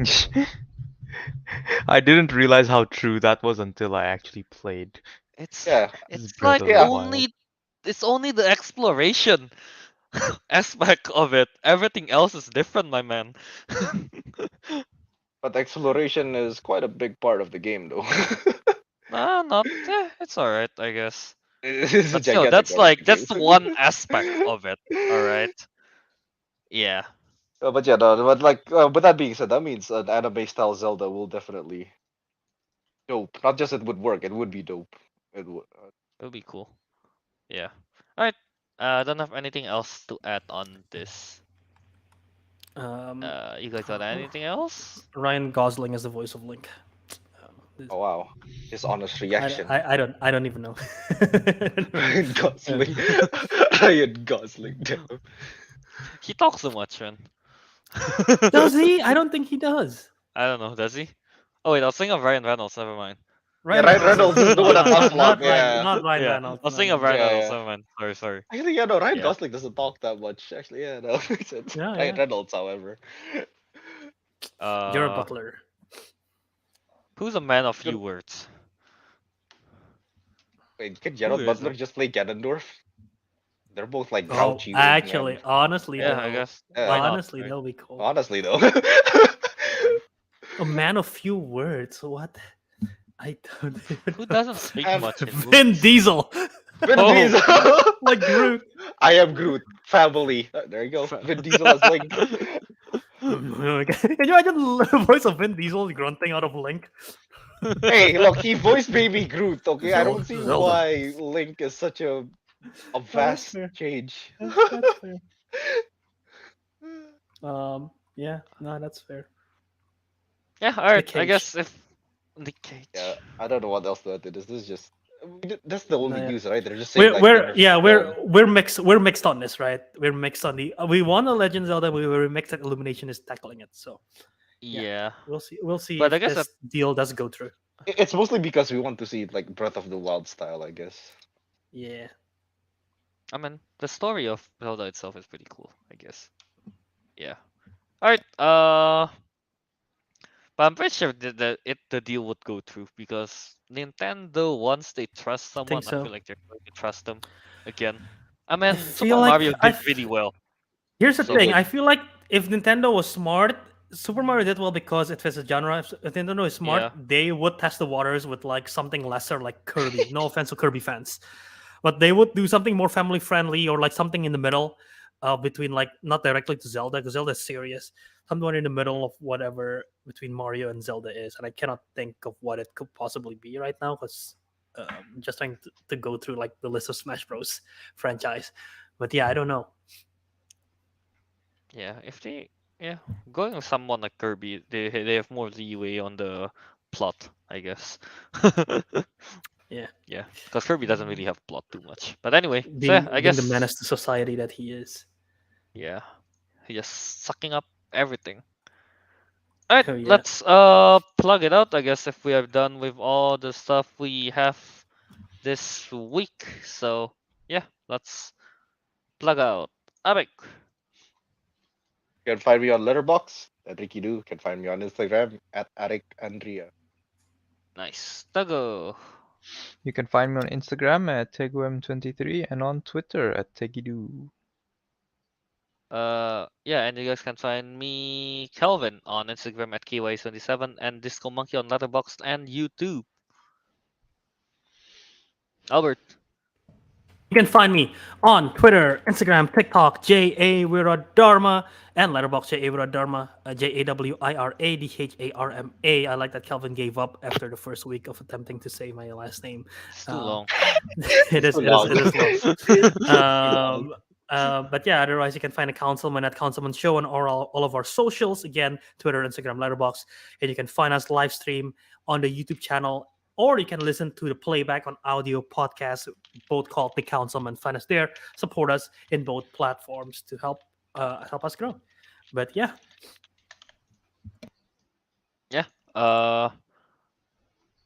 I didn't realize how true that was until I actually played It's yeah, this it's Breath like of the yeah. Wild. only the exploration aspect of it. Everything else is different, my man. But exploration is quite a big part of the game, though. Nah, not. It's all right, I guess. It's a But still, gigantic part of the game. that's one aspect of it. All right. Yeah. But yeah, no, but like with that being said, that means an anime style Zelda will definitely dope. Not just it would work, it would be dope. It would. It'll be cool. Yeah. All right. I don't have anything else to add on this. You guys got anything else? Ryan Gosling is the voice of Link. Oh wow, his honest I, reaction. I don't even know. Ryan Gosling. Ryan Gosling. Damn. He talks so much, man. Does he? I don't think he does. I don't know. Does he? Oh wait, I was thinking of Ryan Reynolds. Never mind. Ryan Reynolds is the one that talks a lot. Yeah. Not Ryan Yeah, Reynolds. I was thinking of Ryan Yeah, Reynolds. yeah. Never mind. Sorry. Actually, yeah, no, Ryan Yeah. Gosling doesn't talk that much. Actually, yeah, no. It's Yeah, Ryan yeah. Reynolds, however. You're a butler. Who's a man of few words? Wait, can Gerald is Butler it? just play Ganondorf? They're both like Oh, grouchy. actually, honestly, Yeah, though, I guess. Yeah. Why not? honestly, right? that'll be cool. Honestly, though. A man of few words. What? I don't even Who know. doesn't speak Um, much in Vin movies? Diesel. Vin Oh. Diesel. Like Groot. I am Groot. Family. There you go. Vin Diesel as Link. Can you imagine the voice of Vin Diesel grunting out of Link? Hey, look, he voiced Baby Groot. Okay, I don't see Zelda. why Link is such a vast fair. change. That's fair. Yeah, no, that's fair. Yeah, alright. I cage. guess if the cage. Yeah, I don't know what else to add to this. This is just that's the only yeah. news, right? They're just saying We're mixed on this, right? We're mixed on the we won a Legend Zelda. We were mixed that Illumination is tackling it. So Yeah. we'll see. We'll see But I if guess this deal does go through. It's mostly because we want to see like Breath of the Wild style, I guess. Yeah. I mean, the story of Zelda itself is pretty cool, I guess. Yeah. Alright, but I'm pretty sure that the deal would go through because Nintendo, once they trust someone, I so. feel like they're going to trust them again. I mean, Super feel like Mario I did really well. Here's the So thing. good. I feel like if Nintendo was smart, Super Mario did well because it fits a genre. If Nintendo is smart, Yeah. they would test the waters with like something lesser, like Kirby. No offense to Kirby fans, but they would do something more family friendly or like something in the middle, between like not directly to Zelda because Zelda is serious. Somewhere in the middle of whatever between Mario and Zelda is, and I cannot think of what it could possibly be right now because just trying to go through like the list of Smash Bros. Franchise. But yeah, I don't know. Yeah, if they going with someone like Kirby, they have more leeway on the plot, I guess. Yeah. Yeah, because Kirby doesn't really have plot too much. But anyway, so Being, yeah, I being guess the menace to society that he is. yeah. just sucking up everything. Alright, Oh, yeah. let's plug it out. I guess if we are done with all the stuff we have this week. So yeah, let's plug out. Abik. You can find me on Letterboxd at Ricky Do. You can find me on Instagram at Ariq Andria. Nice. Teguh. You can find me on Instagram at teguhm23 and on Twitter at tegidu. Yeah, and you guys can find me Kelvin on Instagram at KY27 and Disco Monkey on Letterboxd and YouTube. Albert. You can find me on Twitter, Instagram, TikTok, JA Wiradharma, and Letterboxd JA Wiradharma, JAWIRADHARMA. I like that Kelvin gave up after the first week of attempting to say my last name. It's too long. It is Too long. long. But yeah, otherwise you can find a Councilman at Councilman Show on all of our socials. Again, Twitter, Instagram, Letterboxd. And you can find us live stream on the YouTube channel, or you can listen to the playback on audio podcasts, both called The Councilman. Find us there. Support us in both platforms to help us grow. But yeah,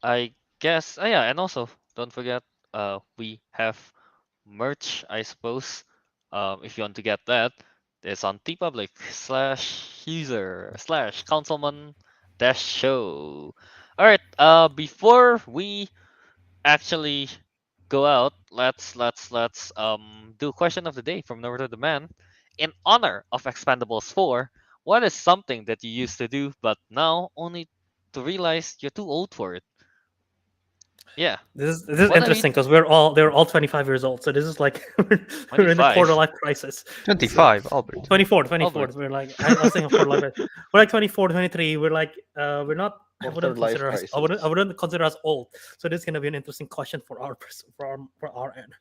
I guess. Yeah, and also don't forget, we have merch. I suppose. If you want to get that, it's on tpublic/user/councilman-show. All right. Before we actually go out, let's do question of the day from Naruto the Man. In honor of Expendables 4, what is something that you used to do but now only to realize you're too old for it? Yeah. this is What are you- interesting because they're all 25 years old. So this is like we're in a 25. quarter life crisis. 25, Albert. 24. Albert. We're like, I was thinking quarter life. We're like 24, 23. We're like, we're not. I wouldn't Quarter life consider us. I crisis. wouldn't consider us old. So this is gonna be an interesting question for our end.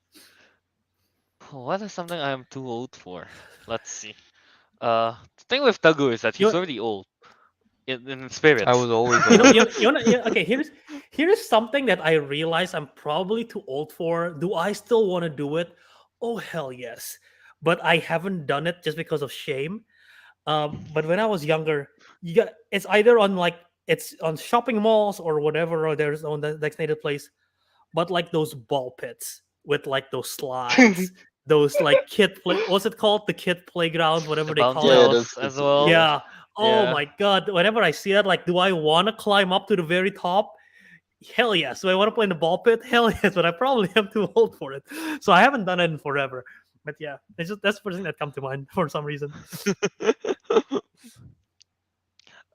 What is something I am too old for? Let's see. The thing with Teguh is that he's You- already old in spirit. I was always You know, old. okay. Here's something that I realize I'm probably too old for. Do I still want to do it? Oh hell yes, but I haven't done it just because of shame. But when I was younger, it's either on like it's on shopping malls or whatever, or there's on the designated place. But like those ball pits with like those slides, those like what's it called? The kid playground, whatever The they bouncy call Yeah, it. house that's- as well. Yeah. Oh Yeah. my god! Whenever I see that, like, do I want to climb up to the very top? Hell yes. Do I want to play in the ball pit? Hell yes. But I probably am too old for it, so I haven't done it in forever. But yeah, it's just that's the first thing that comes to mind for some reason.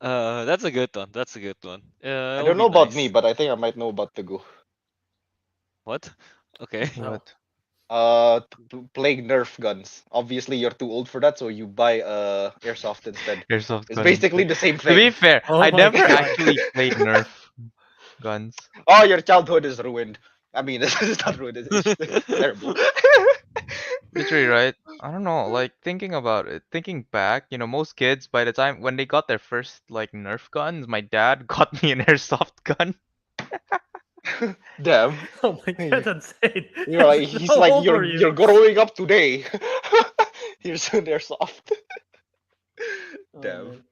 That's a good one. That's a good one. I don't know about me, but I think I might know about Teguh. What? Okay. What? Playing Nerf guns. Obviously, you're too old for that, so you buy airsoft instead. Airsoft It's guns. basically the same To be thing. fair, Oh I my never God. actually played Nerf guns. Oh, your childhood is ruined. I mean, it's not ruined. It's terrible. Literally, right? I don't know. Like thinking about it, thinking back, most kids by the time when they got their first like Nerf guns, my dad got me an airsoft gun. Damn. Oh my god, that's insane. You're like he's How like old you're were you? you're growing up today. Here's an airsoft. Oh, Damn. man.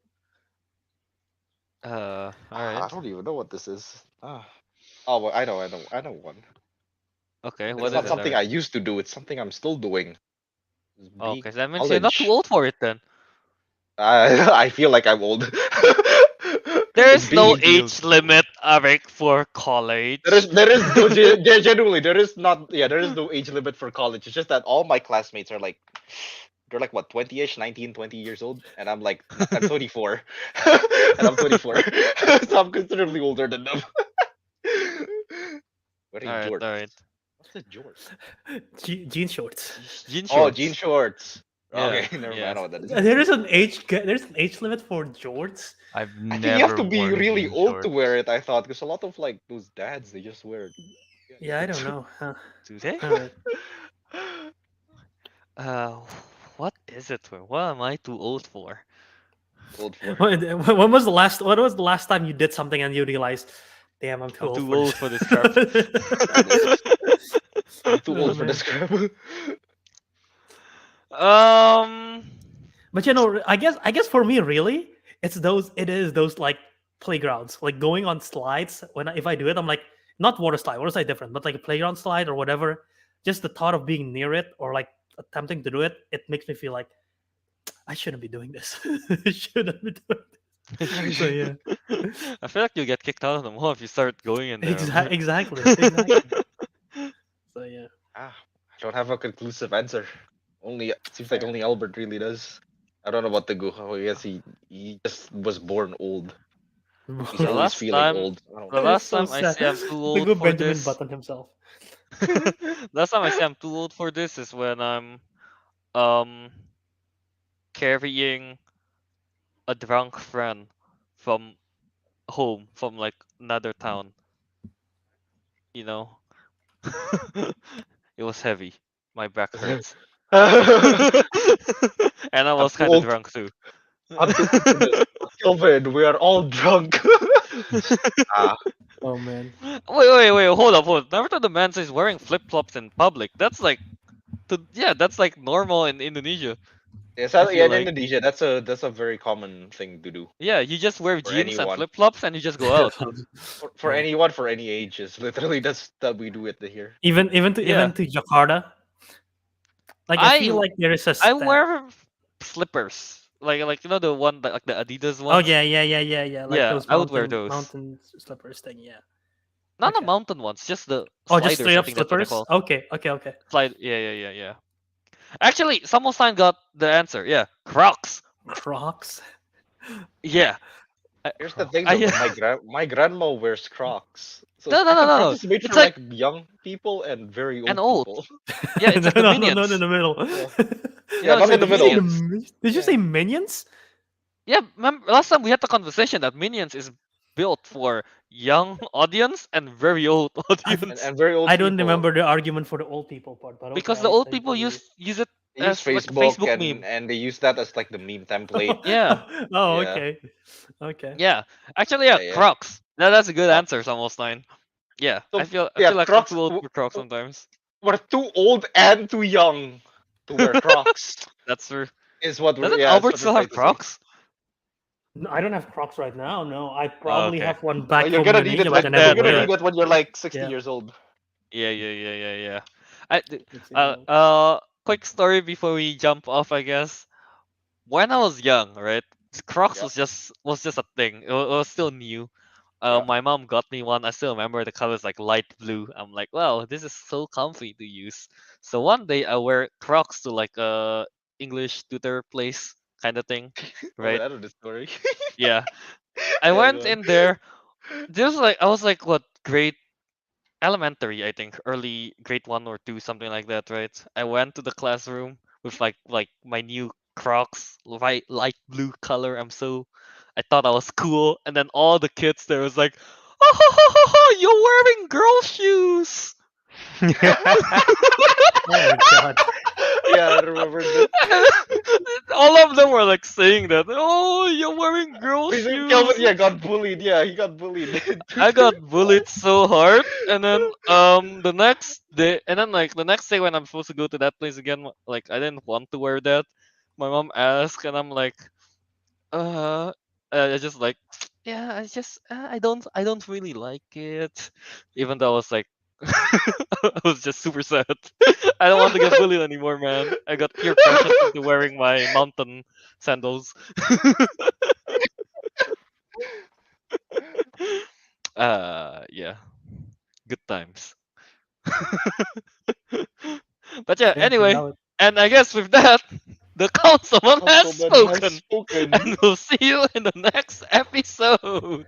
All I right. don't even know what this is. Oh, well, I know one. Okay. It's What not is it? something Eric? I used to do. It's something I'm still doing. It's Oh, being okay, that means you're not too college. old for it then. I feel like I'm old. There It's is no being- age limit, Eric, for college. there is no genuinely there is not there is no age limit for college. It's just that all my classmates are like they're like what 20ish, 19, 20 years old, and I'm like I'm 24, and I'm 24, so I'm considerably older than them. Wearing Alright, jorts. alright. What's a jorts? Jean shorts. Jean Oh, shorts. jean shorts. Yeah, Okay, never mind. I yes. know what that is. There's an age limit for jorts. I've I never. think you have to be worn really jean old to shorts. wear it. I thought because a lot of like those dads they just wear. Yeah, I don't know. Huh. Do they? Alright. Uh, what is it for? What am I too old for? Old for. When was the last? What was the last time you did something and you realized, damn, I'm too I'm old too for old for this crap. I'm too Oh, old for man. this crap. Um, But you know, I guess for me, really, it is those like playgrounds, like going on slides. If I do it, I'm like not water slide different, but like a playground slide or whatever. Just the thought of being near it or like attempting to do it, it makes me feel like I shouldn't be doing this. I shouldn't be doing this. So yeah, I feel like you'll get kicked out of the mall if you start going in there. exactly. So yeah. Ah, I don't have a conclusive answer. Only seems like Fair. only Albert really does. I don't know about Teguh. I guess he just was born old. He's The always last feeling time, old. I don't the know. last So time I say I'm sad. too The old good for Benjamin this. Button himself. Last time I say I'm too old for this is when I'm um carrying a drunk friend from home from like another town. You know, it was heavy. My back hurts, I'm and I was too kind of old. drunk too. I'm too old for this. Kelvin, we are all drunk. Ah, Oh man. Wait, hold up, hold up. Naruto the man says wearing flip flops in public. That's like, yeah, that's like normal in Indonesia. yes, I yeah, feel in like, Indonesia, that's a very common thing to do yeah, you just wear for jeans and anyone. flip flops and you just go out. For anyone, for any ages. Literally, that's that we do it here. Even Yeah, to Jakarta. Like I feel I like there is a I step. wear slippers, like you know the one like the Adidas Oh ones. yeah. Like Yeah, those I would wear those. mountain slippers thing. Yeah. Not the Okay. mountain ones, just the Oh, just sliders. straight I up think that's what they're slippers. called. Okay. Slide. Yeah. Actually, Samosan got the answer. Yeah, Crocs. Crocs. Yeah. I, Here's the thing I though, my grandma wears Crocs. So no, no, no, no, Crocs no. is made It's for like like young people and very an old old. people. Yeah, it's like the No, minions. in the middle. Yeah. You Yeah, know, it's not like in the the middle. minions. Did you Yeah. say minions? Yeah, remember last time we had the conversation that minions is built for young audience and very old audience. And very old I don't people. remember the argument for the old people part, but okay, Because the old I people believe you. use it They use as like a Facebook Facebook meme. and they use that as like the meme template. Yeah, Oh, Yeah. okay. yeah. Actually, yeah, Yeah. Crocs. That's a good Crocs. answer, almost nine. Yeah, So I yeah, feel like I'm Crocs too old for Crocs sometimes. we're too old and too young to wear Crocs. That's true. Is what we're Doesn't yeah, that's Albert what we're still trying have to say. Crocs? No, I don't have Crocs right now. No, I Oh, probably okay. have one Well, back you're from gonna need it Indonesia, But but I when never you're then, gonna wear yeah. need it. it when you're like 60 Yeah. years old. Yeah. I, Let's see, no. quick story before we jump off, I guess. When I was young, right, Crocs Yeah. was just a thing. It was still new. Yeah. My mom got me one. I still remember the color's like light blue. I'm like, wow, this is so comfy to use. So one day I wear Crocs to like a English tutor place kind of thing, Oh wait, right? I know this story. Yeah. I Yeah, went go on. in there. I was like what grade elementary, I think, early grade 1 or 2, something like that, right? I went to the classroom with like my new Crocs, light blue color. I thought I was cool, and then all the kids there was like, "Oh, you're wearing girl shoes." Oh god. Yeah, I remember that. All of them were like saying that. Oh, you're wearing girl Kelvin, shoes. yeah, got bullied. Yeah, he got bullied. I got bullied so hard, and then the next day, like the next day when I'm supposed to go to that place again, like I didn't want to wear that. My mom asked, and I'm like, uh, I just like, yeah, I don't really like it, even though I was like, I was just super sad. I don't want to get bullied anymore, man. I got peer pressured into wearing my mountain sandals. Yeah, good times. But yeah, Yeah, anyway, that was and I guess with that, the councilman has Councilman has spoken, spoken. and we'll see you in the next episode.